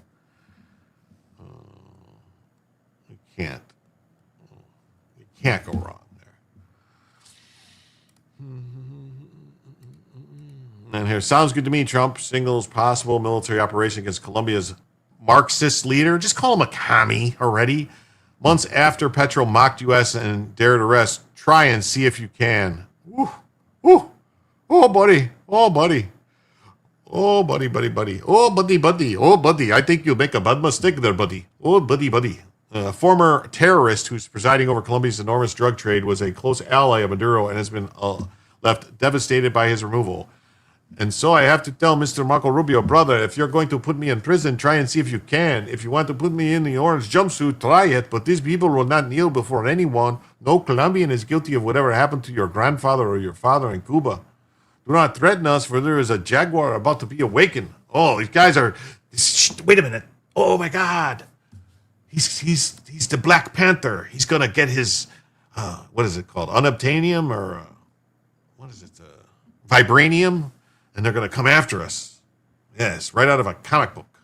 You can't. You can't go wrong there. And here, sounds good to me. Trump signals possible military operation against Colombia's Marxist leader. Just call him a commie already. Months after Petro mocked U.S. and dared arrest, try and see if you can. Woo, woo. Oh, buddy. Oh, buddy. Oh, buddy. Oh, buddy. Oh, buddy. I think you'll make a bad mistake there, buddy. Oh, buddy. A former terrorist who's presiding over Colombia's enormous drug trade was a close ally of Maduro and has been left devastated by his removal. And so I have to tell Mr. Marco Rubio, brother, if you're going to put me in prison, try and see if you can. If you want to put me in the orange jumpsuit, try it. But these people will not kneel before anyone. No Colombian is guilty of whatever happened to your grandfather or your father in Cuba. Do not threaten us, for there is a jaguar about to be awakened. Oh, these guys are... Wait a minute. Oh, my God. He's the Black Panther. He's going to get his... what is it called? Unobtainium or... what is it? Vibranium? And they're going to come after us. Yes, right out of a comic book.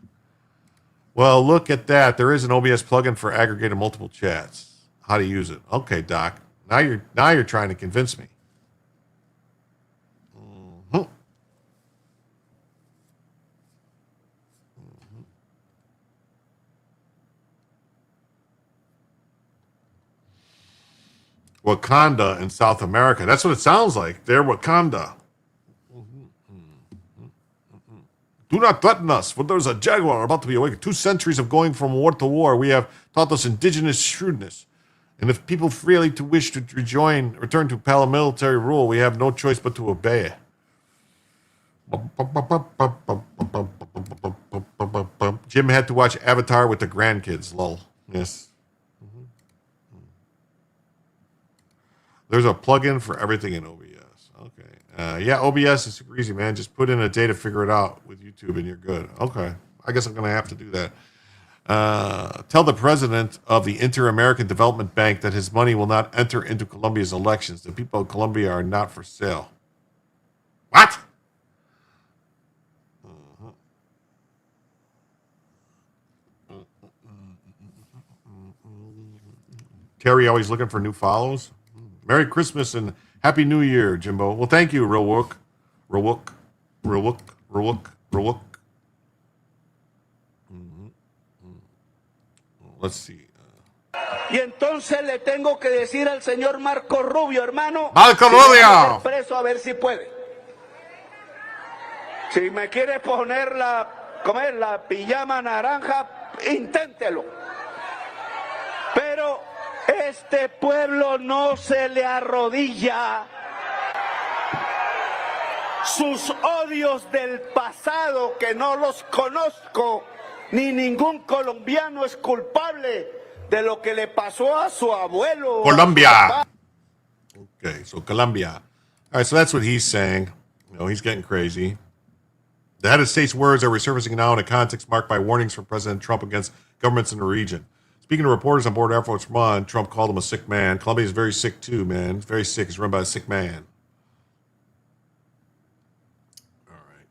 Well, look at that. There is an OBS plugin for aggregating multiple chats. How to use it. Okay, Doc. Now you're trying to convince me. Wakanda in South America. That's what it sounds like. They're Wakanda. Do not threaten us, for there's a jaguar about to be awakened. 2 centuries of going from war to war, we have taught us indigenous shrewdness. And if people freely to wish to return to paramilitary rule, we have no choice but to obey. Jim had to watch Avatar with the grandkids, lol. Yes. There's a plugin for everything in OBS. Okay. Yeah, OBS is super easy, man. Just put in a day to figure it out with YouTube and you're good. Okay. I guess I'm going to have to do that. Tell the president of the Inter-American Development Bank that his money will not enter into Colombia's elections. The people of Colombia are not for sale. What? Terry always looking for new follows. Merry Christmas and Happy New Year, Jimbo. Well, thank you, Real Wook. Let's see. Y entonces le tengo que decir al señor Marco Rubio, hermano. Marco Rubio. Preso a ver si puede. Si me quiere poner la pijama naranja, inténtelo. Pero este pueblo no se le arrodilla. Sus odios del pasado, que no los conozco, ni ningún colombiano es culpable de lo que le pasó a su abuelo. Colombia. Okay, so Colombia. All right, so that's what he's saying. You know, he's getting crazy. The head of state's words are resurfacing now in a context marked by warnings from President Trump against governments in the region. Speaking to reporters on board Air Force One, Trump called him a sick man. Colombia is very sick too, man. It's very sick. It's run by a sick man. All right.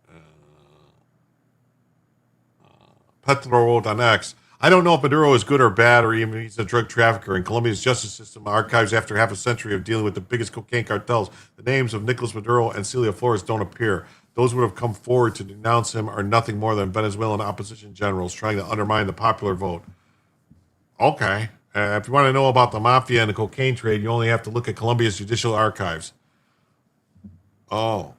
Petro wrote on X, I don't know if Maduro is good or bad or even he's a drug trafficker. In Colombia's justice system archives after half a century of dealing with the biggest cocaine cartels, the names of Nicolas Maduro and Celia Flores don't appear. Those who have come forward to denounce him are nothing more than Venezuelan opposition generals trying to undermine the popular vote. Okay. If you want to know about the mafia and the cocaine trade, you only have to look at Colombia's judicial archives. Oh.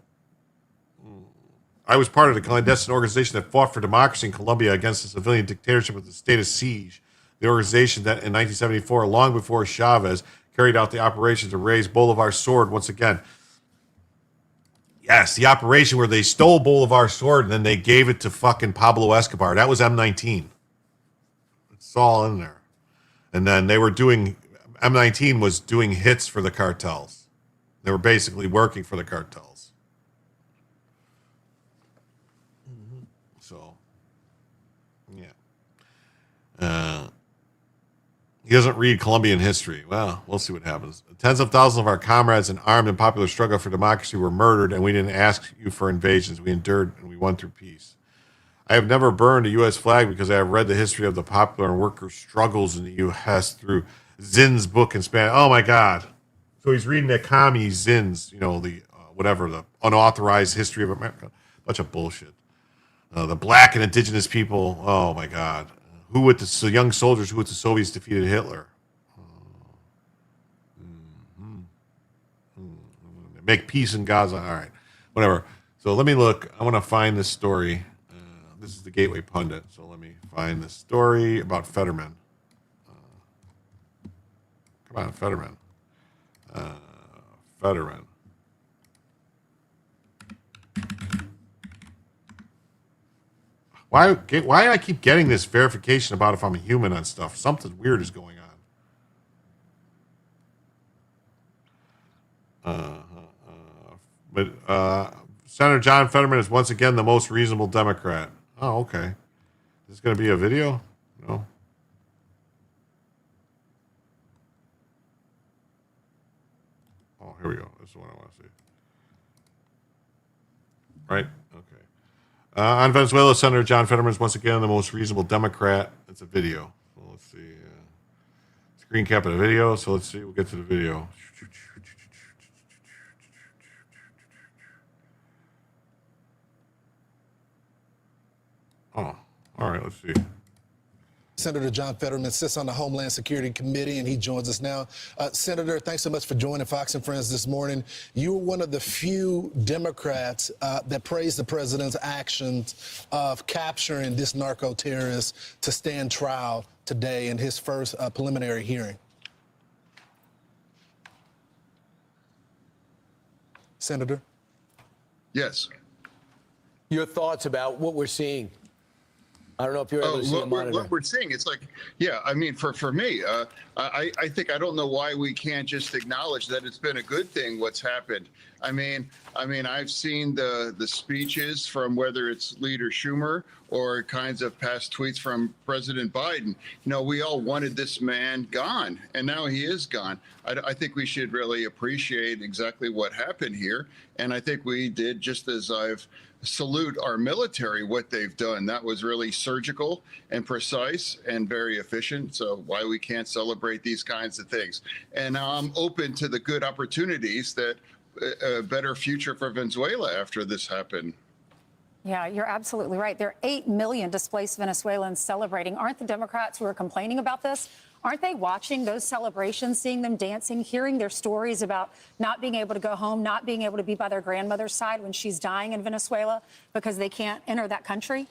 I was part of the clandestine organization that fought for democracy in Colombia against the civilian dictatorship of the state of siege. the organization that in 1974, long before Chavez, carried out the operation to raise Bolivar's sword once again. Yes, the operation where they stole Bolivar's sword and then they gave it to fucking Pablo Escobar. That was M19. It's all in there. And then they were doing, M19 was doing hits for the cartels. They were basically working for the cartels. So, yeah. He doesn't read Colombian history. Well, we'll see what happens. Tens of thousands of our comrades in armed and popular struggle for democracy were murdered, and we didn't ask you for invasions. We endured, and we won through peace. I have never burned a U.S. flag because I have read the history of the popular and worker struggles in the U.S. through Zinn's book in Spanish. Oh, my God. So he's reading the commie Zinn's, the the unauthorized history of America. Bunch of bullshit. The black and indigenous people. Oh, my God. Who with the young soldiers, who with the Soviets defeated Hitler? Make peace in Gaza. All right. Whatever. So let me look. I want to find this story. This is the Gateway Pundit. So let me find this story about Fetterman. Come on, Fetterman. Fetterman. Why do I keep getting this verification about if I'm a human on stuff? Something weird is going on. But Senator John Fetterman is once again the most reasonable Democrat. Oh, okay. Is this going to be a video? No. Oh, here we go. This is the one I want to see. Right? Okay. On Venezuela, Senator John Fetterman is once again the most reasonable Democrat. It's a video. So let's see. Screen cap of the video. So let's see. We'll get to the video. Oh, all right. Let's see. Senator John Fetterman sits on the Homeland Security Committee, and he joins us now. Senator, thanks so much for joining Fox and Friends this morning. You were one of the few Democrats that praised the president's actions of capturing this narco-terrorist to stand trial today in his first preliminary hearing. Senator? Yes. Your thoughts about what we're seeing? I don't know if you're able to see the monitor. What we're seeing, it's like, yeah, I mean, for me, I think I don't know why we can't just acknowledge that it's been a good thing what's happened. I mean, I've seen the speeches from whether it's Leader Schumer or kinds of past tweets from President Biden. We all wanted this man gone, and now he is gone. I think we should really appreciate exactly what happened here, and I think we did, just as I've salute our military, what they've done. That was really surgical and precise and very efficient. So why we can't celebrate these kinds of things. And I'm open to the good opportunities that a better future for Venezuela after this happened. Yeah, you're absolutely right. There are 8 million displaced Venezuelans celebrating. Aren't the Democrats who are complaining about this? Aren't they watching those celebrations, seeing them dancing, hearing their stories about not being able to go home, not being able to be by their grandmother's side when she's dying in Venezuela because they can't enter that country?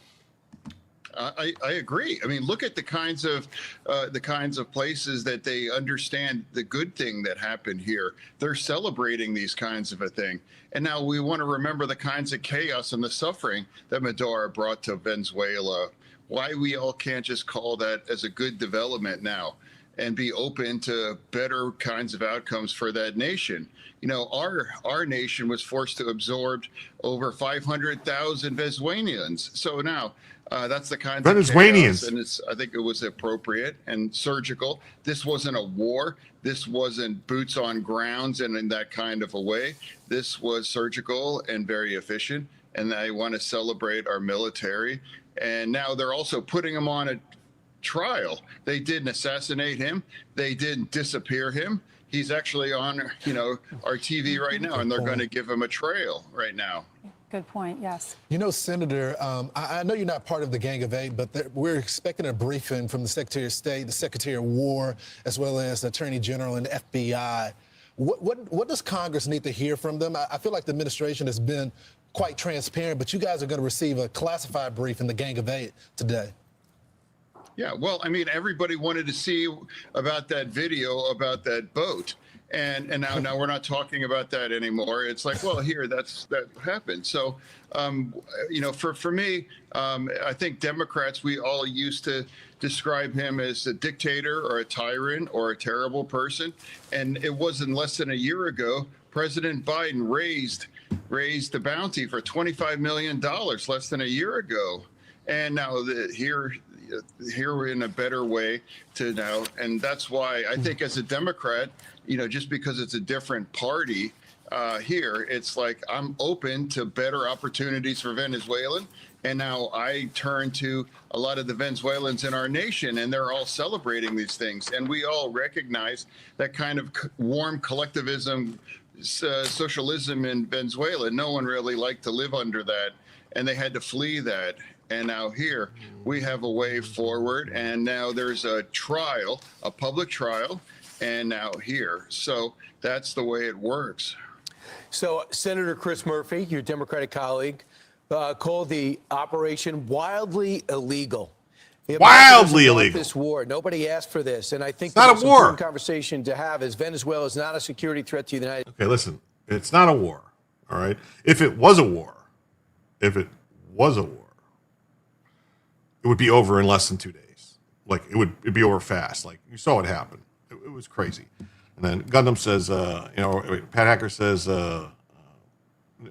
I agree. I mean, look at the kinds of places that they understand the good thing that happened here. They're celebrating these kinds of a thing. And now we want to remember the kinds of chaos and the suffering that Maduro brought to Venezuela. Why we all can't just call that as a good development now and be open to better kinds of outcomes for that nation. Our nation was forced to absorb over 500,000 Venezuelans. So now that's the kind of chaos, and I think it was appropriate and surgical. This wasn't a war. This wasn't boots on grounds and in that kind of a way. This was surgical and very efficient. And I want to celebrate our military. And now they're also putting him on a trial. They didn't assassinate him. They didn't disappear him. He's actually on, our TV right now, and they're going to give him a trial right now. Good point, yes. Senator, I know you're not part of the Gang of Eight, but we're expecting a briefing from the Secretary of State, the Secretary of War, as well as the Attorney General and the FBI. What does Congress need to hear from them? I feel like the administration has been quite transparent, but you guys are going to receive a classified brief in the Gang of Eight today. Yeah, well, I mean, everybody wanted to see about that video about that boat. And now we're not talking about that anymore. It's like, well, that happened. So, for me, I think Democrats, we all used to describe him as a dictator or a tyrant or a terrible person. And it wasn't less than a year ago, President Biden raised the bounty for $25 million less than a year ago. And now here we're in a better way to now. And that's why I think as a Democrat, just because it's a different party here, it's like I'm open to better opportunities for Venezuelan. And now I turn to a lot of the Venezuelans in our nation, and they're all celebrating these things. And we all recognize that kind of warm collectivism, socialism in Venezuela. No one really liked to live under that, and they had to flee that. And now here we have a way forward, and now there's a trial, a public trial, and now here. So that's the way it works. So Senator Chris Murphy, your Democratic colleague, called the operation wildly illegal. Wildly illegal. This war. Nobody asked for this, and I think it's not a war. Conversation to have is Venezuela is not a security threat to the United States. Okay, listen, it's not a war. All right, if it was a war, it would be over in less than 2 days. Like it'd be over fast. Like you saw what happened. It was crazy. And then Gundam says, Pat Hacker says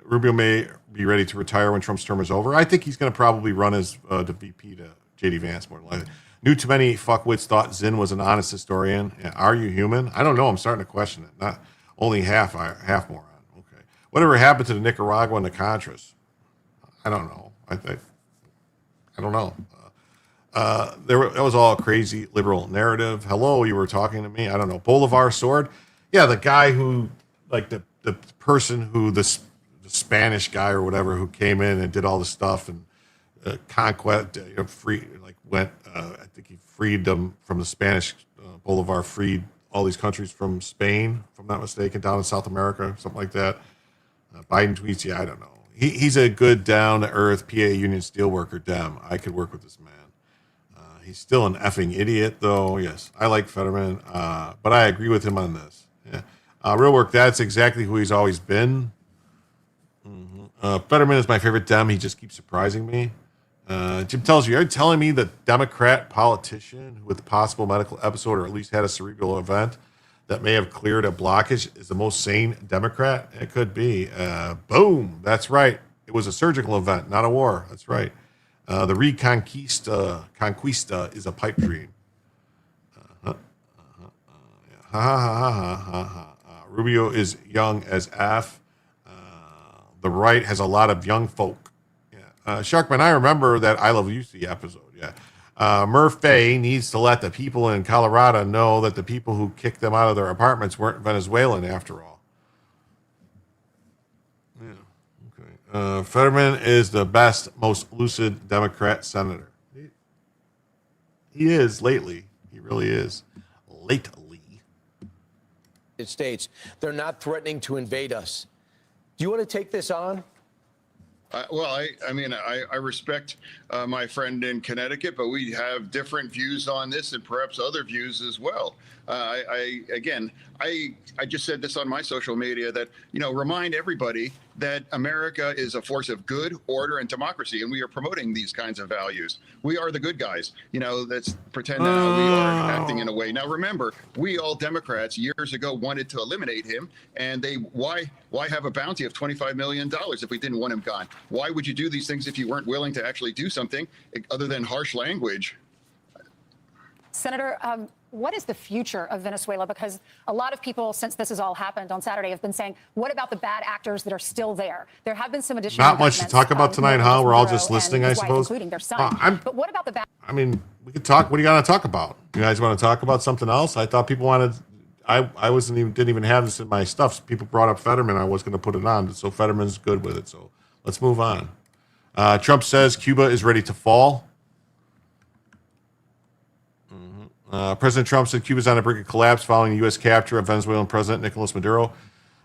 Rubio may be ready to retire when Trump's term is over. I think he's going to probably run as the VP to J.D. Vance more than likely. Knew too many fuckwits thought Zinn was an honest historian. Yeah, are you human? I don't know. I'm starting to question it. Not only half moron. Okay. Whatever happened to the Nicaragua and the Contras? I don't know. I don't know. That was all a crazy liberal narrative. Hello, you were talking to me. I don't know. Bolivar sword. Yeah, the guy who, like the person who the Spanish guy or whatever who came in and did all the stuff and conquest, went. I think he freed them from the Spanish. Bolivar freed all these countries from Spain, if I'm not mistaken, down in South America, something like that. Biden tweets, yeah, I don't know. He's a good down to earth PA Union steelworker Dem. I could work with this man. He's still an effing idiot, though. Yes, I like Fetterman, but I agree with him on this. Yeah. Real work, that's exactly who he's always been. Mm-hmm. Fetterman is my favorite Dem. He just keeps surprising me. Jim tells you, are you telling me the Democrat politician with a possible medical episode or at least had a cerebral event that may have cleared a blockage is the most sane Democrat? It could be. Boom. That's right. It was a surgical event, not a war. That's right. The Conquista is a pipe dream. Rubio is young as F. The right has a lot of young folk. Yeah. Sharkman, I remember that I Love Lucy episode. Yeah. Murphy needs to let the people in Colorado know that the people who kicked them out of their apartments weren't Venezuelan after all. Fetterman is the best, most lucid Democrat senator. He is lately. He really is. Lately. United States. They're not threatening to invade us. Do you want to take this on? I respect my friend in Connecticut, but we have different views on this and perhaps other views as well. I just said this on my social media that, remind everybody that America is a force of good, order, and democracy, and we are promoting these kinds of values. We are the good guys. Let's pretend that we are acting in a way. Now, remember, we all Democrats years ago wanted to eliminate him, and why have a bounty of $25 million if we didn't want him gone? Why would you do these things if you weren't willing to actually do something other than harsh language? Senator, what is the future of Venezuela? Because a lot of people, since this has all happened on Saturday, have been saying, what about the bad actors that are still there? There have been some additional Not much to talk about tonight, huh? We're all just listening, I suppose. Including their son. But what about the bad? I mean, we could talk. What do you got to talk about? You guys want to talk about something else? I thought people wanted. I didn't even have this in my stuff. So people brought up Fetterman. I was going to put it on. So Fetterman's good with it. So let's move on. Trump says Cuba is ready to fall. President Trump said Cuba's on the brink of collapse following the U.S. capture of Venezuelan President Nicolas Maduro. All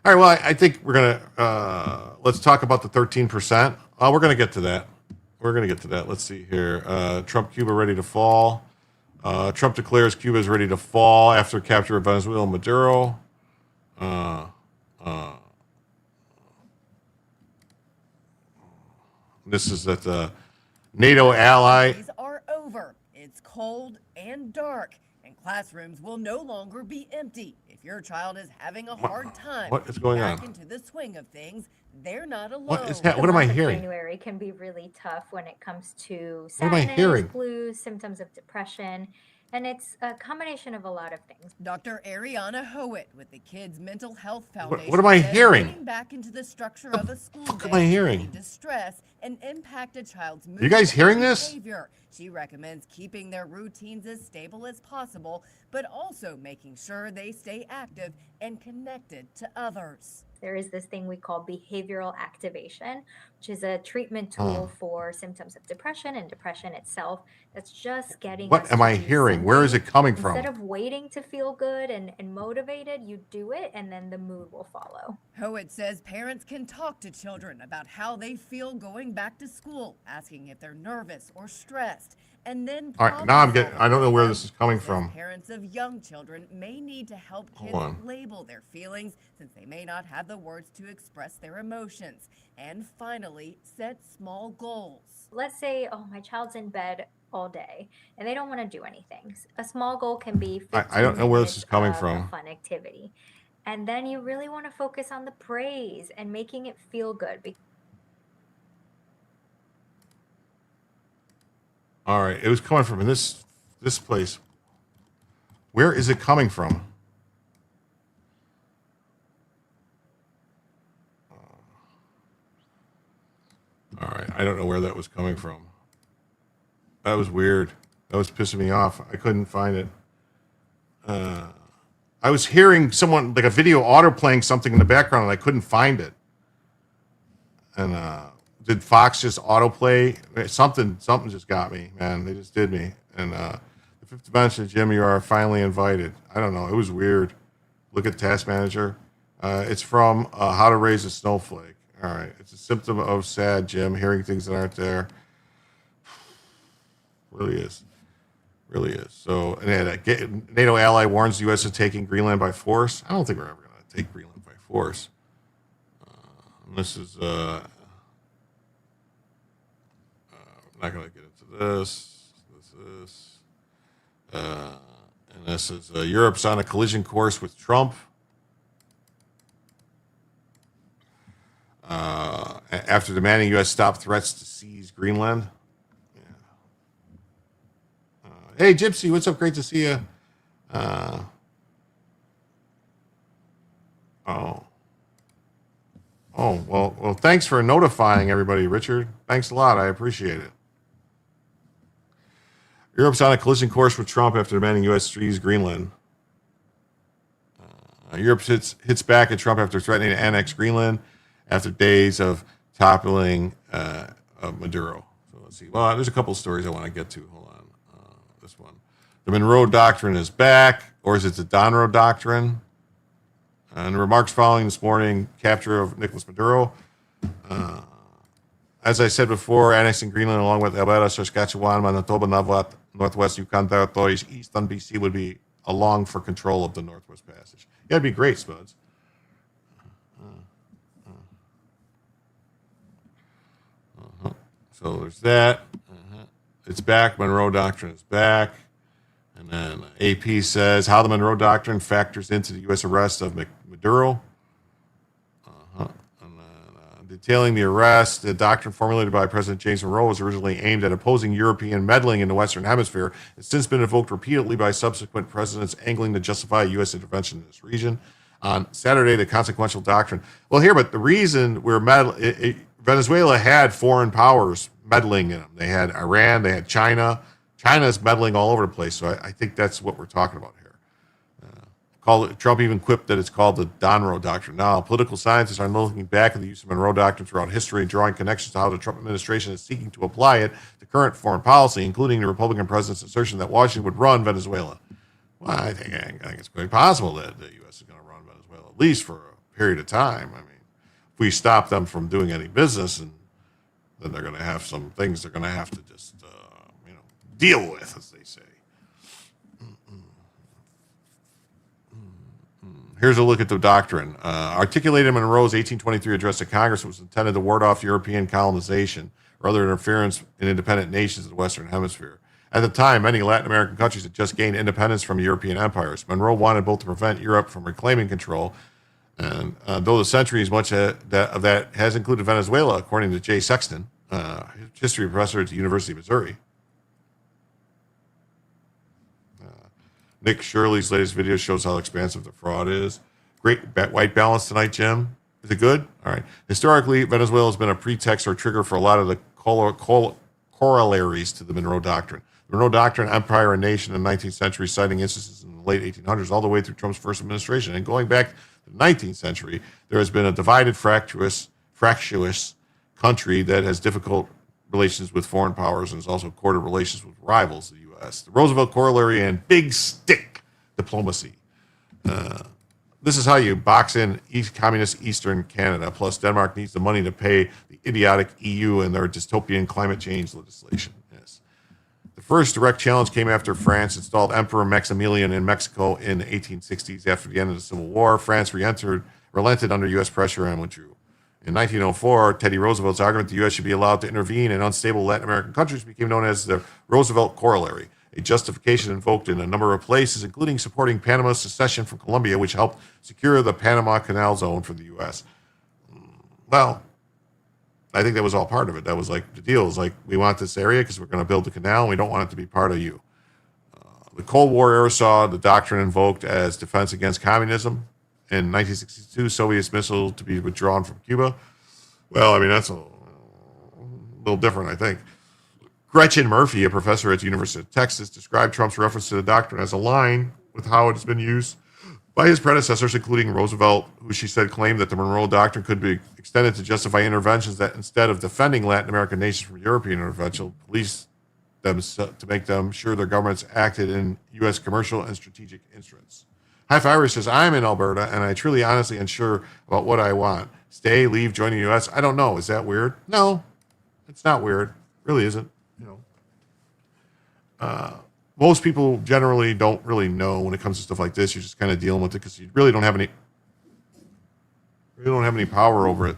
right, well, I think we're going to, let's talk about the 13%. We're going to get to that. Let's see here. Trump, Cuba ready to fall. Trump declares Cuba is ready to fall after capture of Venezuela and Maduro. This is that the NATO ally. Are over. It's cold and dark, and classrooms will no longer be empty. If your child is having a hard time What is going back on? into the swing of things, they're not alone. What is what am I hearing? January can be really tough when it comes to What am I sadness, hearing? blues, symptoms of depression, and it's a combination of a lot of things. Dr. Ariana Howitt with the Kids Mental Health Foundation. What am I says hearing? Getting back into the structure of a school What day am I hearing? can lead to stress and impact a child's mood You guys hearing and this? behavior. She recommends keeping their routines as stable as possible, but also making sure they stay active and connected to others. There is this thing we call behavioral activation, which is a treatment tool for symptoms of depression and depression itself. That's just getting What us am to I do hearing? Where is it coming something. from? Instead of waiting to feel good and motivated, you do it and then the mood will follow. Howitt says parents can talk to children about how they feel going back to school, asking if they're nervous or stressed, and then All right, now I'm getting. I don't know where this is coming from. parents of young children may need to help kids Hold on. label their feelings since they may not have the words to express their emotions. And finally, set small goals. Let's say, oh, my child's in bed all day and they don't want to do anything. A small goal can be 15 I don't know where this is coming minutes of from. a fun activity. And then you really want to focus on the praise and making it feel good. All right, it was coming from this place. Where is it coming from? All right, I don't know where that was coming from. That was weird. That was pissing me off. I couldn't find it. I was hearing someone, like a video auto playing something in the background, and I couldn't find it. And did Fox just autoplay? Something just got me, man. They just did me. And the fifth dimension, Jim, you are finally invited. I don't know. It was weird. Look at Task Manager. It's from How to Raise a Snowflake. All right. It's a symptom of sad, Jim, hearing things that aren't there. Really is. Really is. So, and NATO ally warns the U.S. of taking Greenland by force. I don't think we're ever going to take Greenland by force. This is I'm not going to get into this. And this is Europe's on a collision course with Trump. After demanding U.S. stop threats to seize Greenland. Hey, Gypsy, what's up? Great to see you. Well, thanks for notifying everybody, Richard. Thanks a lot. I appreciate it. Europe's on a collision course with Trump after demanding U.S. seize Greenland. Europe hits back at Trump after threatening to annex Greenland after days of toppling of Maduro. So let's see. Well, there's a couple stories I want to get to. Hold on. This one. The Monroe Doctrine is back, or is it the Donroe Doctrine? And remarks following this morning capture of Nicolas Maduro. As I said before, annexing Greenland along with Alberta, Saskatchewan, Manitoba, Northwest Yukon territories, eastern BC would be along for control of the Northwest Passage. Yeah, it'd be great, Spuds. So there's that. It's back. Monroe Doctrine is back. And then AP says how the Monroe Doctrine factors into the U.S. arrest of Maduro. And then, detailing the arrest, the doctrine formulated by President James Monroe was originally aimed at opposing European meddling in the Western Hemisphere. It's since been invoked repeatedly by subsequent presidents angling to justify U.S. intervention in this region. On Saturday, the consequential doctrine. Well, here, but the reason we're Venezuela had foreign powers meddling in them. They had Iran, they had China. China's meddling all over the place, so I think that's what we're talking about here. Trump even quipped that it's called the Donroe Doctrine. Now, political scientists are looking back at the use of Monroe Doctrine throughout history and drawing connections to how the Trump administration is seeking to apply it to current foreign policy, including the Republican president's assertion that Washington would run Venezuela. Well, I think it's quite possible that the U.S. is going to run Venezuela, at least for a period of time. I mean, if we stop them from doing any business, and then they're going to have some things they're going to have to just deal with, as they say. Here's a look at the doctrine. Articulated in Monroe's 1823 address to Congress, it was intended to ward off European colonization or other interference in independent nations of the Western Hemisphere. At the time, many Latin American countries had just gained independence from European empires. Monroe wanted both to prevent Europe from reclaiming control, and though the centuries, much of that has included Venezuela, according to Jay Sexton, history professor at the University of Missouri. Nick Shirley's latest video shows how expansive the fraud is. Great white balance tonight, Jim. Is it good? All right. Historically, Venezuela has been a pretext or trigger for a lot of the corollaries to the Monroe Doctrine. The Monroe Doctrine, empire and nation in the 19th century, citing instances in the late 1800s all the way through Trump's first administration. And going back to the 19th century, there has been a divided, fractious country that has difficult relations with foreign powers and has also courted relations with rivals, the U.S. The Roosevelt corollary and big stick diplomacy. This is how you box in communist Eastern Canada. Plus, Denmark needs the money to pay the idiotic EU and their dystopian climate change legislation. Yes. The first direct challenge came after France installed Emperor Maximilian in Mexico in the 1860s. After the end of the Civil War, France relented under U.S. pressure and withdrew. In 1904, Teddy Roosevelt's argument the U.S. should be allowed to intervene in unstable Latin American countries became known as the Roosevelt Corollary, a justification invoked in a number of places, including supporting Panama's secession from Colombia, which helped secure the Panama Canal Zone for the U.S. Well, I think that was all part of it. That was like the deal. Is like, we want this area because we're going to build the canal, and we don't want it to be part of you. The Cold War era saw the doctrine invoked as defense against communism. In 1962, Soviet missiles to be withdrawn from Cuba. Well, I mean, that's a little different, I think. Gretchen Murphy, a professor at the University of Texas, described Trump's reference to the doctrine as a line with how it has been used by his predecessors, including Roosevelt, who she said claimed that the Monroe Doctrine could be extended to justify interventions that, instead of defending Latin American nations from European intervention, police them to make them sure their governments acted in U.S. commercial and strategic interests. High Fiver says, I'm in Alberta, and I truly honestly unsure about what I want. Stay, leave, join the U.S.? I don't know. Is that weird? No, it's not weird. It really isn't. Most people generally don't really know when it comes to stuff like this. You're just kind of dealing with it because you really don't have any power over it.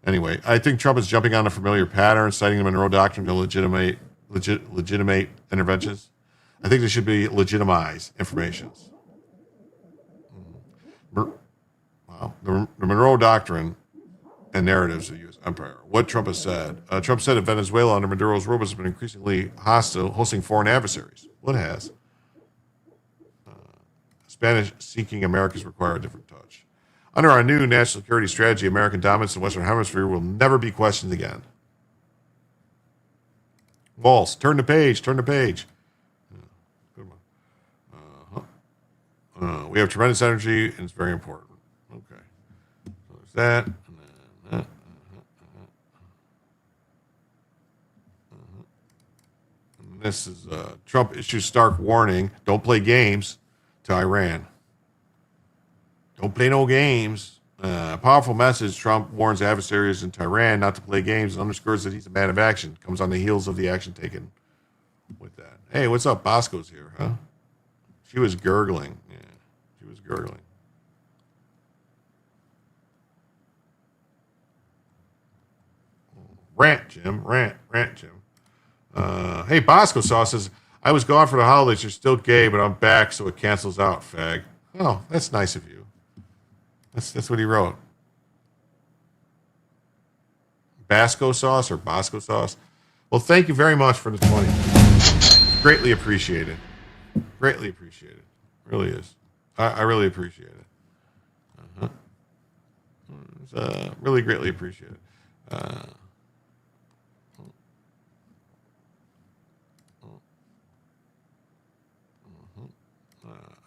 Anyway, I think Trump is jumping on a familiar pattern, citing the Monroe Doctrine to legitimate interventions. I think they should be legitimized informations. Wow. The Monroe Doctrine and narratives of the U.S. empire. What Trump has said. Trump said that Venezuela under Maduro's rule has been increasingly hostile, hosting foreign adversaries. Well, it has. Spanish seeking Americans require a different touch. Under our new national security strategy, American dominance in the Western Hemisphere will never be questioned again. Waltz, turn the page, turn the page. Good one. We have tremendous energy, and it's very important. Okay. So there's that. This is Trump issues stark warning, don't play games, to Iran. Don't play no games. Powerful message. Trump warns adversaries in Tehran not to play games and underscores that he's a man of action. Comes on the heels of the action taken with that. Hey, what's up? Bosco's here, huh? She was gurgling. Yeah, she was gurgling. Rant, Jim. Rant, Jim. Hey, Bosco Sauce says, I was gone for the holidays. You're still gay, but I'm back, so it cancels out, fag. Oh, that's nice of you. That's what he wrote. Basco Sauce or Bosco Sauce? Well, thank you very much for the 20. Greatly appreciated. Greatly appreciated. Really is. I really appreciate it. It's, really greatly appreciated.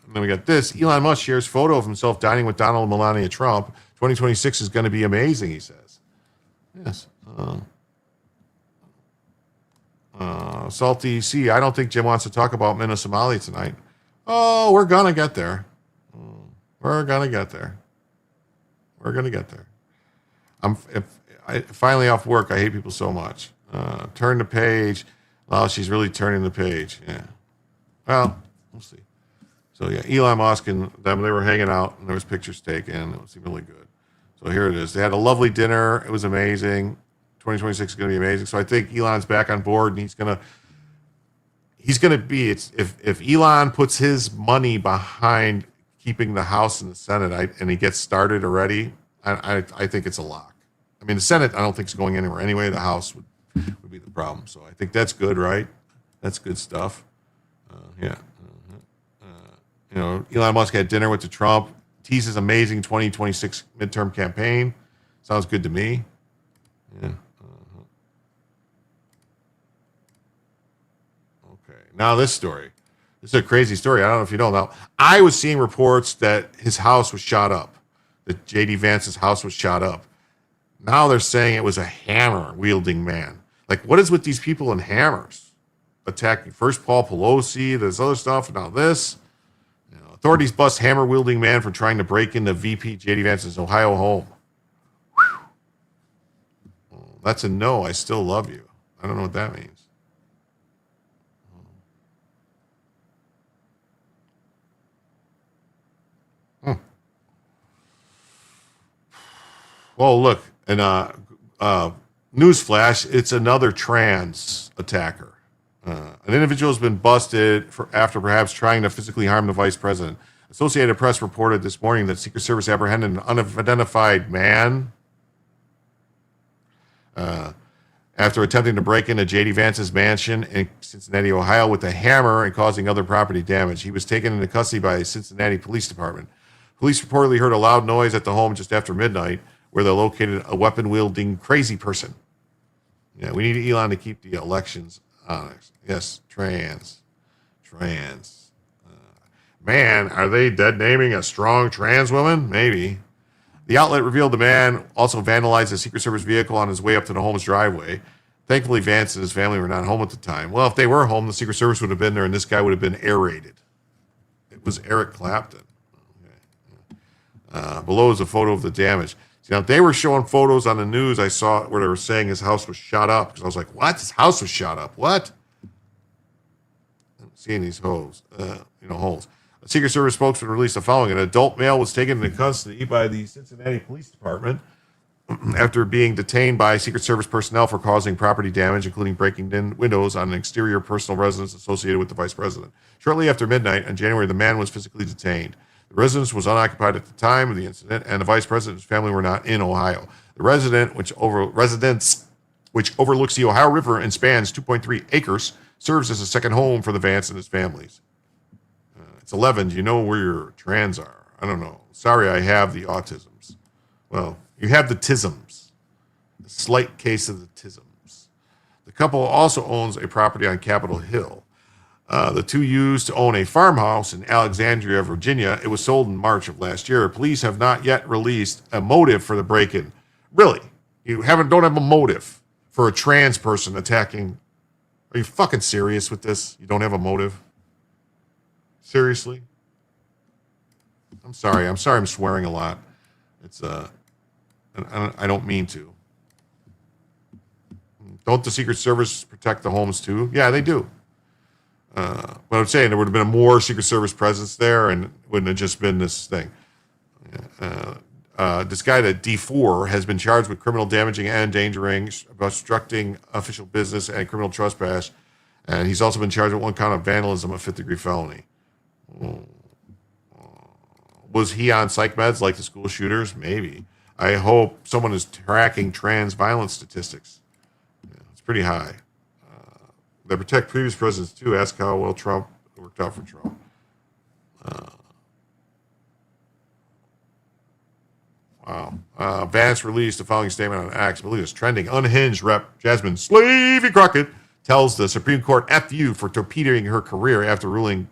And then we got this. Elon Musk shares photo of himself dining with Donald and Melania Trump. 2026 is going to be amazing, he says. Yes. Salty C. I don't think Jim wants to talk about Minna Somali tonight. Oh, we're going to get there. We're going to get there. We're going to get there. Finally off work. I hate people so much. Turn the page. Well, she's really turning the page. Yeah. Well, we'll see. So yeah, Elon Musk and them, they were hanging out, and there was pictures taken. It was really good. So here it is. They had a lovely dinner. It was amazing. 2026 is going to be amazing. So I think Elon's back on board, and he's going to be. If Elon puts his money behind keeping the House and the Senate, and he gets started already, I think it's a lock. I mean, the Senate, I don't think is going anywhere anyway. The House would be the problem. So I think that's good, right? That's good stuff. Yeah. You know, Elon Musk had dinner with the Trump. Teases amazing 2026 midterm campaign. Sounds good to me. Yeah. Okay. Now this story. This is a crazy story. I don't know if you know. Now, I was seeing reports that his house was shot up. That J.D. Vance's house was shot up. Now they're saying it was a hammer-wielding man. Like, what is with these people and hammers? Attacking first Paul Pelosi, there's other stuff, now this. You know, authorities bust hammer-wielding man for trying to break into VP J.D. Vance's Ohio home. Well, that's a no. I still love you. I don't know what that means. Well, look, and newsflash, it's another trans attacker. An individual has been busted after perhaps trying to physically harm the vice president. Associated Press reported this morning that Secret Service apprehended an unidentified man after attempting to break into J.D. Vance's mansion in Cincinnati, Ohio, with a hammer and causing other property damage. He was taken into custody by the Cincinnati Police Department. Police reportedly heard a loud noise at the home just after midnight, where they located a weapon-wielding crazy person. Yeah, we need Elon to keep the elections honest. Yes, trans. Man, are they dead naming a strong trans woman? Maybe. The outlet revealed the man also vandalized a Secret Service vehicle on his way up to the home's driveway. Thankfully, Vance and his family were not home at the time. Well, if they were home, the Secret Service would have been there, and this guy would have been aerated. It was Eric Clapton. Okay. Below is a photo of the damage. See, now, they were showing photos on the news I saw where they were saying his house was shot up. Because I was like, what? His house was shot up? What? I'm seeing these holes. A Secret Service spokesman released the following. An adult male was taken into custody by the Cincinnati Police Department after being detained by Secret Service personnel for causing property damage, including breaking in windows on an exterior personal residence associated with the vice president. Shortly after midnight on January, the man was physically detained. The residence was unoccupied at the time of the incident, and the vice president's family were not in Ohio. The residence, which overlooks the Ohio River and spans 2.3 acres, serves as a second home for the Vance and his families. It's 11. Do you know where your trans are? I don't know. Sorry, I have the autisms. Well, you have the tisms. A slight case of the tisms. The couple also owns a property on Capitol Hill. The two used to own a farmhouse in Alexandria, Virginia. It was sold in March of last year. Police have not yet released a motive for the break-in. Really? You don't have a motive for a trans person attacking? Are you fucking serious with this? You don't have a motive? Seriously? I'm sorry I'm swearing a lot. It's I don't mean to. Don't the Secret Service protect the homes too? Yeah, they do. But I'm saying there would have been more Secret Service presence there, and it wouldn't have just been this thing. This guy, that D4, has been charged with criminal damaging and endangering, obstructing official business, and criminal trespass. And he's also been charged with one count of vandalism, a fifth-degree felony. Was he on psych meds like the school shooters? Maybe. I hope someone is tracking trans violence statistics. Yeah, it's pretty high. They protect previous presidents, too. Ask how well Trump worked out for Trump. Wow. Vance released the following statement on X. I believe it's trending. Unhinged rep Jasmine Slavy Crockett tells the Supreme Court F you for torpedoing her career after ruling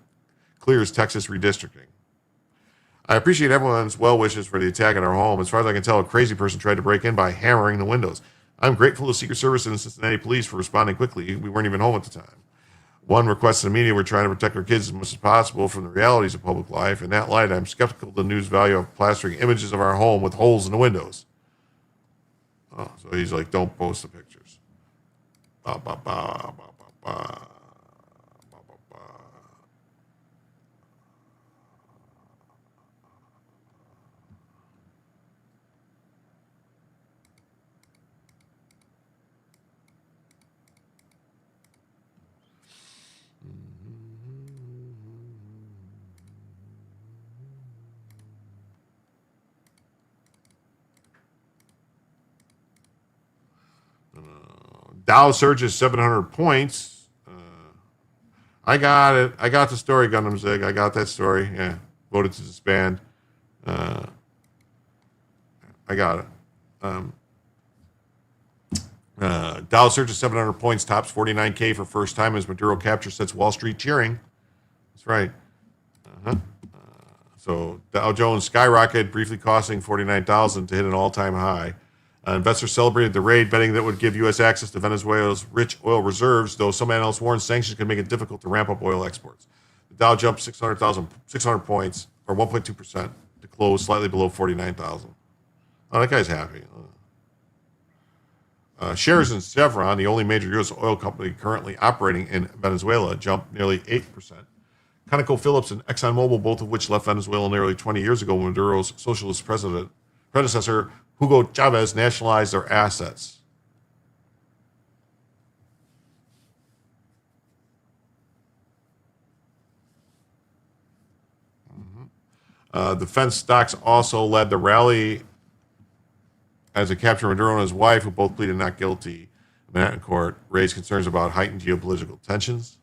clears Texas redistricting. I appreciate everyone's well wishes for the attack at our home. As far as I can tell, a crazy person tried to break in by hammering the windows. I'm grateful to Secret Service and the Cincinnati Police for responding quickly. We weren't even home at the time. One requests in the media, we're trying to protect our kids as much as possible from the realities of public life. In that light, I'm skeptical of the news value of plastering images of our home with holes in the windows. Oh, so he's like, don't post the pictures. Ba, ba, ba, ba, ba, ba. Dow surges 700 points. I got it. I got the story, Gundam Zig. I got that story. Yeah. Voted to disband. I got it. Dow surges 700 points, tops 49K for first time as Maduro capture sets Wall Street cheering. That's right. So Dow Jones skyrocketed, briefly costing 49,000 to hit an all-time high. Investors celebrated the raid, betting that would give U.S. access to Venezuela's rich oil reserves, though some analysts warned sanctions could make it difficult to ramp up oil exports. The Dow jumped 600 points, or 1.2%, to close slightly below 49,000. Oh, that guy's happy. Shares in Chevron, the only major U.S. oil company currently operating in Venezuela, jumped nearly 8%. ConocoPhillips and ExxonMobil, both of which left Venezuela nearly 20 years ago when Maduro's socialist predecessor, Hugo Chavez, nationalized their assets. Defense stocks also led the rally as it captured Maduro and his wife, who both pleaded not guilty in Manhattan court, raised concerns about heightened geopolitical tensions.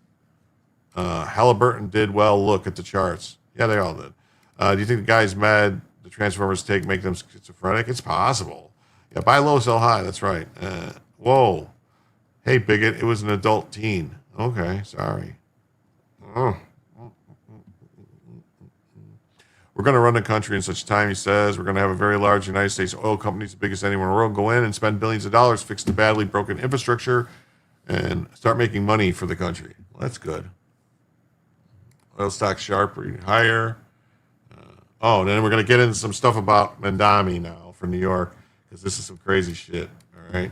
Halliburton did well. Look at the charts. Yeah, they all did. Do you think the guys mad the Transformers make them schizophrenic? It's possible. Yeah, buy low, sell high. That's right. Whoa. Hey, bigot, it was an adult teen. Okay, sorry. Oh. We're going to run the country in such time, he says. We're going to have a very large United States oil company, the biggest anyone in the world, go in and spend billions of dollars, fix the badly broken infrastructure, and start making money for the country. Well, that's good. Oil stocks sharply higher. Then we're going to get into some stuff about Mandami now for New York, because this is some crazy shit. All right.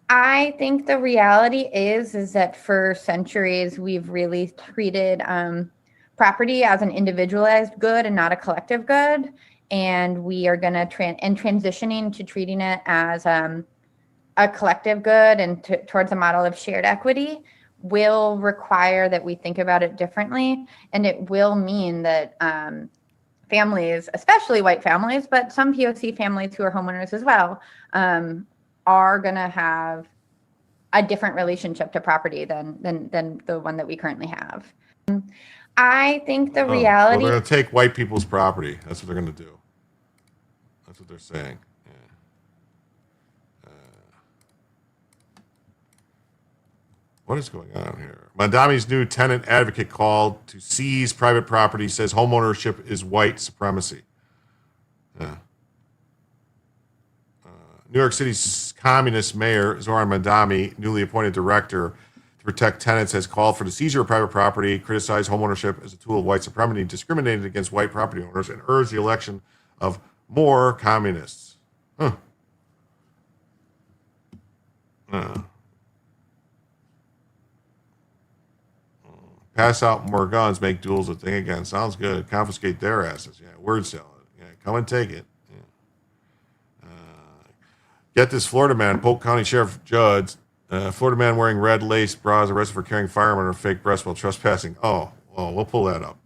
I think the reality is that for centuries we've really treated property as an individualized good and not a collective good, and we are going to transitioning to treating it as a collective good and towards a model of shared equity will require that we think about it differently, and it will mean that families, especially white families, but some POC families who are homeowners as well, are going to have a different relationship to property than the one that we currently have. I think the reality... Well, they're going to take white people's property. That's what they're going to do. That's what they're saying. Yeah. What is going on here? Mandami's new tenant advocate called to seize private property, says homeownership is white supremacy. Yeah. New York City's communist mayor, Zoran Mandami, newly appointed director to protect tenants, has called for the seizure of private property, criticized homeownership as a tool of white supremacy, discriminated against white property owners, and urged the election of more communists. Pass out more guns, make duels a thing again. Sounds good. Confiscate their assets. Yeah, word salad. Yeah, come and take it. Get this, Florida man, Polk County Sheriff Judge, Florida man wearing red lace bras arrested for carrying firearm on her fake breast while trespassing. Oh, we'll pull that up.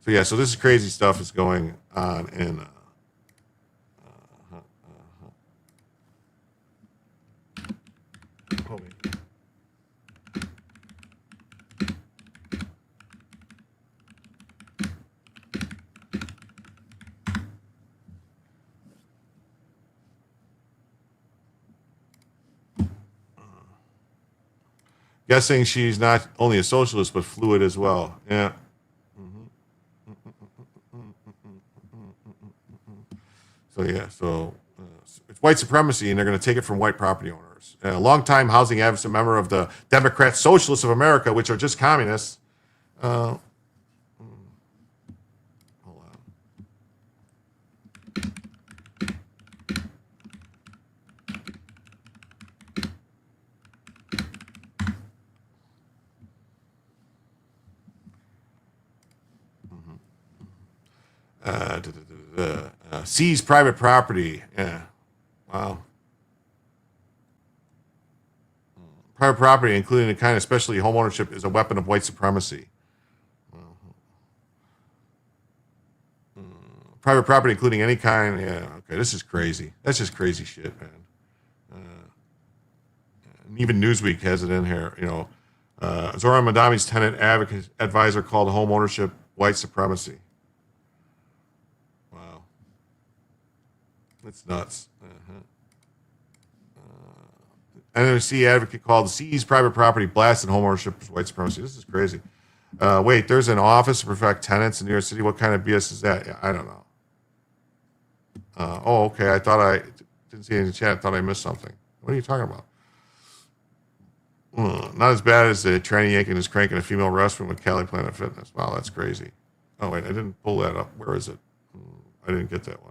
So this is crazy stuff that's going on in. Guessing she's not only a socialist, but fluid as well. Yeah. So it's white supremacy, and they're going to take it from white property owners. A longtime housing advocate, member of the Democrat Socialists of America, which are just communists. Hold on. Seize private property. Yeah. Wow. Private property, including the kind especially homeownership, is a weapon of white supremacy. private property, including any kind. Yeah, okay, this is crazy. That's just crazy shit, man. And even Newsweek has it in here. Zoran Madami's tenant advisor called home ownership white supremacy. Wow, it's nuts. NRC advocate called seize private property blasted home ownership as white supremacy. This is crazy. Wait, there's an office to protect tenants in New York City. What kind of BS is that? Yeah, I don't know. Okay. I thought I didn't see any in the chat. I thought I missed something. What are you talking about? Not as bad as the tranny yanking his crank in a female restroom with Cali Planet Fitness. Wow, that's crazy. Oh, wait, I didn't pull that up. Where is it? I didn't get that one.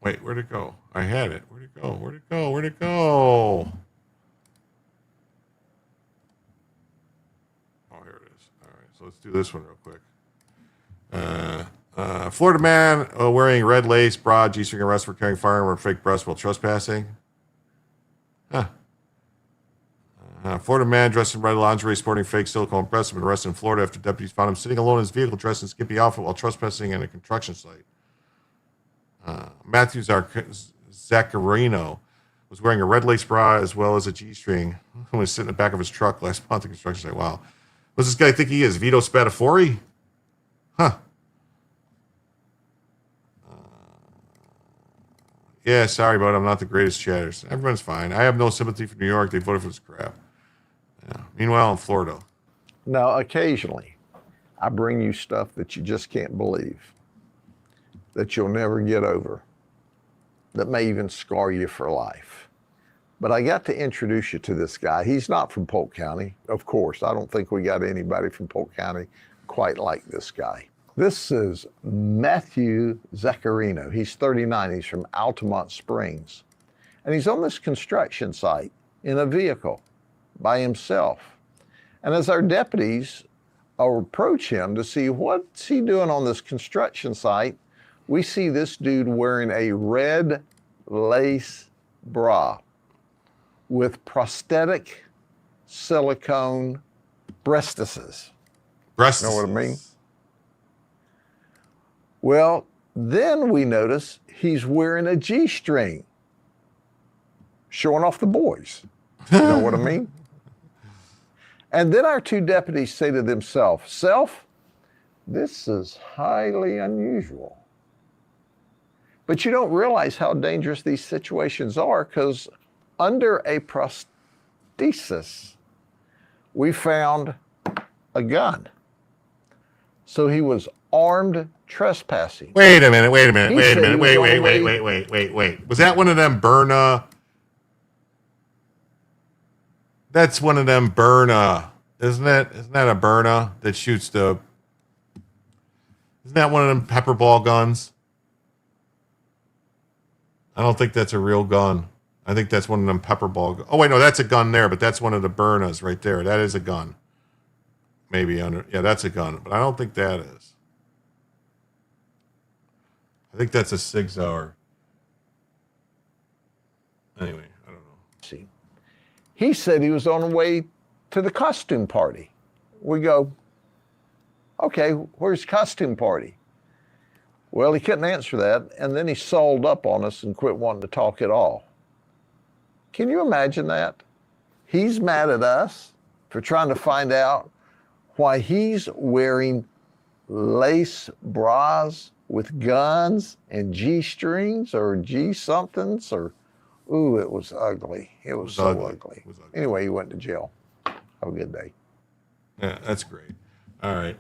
Wait, where'd it go? I had it. Where'd it go? Where'd it go? Where'd it go? Oh, here it is. All right, so let's do this one real quick. Florida man wearing red lace bra, G-string arrested for carrying firearm or fake breast while trespassing. Florida man dressed in red lingerie sporting fake silicone breasts has been arrested in Florida after deputies found him sitting alone in his vehicle dressed in skimpy outfit while trespassing in a construction site. Matthew Zaccarino was wearing a red lace bra as well as a G-string and was sitting in the back of his truck last month at the construction site. Wow. What does this guy think he is? Vito Spatafori? Yeah, sorry, but I'm not the greatest chatters. Everyone's fine. I have no sympathy for New York. They voted for this crap. Yeah. Meanwhile, in Florida. Now, occasionally, I bring you stuff that you just can't believe, that you'll never get over, that may even scar you for life. But I got to introduce you to this guy. He's not from Polk County, of course. I don't think we got anybody from Polk County quite like this guy. This is Matthew Zaccarino. He's 39. He's from Altamont Springs. And he's on this construction site in a vehicle by himself. And as our deputies approach him to see what's he doing on this construction site, we see this dude wearing a red lace bra with prosthetic silicone breastises. Breastises. Know what I mean? Well, then we notice he's wearing a G-string, showing off the boys. You know what I mean? And then our two deputies say to themselves, "Self, this is highly unusual." But you don't realize how dangerous these situations are, because under a prosthesis, we found a gun. So he was armed trespassing. Wait a minute. Wait. Was that one of them Berna? That's one of them Berna, isn't it? Isn't that a Berna that shoots the... Isn't that one of them pepper ball guns? I don't think that's a real gun. I think that's one of them pepper ball guns. Oh, wait, no, that's a gun there, but that's one of the Bernas right there. That is a gun. Maybe under... Yeah, that's a gun, but I don't think that is. I think that's a Sig Sauer. Anyway, I don't know. See, he said he was on the way to the costume party. We go, okay, where's the costume party? Well, he couldn't answer that, and then he sold up on us and quit wanting to talk at all. Can you imagine that? He's mad at us for trying to find out why he's wearing lace bras with guns and G-strings or G-somethings or, ooh, it was ugly. It was so ugly. Anyway, he went to jail. Have a good day. Yeah, that's great. All right.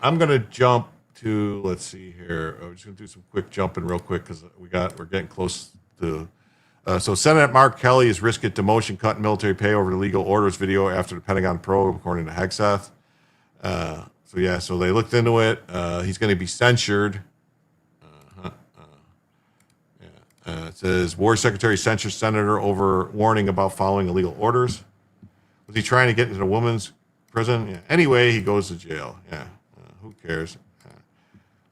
I'm going to jump to, let's see here. I'm just going to do some quick jumping real quick because we're getting close to... So Senator Mark Kelly is risking demotion, cut in military pay over the legal orders video after the Pentagon probe, according to Hegseth. So they looked into it. He's going to be censured. It says War Secretary censures Senator over warning about following illegal orders. Was he trying to get into a woman's prison? Yeah. Anyway, he goes to jail. Yeah. Who cares?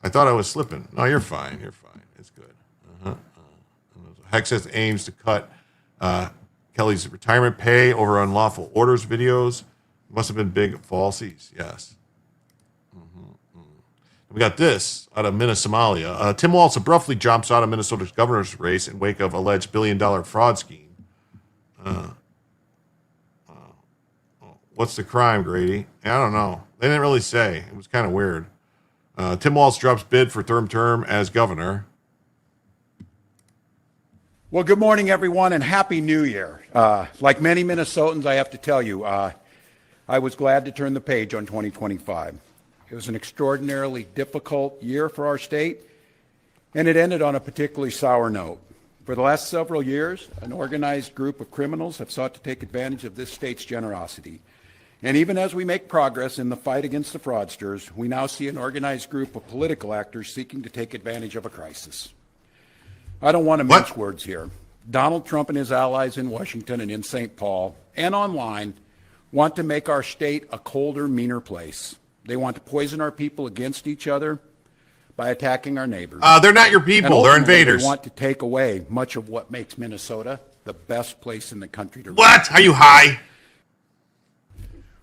I thought I was slipping. No, you're fine. You're fine. It's good. Hexeth aims to cut Kelly's retirement pay over unlawful orders videos. Must have been big falsies. Yes. We got this out of Somalia. Tim Walz abruptly jumps out of Minnesota's governor's race in wake of alleged billion-dollar fraud scheme. What's the crime, Grady? I don't know. They didn't really say. It was kind of weird. Tim Walz drops bid for third term as governor. Well, good morning, everyone, and Happy New Year. Like many Minnesotans, I have to tell you, I was glad to turn the page on 2025. It was an extraordinarily difficult year for our state, and it ended on a particularly sour note. For the last several years, an organized group of criminals have sought to take advantage of this state's generosity. And even as we make progress in the fight against the fraudsters, we now see an organized group of political actors seeking to take advantage of a crisis. I don't want to mince words here. Donald Trump and his allies in Washington and in St. Paul and online want to make our state a colder, meaner place. They want to poison our people against each other by attacking our neighbors. They're not your people. They're invaders. They want to take away much of what makes Minnesota the best place in the country to live. What? Are you high?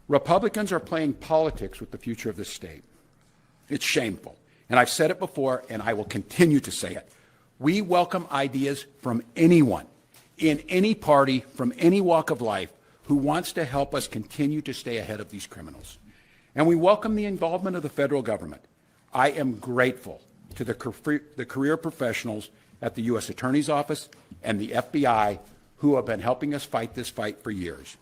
Republicans are playing politics with the future of this state. It's shameful. And I've said it before, and I will continue to say it. We welcome ideas from anyone, in any party, from any walk of life, who wants to help us continue to stay ahead of these criminals. And we welcome the involvement of the federal government. I am grateful to the career professionals at the U.S. Attorney's Office and the FBI who have been helping us fight this fight for years.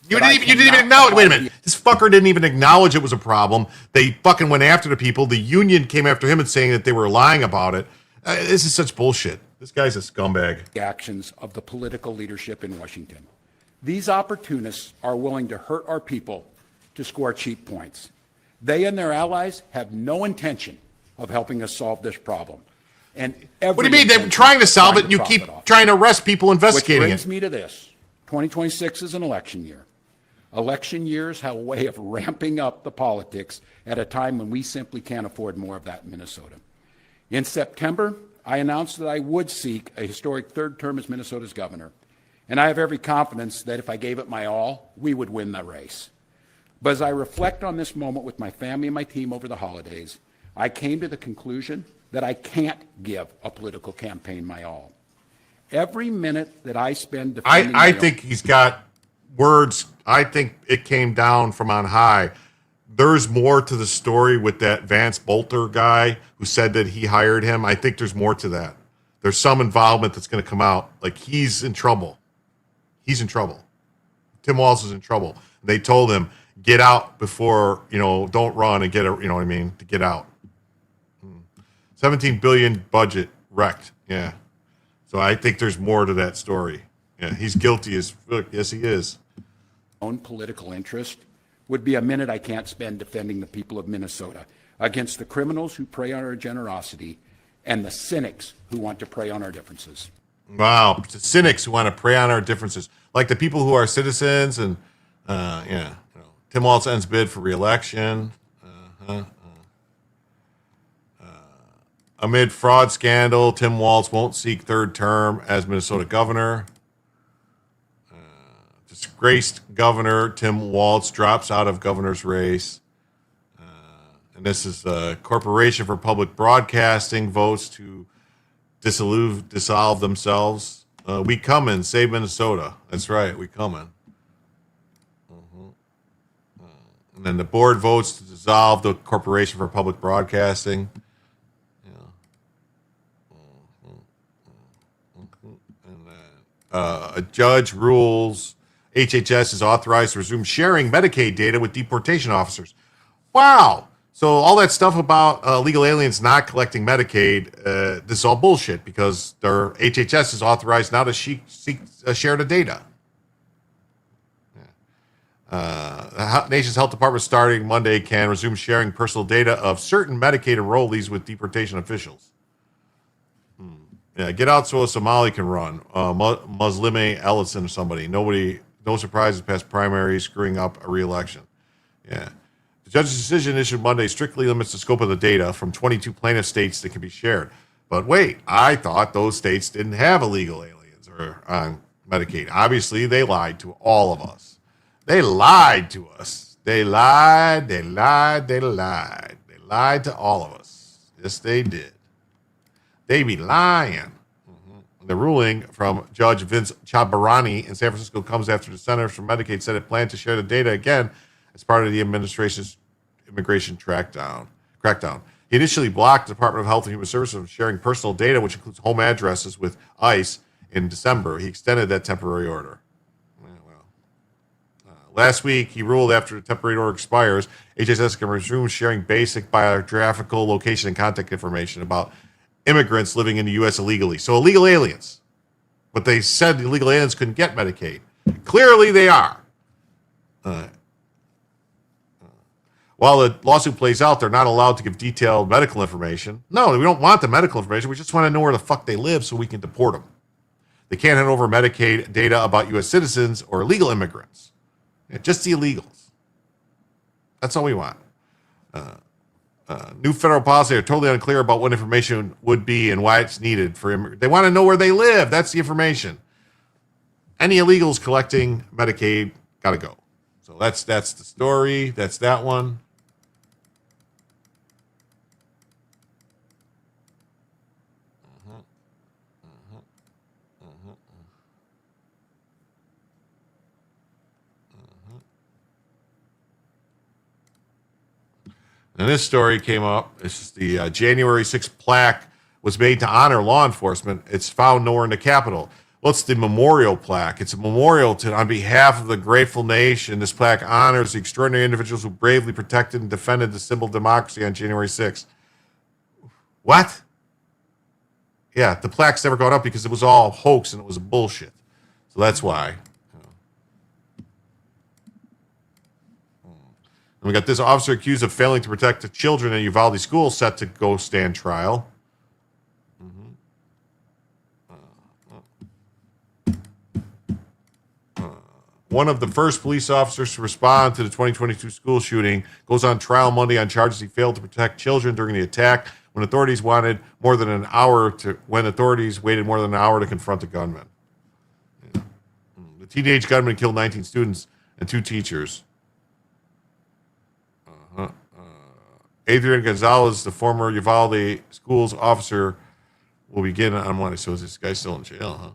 You didn't even acknowledge. Wait a minute. This fucker didn't even acknowledge it was a problem. They fucking went after the people. The union came after him and saying that they were lying about it. This is such bullshit. This guy's a scumbag. The actions of the political leadership in Washington. These opportunists are willing to hurt our people to score cheap points. They and their allies have no intention of helping us solve this problem. And what do you mean? They're trying to solve it, and you keep trying to arrest people investigating it. Which brings me to this. 2026 is an election year. Election years have a way of ramping up the politics at a time when we simply can't afford more of that in Minnesota. In September, I announced that I would seek a historic third term as Minnesota's governor. And I have every confidence that if I gave it my all, we would win the race. But as I reflect on this moment with my family and my team over the holidays, I came to the conclusion that I can't give a political campaign my all. Every minute that I spend defending I think he's got words. I think it came down from on high. There's more to the story with that Vance Bolter guy who said that he hired him. I think there's more to that. There's some involvement that's going to come out. Like, he's in trouble. He's in trouble. Tim Walz is in trouble. They told him, get out before, don't run and get a, to get out. 17 billion budget wrecked. Yeah. So I think there's more to that story. Yeah, he's guilty as fuck. Yes, he is. Own political interest would be a minute I can't spend defending the people of Minnesota against the criminals who prey on our generosity and the cynics who want to prey on our differences. Wow, the cynics who want to prey on our differences, like the people who are citizens and Tim Walz ends bid for re-election. Amid fraud scandal, Tim Walz won't seek third term as Minnesota governor. Disgraced governor Tim Walz drops out of governor's race. And this is the Corporation for Public Broadcasting votes to dissolve themselves. We coming, save Minnesota. That's right, we coming. And then the board votes to dissolve the Corporation for Public Broadcasting. And then a judge rules HHS is authorized to resume sharing Medicaid data with deportation officers. Wow. So all that stuff about illegal aliens not collecting Medicaid, this is all bullshit because their HHS is authorized now to share the data. The nation's health department starting Monday can resume sharing personal data of certain Medicaid enrollees with deportation officials. Yeah, get out so a Somali can run. Muslime Ellison or somebody. Nobody no surprises past primaries, screwing up a re-election. Yeah. The judge's decision issued Monday strictly limits the scope of the data from 22 plaintiff states that can be shared. But wait, I thought those states didn't have illegal aliens or on Medicaid. Obviously, they lied to all of us. They lied to us. They lied to all of us. Yes, they did. They be lying. The ruling from Judge Vince Chabarani in San Francisco comes after the Centers for Medicaid said it planned to share the data again as part of the administration's immigration crackdown. He initially blocked the Department of Health and Human Services from sharing personal data, which includes home addresses, with ICE in December. He extended that temporary order. Last week, he ruled after the temporary order expires, HHS can resume sharing basic biographical location and contact information about immigrants living in the U.S. illegally. So illegal aliens. But they said illegal aliens couldn't get Medicaid. Clearly they are. While the lawsuit plays out, they're not allowed to give detailed medical information. No, we don't want the medical information. We just want to know where the fuck they live so we can deport them. They can't hand over Medicaid data about U.S. citizens or illegal immigrants. Just the illegals. That's all we want. New federal policy are totally unclear about what information would be and why it's needed for immigrants. They want to know where they live. That's the information. Any illegals collecting Medicaid got to go. So that's the story. That's that one. And this story came up. This is the January 6th plaque was made to honor law enforcement. It's found nowhere in the Capitol. Well, it's the memorial plaque. It's a memorial on behalf of the grateful nation. This plaque honors the extraordinary individuals who bravely protected and defended the symbol of democracy on January 6th. What? Yeah, the plaque's never gone up because it was all hoax and it was bullshit. So that's why. And we got this officer accused of failing to protect the children in Uvalde school set to go stand trial. One of the first police officers to respond to the 2022 school shooting goes on trial Monday on charges he failed to protect children during the attack when authorities waited more than an hour to confront the gunman. Yeah. The teenage gunman killed 19 students and 2 teachers. Adrian Gonzalez, the former Uvalde schools officer, will begin on Monday. So is this guy still in jail, huh?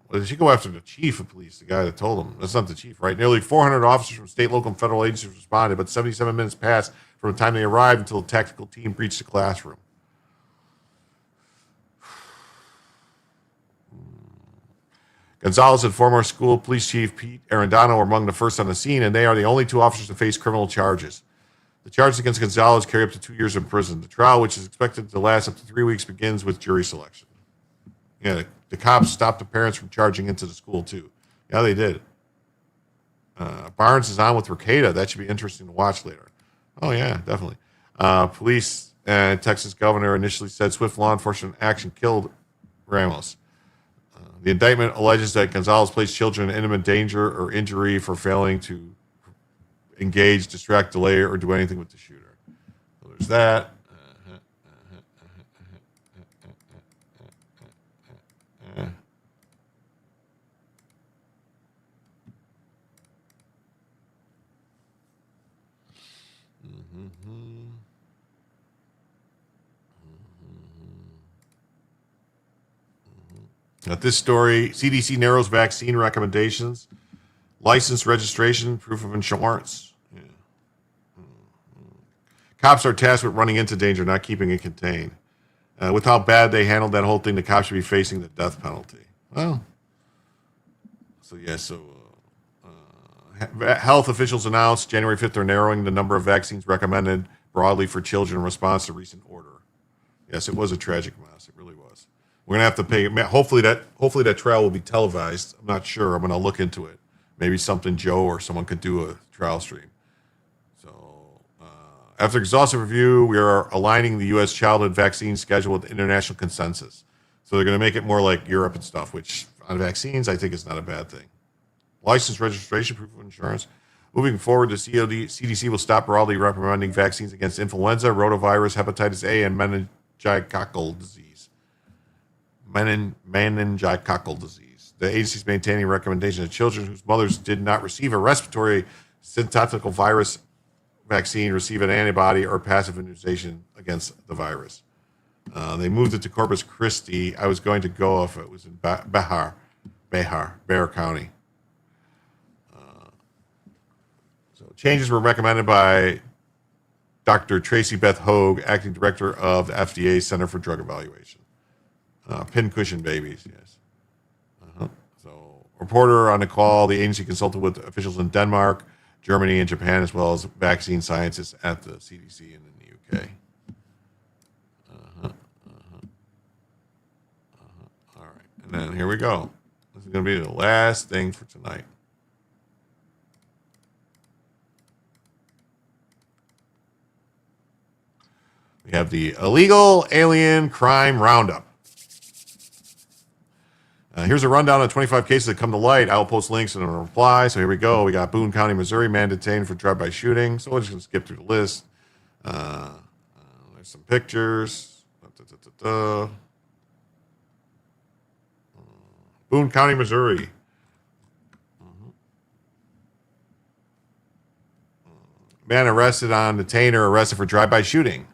Well, they should go after the chief of police, the guy that told him. That's not the chief, right? Nearly 400 officers from state, local, and federal agencies responded, but 77 minutes passed from the time they arrived until the tactical team breached the classroom. Gonzalez and former school police chief Pete Arendano were among the first on the scene, and they are the only 2 officers to face criminal charges. The charges against Gonzalez carry up to 2 years in prison. The trial, which is expected to last up to 3 weeks, begins with jury selection. Yeah, the cops stopped the parents from charging into the school, too. Yeah, they did. Barnes is on with Ricada. That should be interesting to watch later. Oh, yeah, definitely. Police and Texas governor initially said swift law enforcement action killed Ramos. The indictment alleges that Gonzalez placed children in imminent danger or injury for failing to engage, distract, delay, or do anything with the shooter. So there's that. Got this story. CDC narrows vaccine recommendations. License, registration, proof of insurance. Yeah. Cops are tasked with running into danger, not keeping it contained. With how bad they handled that whole thing, the cops should be facing the death penalty. Well, health officials announced January 5th they're narrowing the number of vaccines recommended broadly for children in response to recent order. Yes, it was a tragic mess. It really was. We're going to have to pay. Hopefully that trial will be televised. I'm not sure. I'm going to look into it. Maybe something Joe or someone could do a trial stream. So after exhaustive review, we are aligning the U.S. childhood vaccine schedule with international consensus. So they're going to make it more like Europe and stuff, which on vaccines I think is not a bad thing. license, registration, proof of insurance. Moving forward, the CDC will stop broadly recommending vaccines against influenza, rotavirus, hepatitis A, and meningococcal disease. Meningococcal disease. The agency is maintaining recommendations to children whose mothers did not receive a respiratory syncytial virus vaccine receive an antibody or passive immunization against the virus. They moved it to Corpus Christi. I was going to go if it was in Bexar County. So changes were recommended by Dr. Tracy Beth Hogue, acting director of the FDA Center for Drug Evaluation. Pincushion babies, yes. So, reporter on the call, the agency consulted with officials in Denmark, Germany, and Japan, as well as vaccine scientists at the CDC and in the UK. All right, and then here we go. This is going to be the last thing for tonight. We have the illegal alien crime roundup. Here's a rundown of 25 cases that come to light. I'll post links in a reply. So here we go. We got Boone County, Missouri, man detained for drive-by shooting. So we're just going to skip through the list. There's some pictures. Boone County, Missouri. Man arrested on detainer, arrested for drive-by shooting.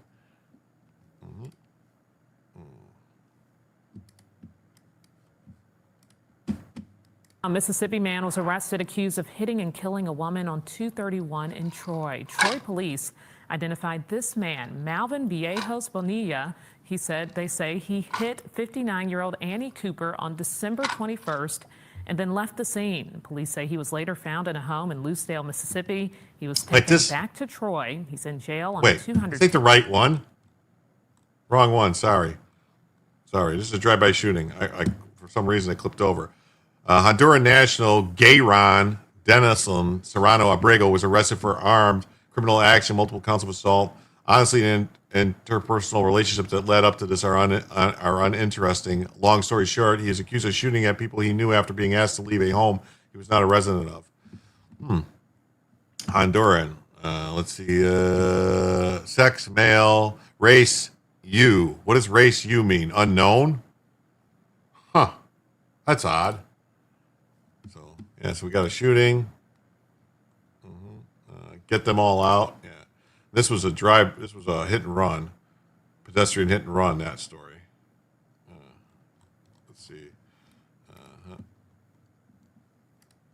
A Mississippi man was arrested accused of hitting and killing a woman on 231 in Troy. Troy police identified this man, Malvin Viejos Bonilla. They say he hit 59-year-old Annie Cooper on December 21st and then left the scene. Police say he was later found in a home in Lucedale, Mississippi. He was taken back to Troy. He's in jail on a 200. Take the right one. Wrong one. Sorry. This is a drive-by shooting. I for some reason I clipped over. Honduran national Gayron Denison Serrano Abrego was arrested for armed criminal action, multiple counts of assault. Honestly, interpersonal relationships that led up to this are uninteresting. Long story short, he is accused of shooting at people he knew after being asked to leave a home he was not a resident of. Honduran. Let's see. Sex, male, race, U. What does race U mean? Unknown? Huh. That's odd. So we got a shooting. Get them all out. Yeah. This was a hit and run. Pedestrian hit and run, that story. Let's see.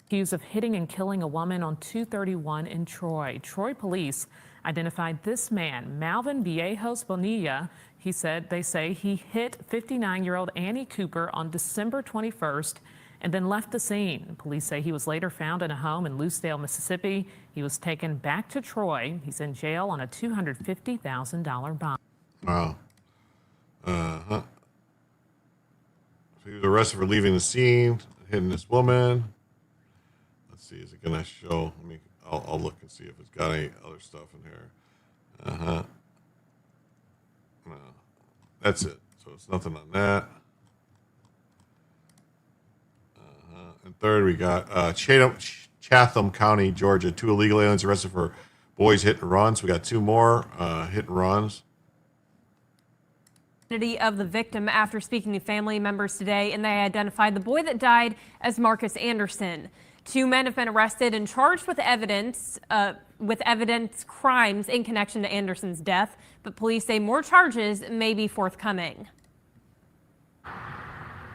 Accused of hitting and killing a woman on 231 in Troy. Troy police identified this man, Malvin Viejos Bonilla. They say he hit 59-year-old Annie Cooper on December 21st and then left the scene. Police say he was later found in a home in Lucedale, Mississippi. He was taken back to Troy. He's in jail on a $250,000 bond. Wow. So he was arrested for leaving the scene, hitting this woman. Let's see, is it going to show? I'll look and see if it's got any other stuff in here. No, that's it. So it's nothing on that. And third, we got Chatham County, Georgia. 2 illegal aliens arrested for boys hit and runs. We got 2 more hit and runs. Of the victim after speaking to family members today, and they identified the boy that died as Marcus Anderson. 2 men have been arrested and charged with evidence crimes in connection to Anderson's death, but police say more charges may be forthcoming.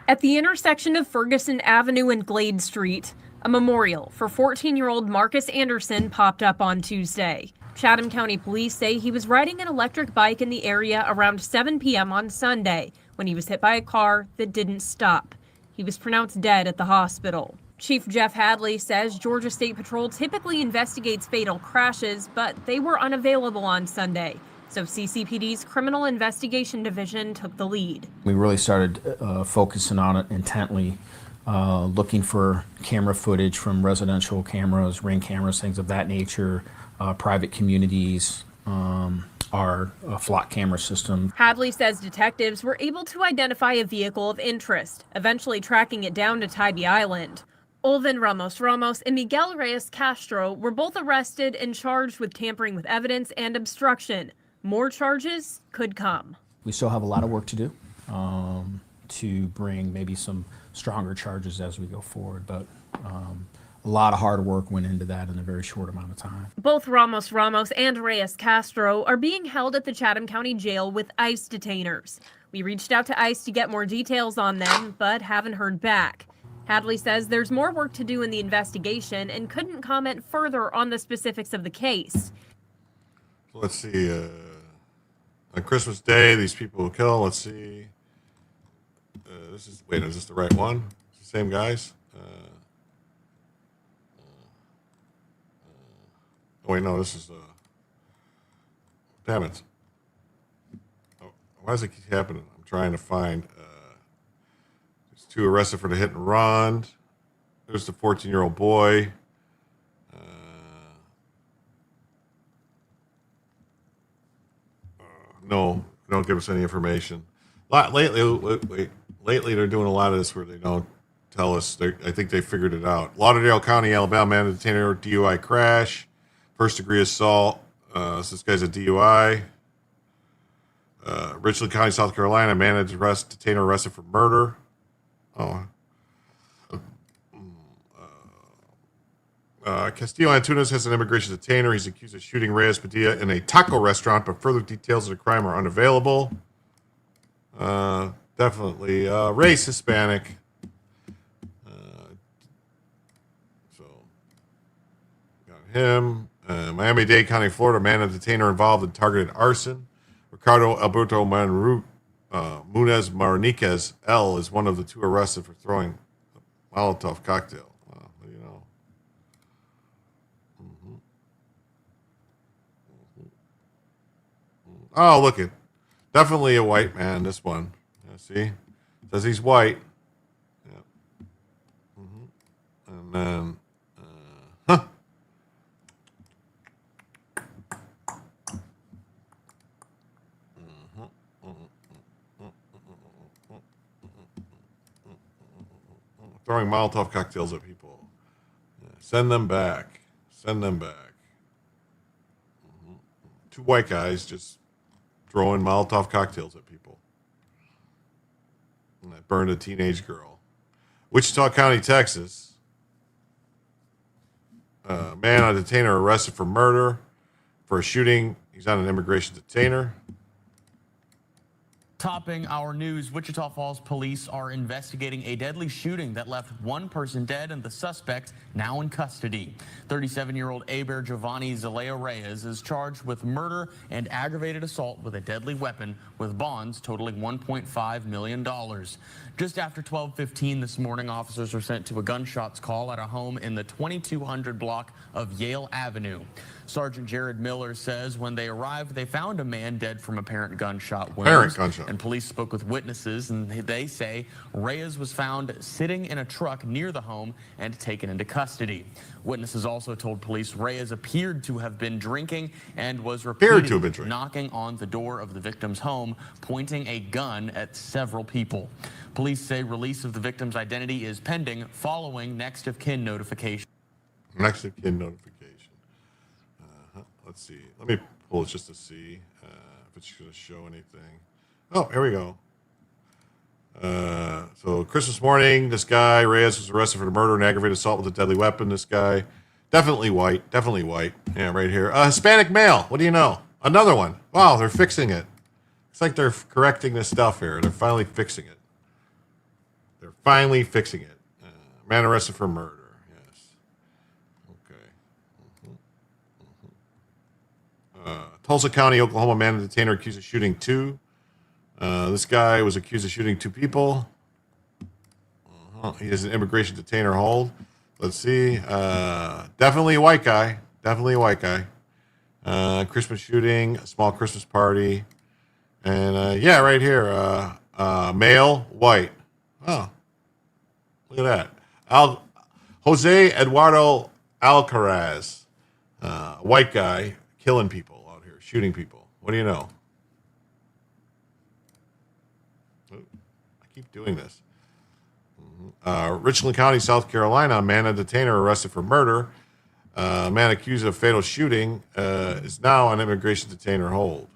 At the intersection of Ferguson Avenue and Glade Street, a memorial for 14-year-old Marcus Anderson popped up on Tuesday. Chatham County police say he was riding an electric bike in the area around 7 p.m. on Sunday when he was hit by a car that didn't stop. He was pronounced dead at the hospital. Chief Jeff Hadley says Georgia State Patrol typically investigates fatal crashes, but they were unavailable on Sunday. So CCPD's Criminal Investigation Division took the lead. We really started focusing on it intently, looking for camera footage from residential cameras, Ring cameras, things of that nature, private communities, our flock camera system. Hadley says detectives were able to identify a vehicle of interest, eventually tracking it down to Tybee Island. Olvin Ramos and Miguel Reyes Castro were both arrested and charged with tampering with evidence and obstruction. More charges could come. We still have a lot of work to do to bring maybe some stronger charges as we go forward, but a lot of hard work went into that in a very short amount of time. Both Ramos and Reyes Castro are being held at the Chatham County Jail with ICE detainers. We reached out to ICE to get more details on them, but haven't heard back. Hadley says there's more work to do in the investigation and couldn't comment further on the specifics of the case. Let's see. On Christmas Day, these people were killed. Let's see. Is this the right one? It's the same guys? Oh, wait, no, this is. Damn it. Oh, why does it keep happening? I'm trying to find. There's 2 arrested for the hit and run. There's the 14-year-old boy. No, they don't give us any information. Lately, they're doing a lot of this where they don't tell us. I think they figured it out. Lauderdale County, Alabama, man detainer DUI crash, first-degree assault. So this guy's a DUI. Richland County, South Carolina, man detainer arrested for murder. Oh. Castillo Antunes has an immigration detainer. He's accused of shooting Reyes Padilla in a taco restaurant, but further details of the crime are unavailable. Definitely race Hispanic. So got him. Miami-Dade County, Florida, man and detainer involved in targeted arson. Ricardo Alberto Munez Mariniquez L is one of the 2 arrested for throwing a Molotov cocktail. Oh, look it. Definitely a white man, this one. Yeah, see? Says he's white. Yeah. And then, throwing Molotov cocktails at people. Yeah. Send them back. Send them back. 2 white guys just throwing Molotov cocktails at people. And that burned a teenage girl. Wichita County, Texas. Man on detainer arrested for murder. For a shooting, he's on an immigration detainer. Topping our news, Wichita Falls police are investigating a deadly shooting that left 1 person dead and the suspect now in custody. 37-year-old Aber Giovanni Zelaya Reyes is charged with murder and aggravated assault with a deadly weapon with bonds totaling $1.5 million. Just after 12:15 this morning, officers were sent to a gunshots call at a home in the 2200 block of Yale Avenue. Sergeant Jared Miller says when they arrived, they found a man dead from apparent gunshot wounds. And police spoke with witnesses, and they say Reyes was found sitting in a truck near the home and taken into custody. Witnesses also told police Reyes appeared to have been drinking and was repeatedly knocking on the door of the victim's home, pointing a gun at several people. Police say release of the victim's identity is pending following next of kin notification. Next of kin notification. Let's see. Let me pull it just to see if it's going to show anything. Oh, here we go. So Christmas morning, this guy, Reyes, was arrested for the murder and aggravated assault with a deadly weapon. This guy, definitely white. Yeah, right here. Hispanic male. What do you know? Another one. Wow, they're fixing it. It's like they're correcting this stuff here. They're finally fixing it. Man arrested for murder. Tulsa County, Oklahoma, man and detainer accused of shooting 2. This guy was accused of shooting 2 people. He has an immigration detainer hold. Let's see. Definitely a white guy. Christmas shooting, a small Christmas party. And yeah, right here. Male, white. Oh, look at that. Jose Eduardo Alcaraz. White guy, killing people. Shooting people. What do you know? I keep doing this. Richland County, South Carolina, a man and detainer arrested for murder. A man accused of fatal shooting is now on immigration detainer hold.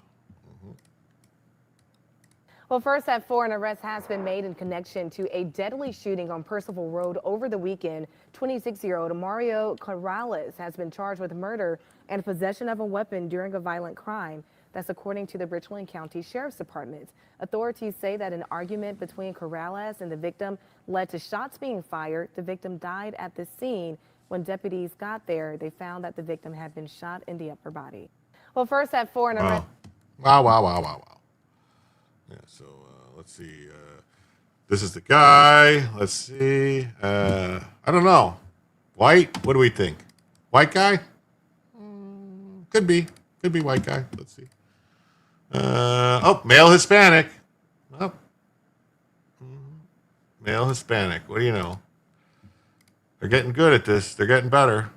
Well, first at 4, an arrest has been made in connection to a deadly shooting on Percival Road over the weekend. 26-year-old Mario Corrales has been charged with murder and possession of a weapon during a violent crime. That's according to the Richland County Sheriff's Department. Authorities say that an argument between Corrales and the victim led to shots being fired. The victim died at the scene. When deputies got there, they found that the victim had been shot in the upper body. Well, first at 4, an arrest. Wow. Yeah, so let's see. This is the guy. Let's see. I don't know. White? What do we think? White guy? Could be. Could be white guy. Let's see. Male Hispanic. Oh. Male Hispanic. What do you know? They're getting good at this. They're getting better.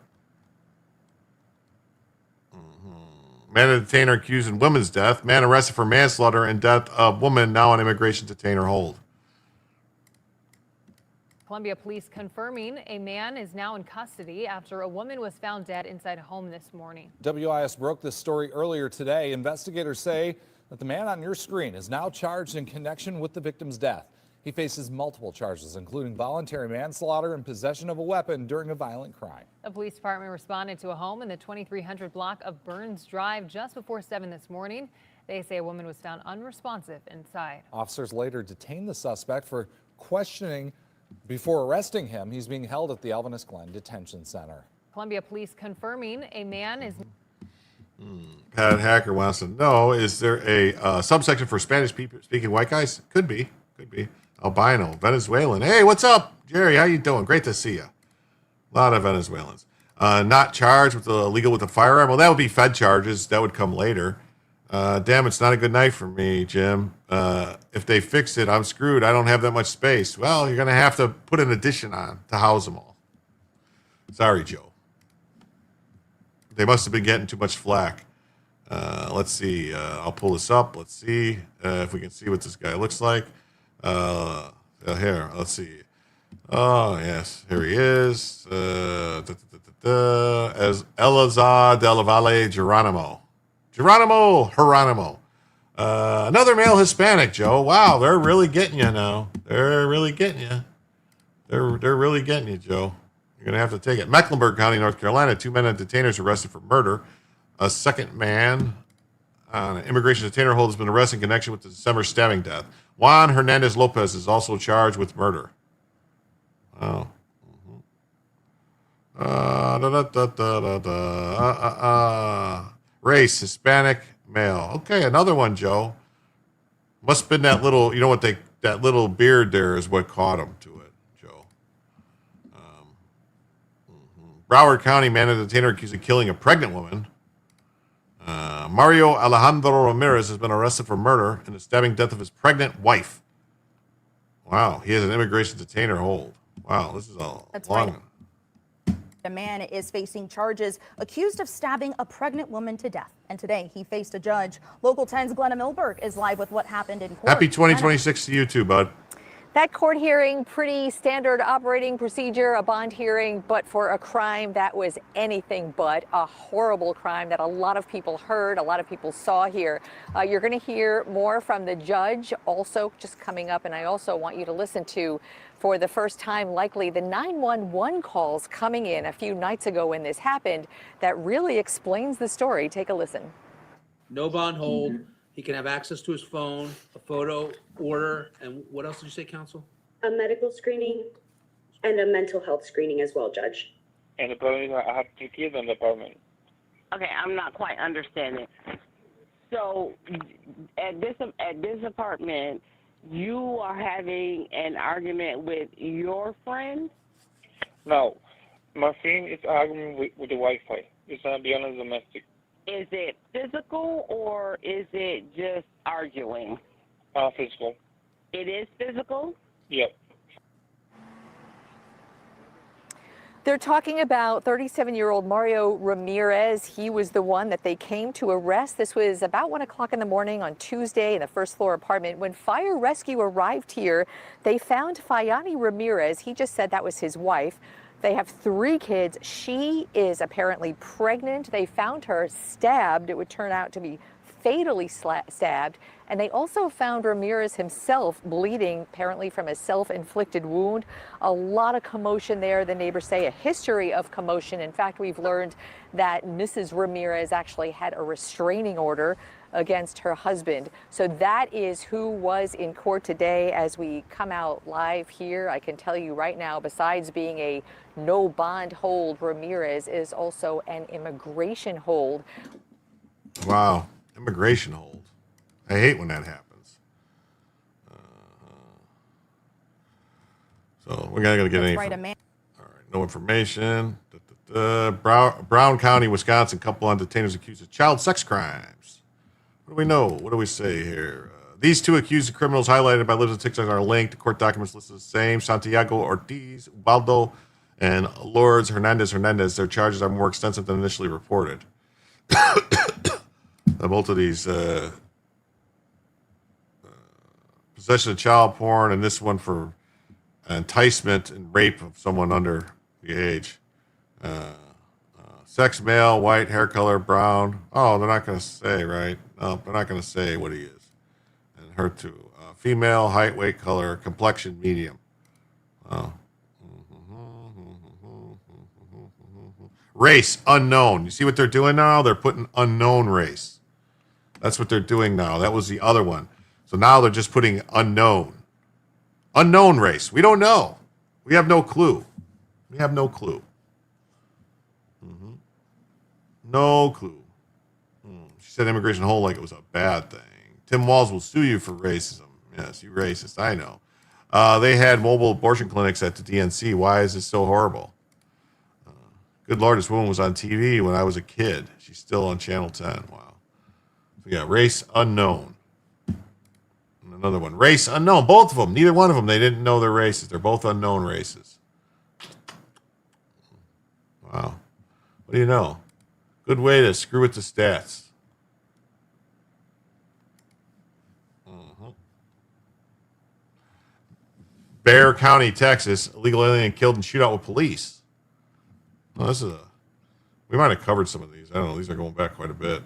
Man and detainer accused in woman's death. Man arrested for manslaughter and death of woman now on immigration detainer hold. Columbia police confirming a man is now in custody after a woman was found dead inside a home this morning. WIS broke this story earlier today. Investigators say that the man on your screen is now charged in connection with the victim's death. He faces multiple charges, including voluntary manslaughter and possession of a weapon during a violent crime. The police department responded to a home in the 2300 block of Burns Drive just before 7 this morning. They say a woman was found unresponsive inside. Officers later detained the suspect for questioning before arresting him. He's being held at the Alvinus Glen Detention Center. Columbia police confirming a man is... Pat Hacker wants to know, is there a subsection for Spanish-speaking white guys? Could be. Albino, Venezuelan. Hey, what's up, Jerry? How you doing? Great to see you. A lot of Venezuelans. Not charged with illegal with a firearm. Well, that would be Fed charges. That would come later. Damn, it's not a good night for me, Jim. If they fix it, I'm screwed. I don't have that much space. Well, you're going to have to put an addition on to house them all. Sorry, Joe. They must have been getting too much flack. Let's see. I'll pull this up. Let's see if we can see what this guy looks like. Here, let's see. Oh, yes, here he is. As Elazar de la Valle Geronimo. Another male Hispanic, Joe. Wow, they're really getting you now. They're really getting you. They're really getting you, Joe. You're going to have to take it. Mecklenburg County, North Carolina, 2 men and detainers arrested for murder. A second man on an immigration detainer hold has been arrested in connection with the December stabbing death. Juan Hernandez Lopez is also charged with murder. Wow. Race, Hispanic, male. Okay, another one, Joe. Must have been that little, you know what, that little beard there is what caught him to it, Joe. Broward County, man and detainer accused of killing a pregnant woman. Mario Alejandro Ramirez has been arrested for murder in the stabbing death of his pregnant wife. Wow, he has an immigration detainer hold. Wow, this is a long one. A man is facing charges accused of stabbing a pregnant woman to death. And today he faced a judge. Local 10's Glenna Milberg is live with what happened in court. Happy 2026 to you too, bud. That court hearing, pretty standard operating procedure, a bond hearing, but for a crime that was anything but a horrible crime that a lot of people heard, a lot of people saw here. You're going to hear more from the judge also just coming up, and I also want you to listen to, for the first time likely, the 911 calls coming in a few nights ago when this happened that really explains the story. Take a listen. No bond hold. He can have access to his phone, a photo order, and what else did you say, counsel? A medical screening and a mental health screening as well, Judge. And the problem is I have 2 kids in the apartment. Okay, I'm not quite understanding. So at this apartment, you are having an argument with your friend? No, my friend is arguing with the Wi-Fi. It's not beyond domestic. Is it physical or is it just arguing? Physical. It is physical? Yep. They're talking about 37-year-old Mario Ramirez. He was the one that they came to arrest. This was about 1 o'clock in the morning on Tuesday in the first floor apartment. When fire rescue arrived here, they found Fayani Ramirez. He just said that was his wife. They have 3 kids. She is apparently pregnant. They found her stabbed. It would turn out to be fatally stabbed. And they also found Ramirez himself bleeding, apparently from a self-inflicted wound. A lot of commotion there, the neighbors say, a history of commotion. In fact, we've learned that Mrs. Ramirez actually had a restraining order against her husband. So that is who was in court today. As we come out live here, I can tell you right now, besides being a no bond hold, Ramirez is also an immigration hold. Wow. Immigration hold. I hate when that happens. So we're not going to get any. All right, no information. Brown County, Wisconsin, couple on detainers accused of child sex crimes. What do we know? What do we say here? These 2 accused criminals highlighted by Lives of TikTok are linked. The court documents listed the same. Santiago Ortiz, Ubaldo, and Lourdes Hernandez. Their charges are more extensive than initially reported. Both of these possession of child porn, and this one for enticement and rape of someone under the age. Sex, male, white, hair color, brown. Oh, they're not going to say, right? No, they're not going to say what he is. And her too. Female, height, weight, color, complexion, medium. Oh. Race, unknown. You see what they're doing now? They're putting unknown race. That's what they're doing now. That was the other one. So now they're just putting unknown. Unknown race. We don't know. We have no clue. We have no clue. No clue. She said immigration hold like it was a bad thing. Tim Walz will sue you for racism. Yes, you racist. I know. They had mobile abortion clinics at the DNC. Why is this so horrible? Good Lord, this woman was on TV when I was a kid. She's still on Channel 10. Wow. So yeah, race unknown. And another one. Race unknown. Both of them. Neither one of them. They didn't know their races. They're both unknown races. Wow. What do you know? Good way to screw with the stats. Bexar County, Texas. Illegal alien killed in shootout with police. Oh, this is we might have covered some of these. I don't know. These are going back quite a bit.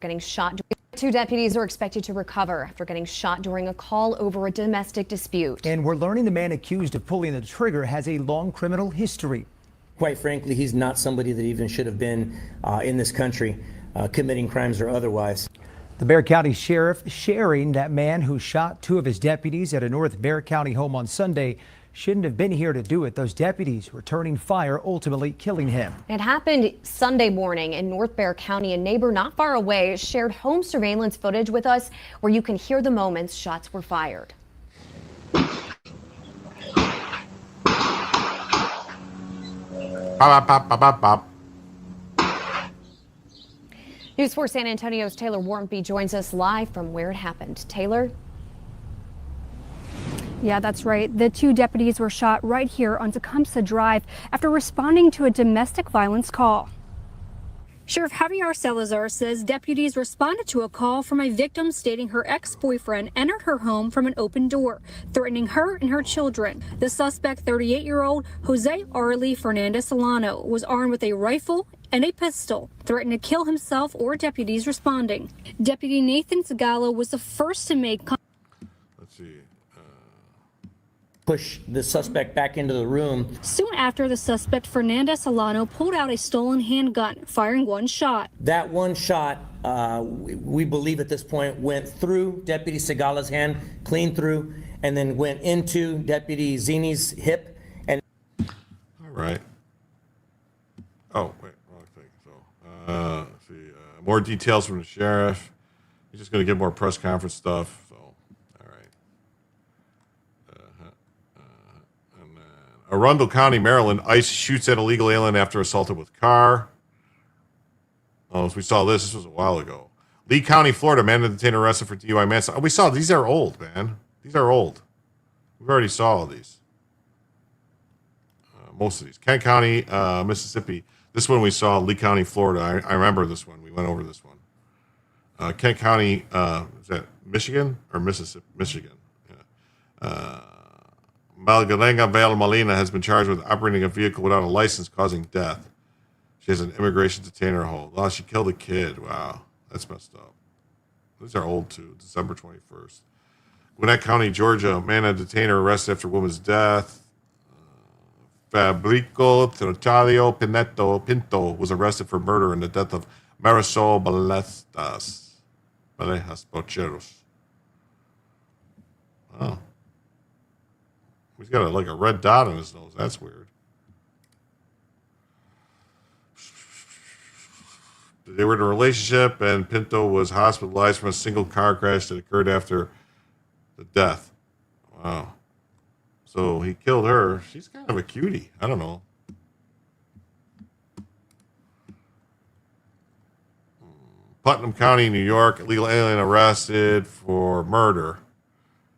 Getting shot. 2 deputies are expected to recover after getting shot during a call over a domestic dispute. And we're learning the man accused of pulling the trigger has a long criminal history. Quite frankly, he's not somebody that even should have been in this country committing crimes or otherwise. The Bexar County Sheriff sharing that man who shot 2 of his deputies at a North Bexar County home on Sunday shouldn't have been here to do it. Those deputies returning fire, ultimately killing him. It happened Sunday morning in North Bexar County. A neighbor not far away shared home surveillance footage with us where you can hear the moments shots were fired. Bop, bop, bop, bop, bop. News 4 San Antonio's Taylor Warmby joins us live from where it happened. Taylor? Yeah, that's right. The 2 deputies were shot right here on Tecumseh Drive after responding to a domestic violence call. Sheriff Javier Salazar says deputies responded to a call from a victim stating her ex-boyfriend entered her home from an open door, threatening her and her children. The suspect, 38-year-old Jose Arley Fernandez Solano, was armed with a rifle and a pistol, threatened to kill himself or deputies responding. Deputy Nathan Segala was the first to make Let's see. Push the suspect back into the room. Soon after, the suspect Fernandez Solano pulled out a stolen handgun, firing 1 shot. That 1 shot, we believe at this point, went through Deputy Segala's hand, clean through, and then went into Deputy Zini's hip. And all right. Oh, wait, wrong thing. So, let's see. More details from the sheriff. He's just going to get more press conference stuff. Arundel County, Maryland, ICE shoots at illegal alien after assaulted with car. Oh, so we saw this. This was a while ago. Lee County, Florida, man and detained arrested for DUI manslaughter. We saw these are old, man. These are old. We already saw all these. most of these. Kent County, Mississippi. This one we saw, Lee County, Florida. I remember this one. We went over this one. Kent County, is that Michigan or Mississippi? Michigan. Yeah. Malgalenga Vale Molina has been charged with operating a vehicle without a license causing death. She has an immigration detainer hold. Oh, she killed a kid. Wow. That's messed up. These are old too. December 21st. Gwinnett County, Georgia. Man on detainer arrested after woman's death. Fabrico Trochario Pinto was arrested for murder in the death of Marisol Balejas Pocheros. Oh. He's got like a red dot on his nose. That's weird. They were in a relationship, and Pinto was hospitalized from a single car crash that occurred after the death. Wow. So he killed her. She's kind of a cutie. I don't know. Putnam County, New York, illegal alien arrested for murder.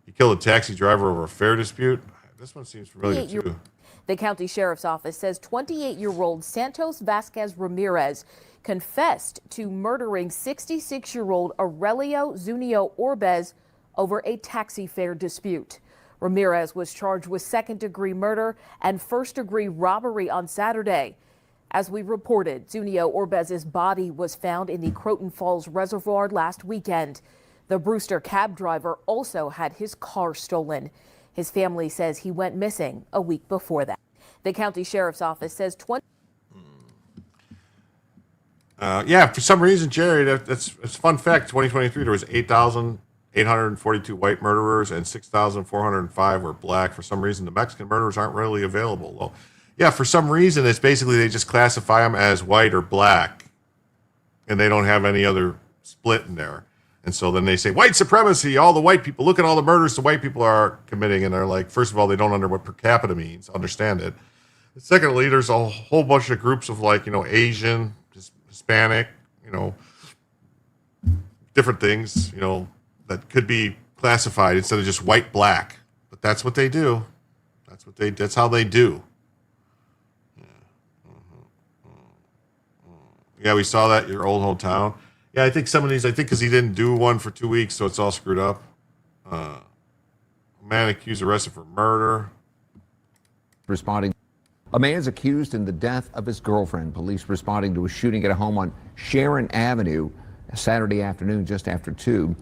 He killed a taxi driver over a fare dispute. This one seems familiar too. The county sheriff's office says 28-year-old Santos Vasquez Ramirez confessed to murdering 66-year-old Aurelio Zunio Orbez over a taxi fare dispute. Ramirez was charged with second-degree murder and first-degree robbery on Saturday. As we reported, Zunio Orbez's body was found in the Croton Falls Reservoir last weekend. The Brewster cab driver also had his car stolen. His family says he went missing a week before that. The county sheriff's office says 20. Yeah, for some reason, Jerry, that's a fun fact. 2023, there was 8,842 white murderers and 6,405 were black. For some reason, the Mexican murderers aren't really available. Well, yeah, for some reason, it's basically they just classify them as white or black, and they don't have any other split in there. And so then they say, white supremacy, all the white people, look at all the murders the white people are committing. And they're like, first of all, they don't understand what per capita means, understand it. And secondly, there's a whole bunch of groups of like, Asian, Hispanic, different things, that could be classified instead of just white, black. But that's what they do. That's how they do. Yeah, we saw that, your old hometown. Yeah, I think some of these, because he didn't do one for 2 weeks, so it's all screwed up. Man accused arrested for murder. Responding. A man is accused in the death of his girlfriend. Police responding to a shooting at a home on Sharon Avenue Saturday afternoon just after 2.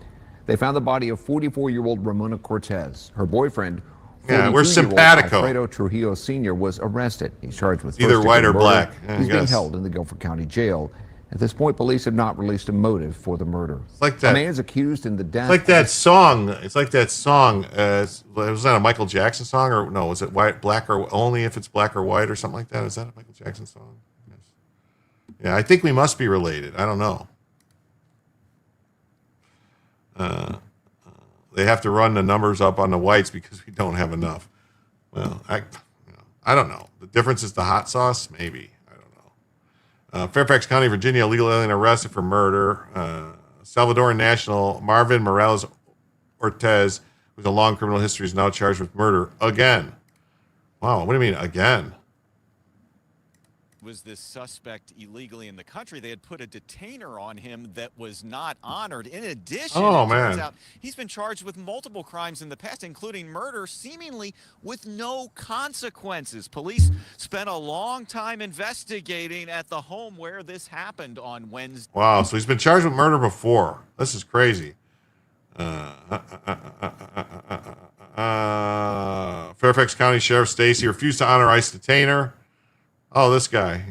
They found the body of 44-year-old Ramona Cortez. Her boyfriend, yeah, we're simpatico. Alfredo Trujillo Sr. was arrested. He's charged with either white or black. Yeah, he's being held in the Guilford County Jail. At this point, police have not released a motive for the murder. It's like that. A man is accused in the death. It's like that song. It's like that song. Was that a Michael Jackson song, or no? Was it white, black, or only if it's black or white, or something like that? Is that a Michael Jackson song? Yes. Yeah, I think we must be related. I don't know. They have to run the numbers up on the whites because we don't have enough. Well, I don't know. The difference is the hot sauce, maybe. Fairfax County, Virginia, illegal alien arrested for murder. Salvadoran national Marvin Morales Ortez, who has a long criminal history, is now charged with murder again. Wow, what do you mean again? Was this suspect illegally in the country? They had put a detainer on him that was not honored. In addition, it turns out he's been charged with multiple crimes in the past, including murder, seemingly with no consequences. Police spent a long time investigating at the home where this happened on Wednesday. Wow, so he's been charged with murder before. This is crazy. Fairfax County Sheriff Stacy refused to honor ICE detainer. Oh, this guy.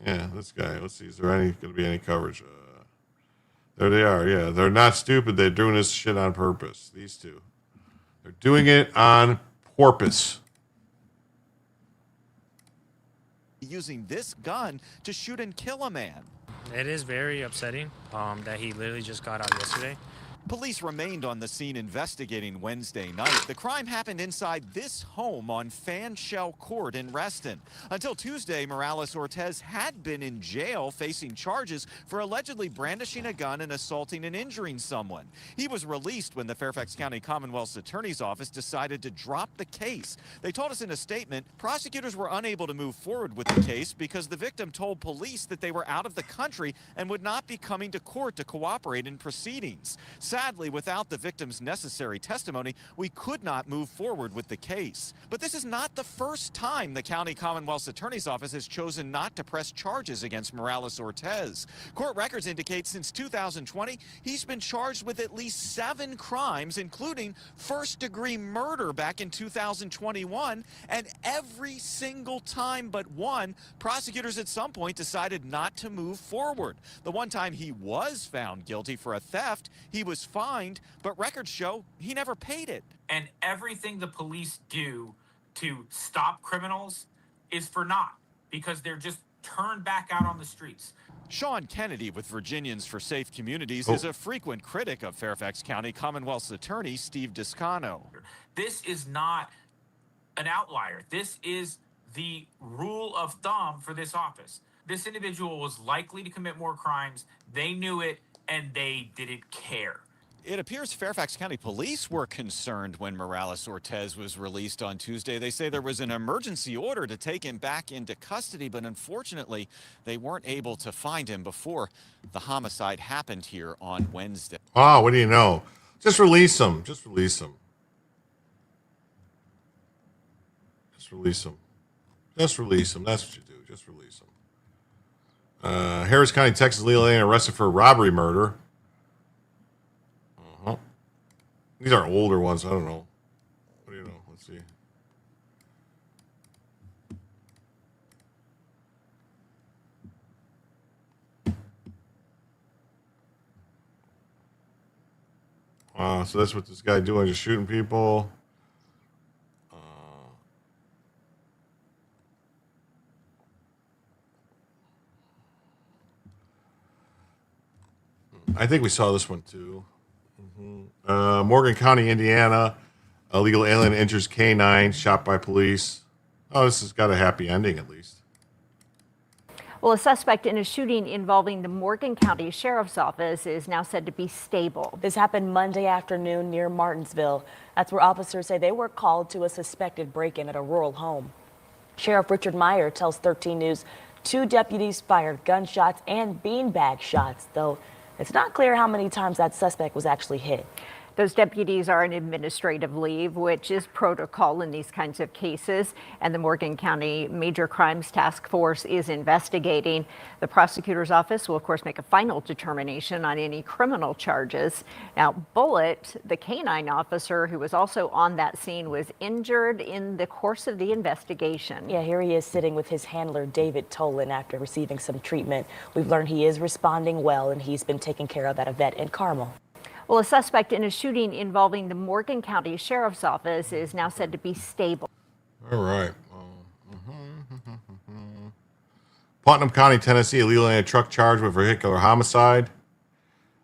Yeah, this guy. Let's see. Is there going to be any coverage? There they are. Yeah, they're not stupid. They're doing this shit on purpose. These two. They're doing it on purpose. Using this gun to shoot and kill a man. It is very upsetting that he literally just got out yesterday. Police remained on the scene investigating Wednesday night. The crime happened inside this home on Fan Shell Court in Reston. Until Tuesday, Morales Ortez had been in jail facing charges for allegedly brandishing a gun and assaulting and injuring someone. He was released when the Fairfax County Commonwealth's Attorney's Office decided to drop the case. They told us in a statement, prosecutors were unable to move forward with the case because the victim told police that they were out of the country and would not be coming to court to cooperate in proceedings. Sadly, without the victim's necessary testimony, we could not move forward with the case. But this is not the first time the County Commonwealth's Attorney's Office has chosen not to press charges against Morales Ortez. Court records indicate since 2020, he's been charged with at least 7 crimes, including first-degree murder back in 2021, and every single time but one, prosecutors at some point decided not to move forward. The one time he was found guilty for a theft, he was fined, but records show he never paid it. And everything the police do to stop criminals is for naught, because they're just turned back out on the streets. Sean Kennedy with Virginians for Safe Communities is a frequent critic of Fairfax County Commonwealth's attorney Steve Discano. This is not an outlier. This is the rule of thumb for this office. This individual was likely to commit more crimes. They knew it, and they didn't care. It appears Fairfax County Police were concerned when Morales Ortez was released on Tuesday. They say there was an emergency order to take him back into custody, but unfortunately, they weren't able to find him before the homicide happened here on Wednesday. Oh, what do you know? Just release him. Just release him. Just release him. Just release him. That's what you do. Just release him. Harris County, Texas, legal alien arrested for robbery murder. These are older ones. I don't know. What do you know? Let's see. So that's what this guy doing, just shooting people. I think we saw this one too. Morgan County, Indiana, a legal alien injures K9, shot by police. Oh, this has got a happy ending at least. Well, a suspect in a shooting involving the Morgan County Sheriff's Office is now said to be stable. This happened Monday afternoon near Martinsville. That's where officers say they were called to a suspected break-in at a rural home. Sheriff Richard Meyer tells 13 News 2 deputies fired gunshots and beanbag shots, though it's not clear how many times that suspect was actually hit. Those deputies are on administrative leave, which is protocol in these kinds of cases, and the Morgan County Major Crimes Task Force is investigating. The prosecutor's office will, of course, make a final determination on any criminal charges. Now, Bullitt, the canine officer who was also on that scene, was injured in the course of the investigation. Yeah, here he is sitting with his handler, David Tolan, after receiving some treatment. We've learned he is responding well, and he's been taken care of at a vet in Carmel. Well, a suspect in a shooting involving the Morgan County Sheriff's Office is now said to be stable. All right. Putnam County, Tennessee, a legal alien truck charged with vehicular homicide.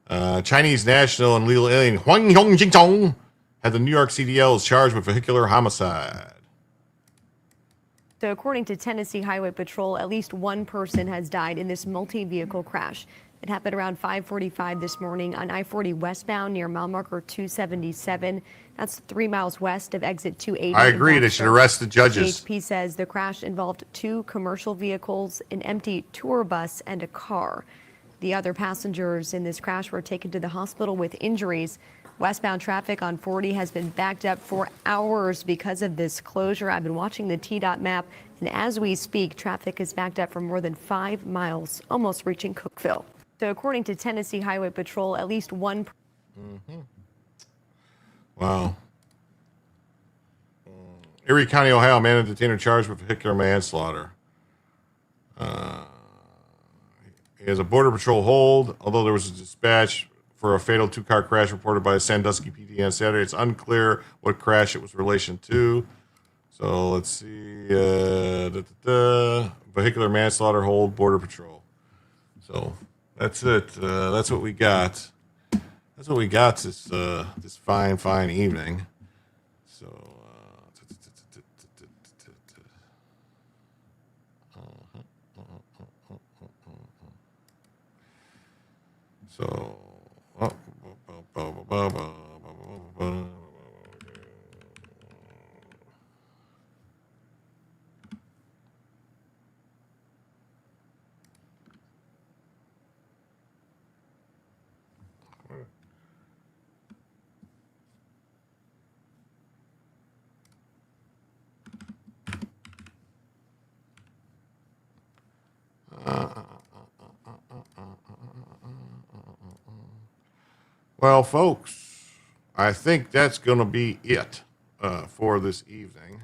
Chinese national and legal alien Huang Yongjingtong had the New York CDLs charged with vehicular homicide. So according to Tennessee Highway Patrol, at least one person has died in this multi-vehicle crash. It happened around 5:45 this morning on I-40 westbound near mile marker 277. That's 3 miles west of exit 280. I agree. They should arrest the judges. CHP says the crash involved 2 commercial vehicles, an empty tour bus, and a car. The other passengers in this crash were taken to the hospital with injuries. Westbound traffic on 40 has been backed up for hours because of this closure. I've been watching the TDOT map, and as we speak, traffic is backed up for more than 5 miles, almost reaching Cookeville. So according to Tennessee Highway Patrol, at least one. Wow. Erie County, Ohio, man and detainer charged with vehicular manslaughter. He has a Border Patrol hold, although there was a dispatch for a fatal 2-car crash reported by Sandusky PD on Saturday. It's unclear what crash it was in relation to. So let's see. Vehicular manslaughter hold, Border Patrol. So that's it. That's what we got. That's what we got this fine evening. So. Well, folks, I think that's going to be it for this evening.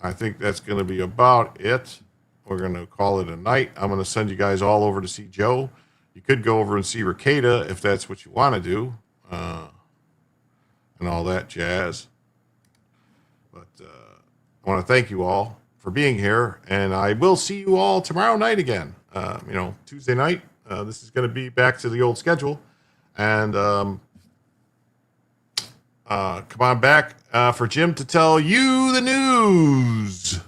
I think that's going to be about it. We're going to call it a night. I'm going to send you guys all over to see Joe. You could go over and see Ricada if that's what you want to do, and all that jazz. But I want to thank you all for being here, and I will see you all tomorrow night again. Tuesday night. This is going to be back to the old schedule, and come on back for Jim to tell you the news.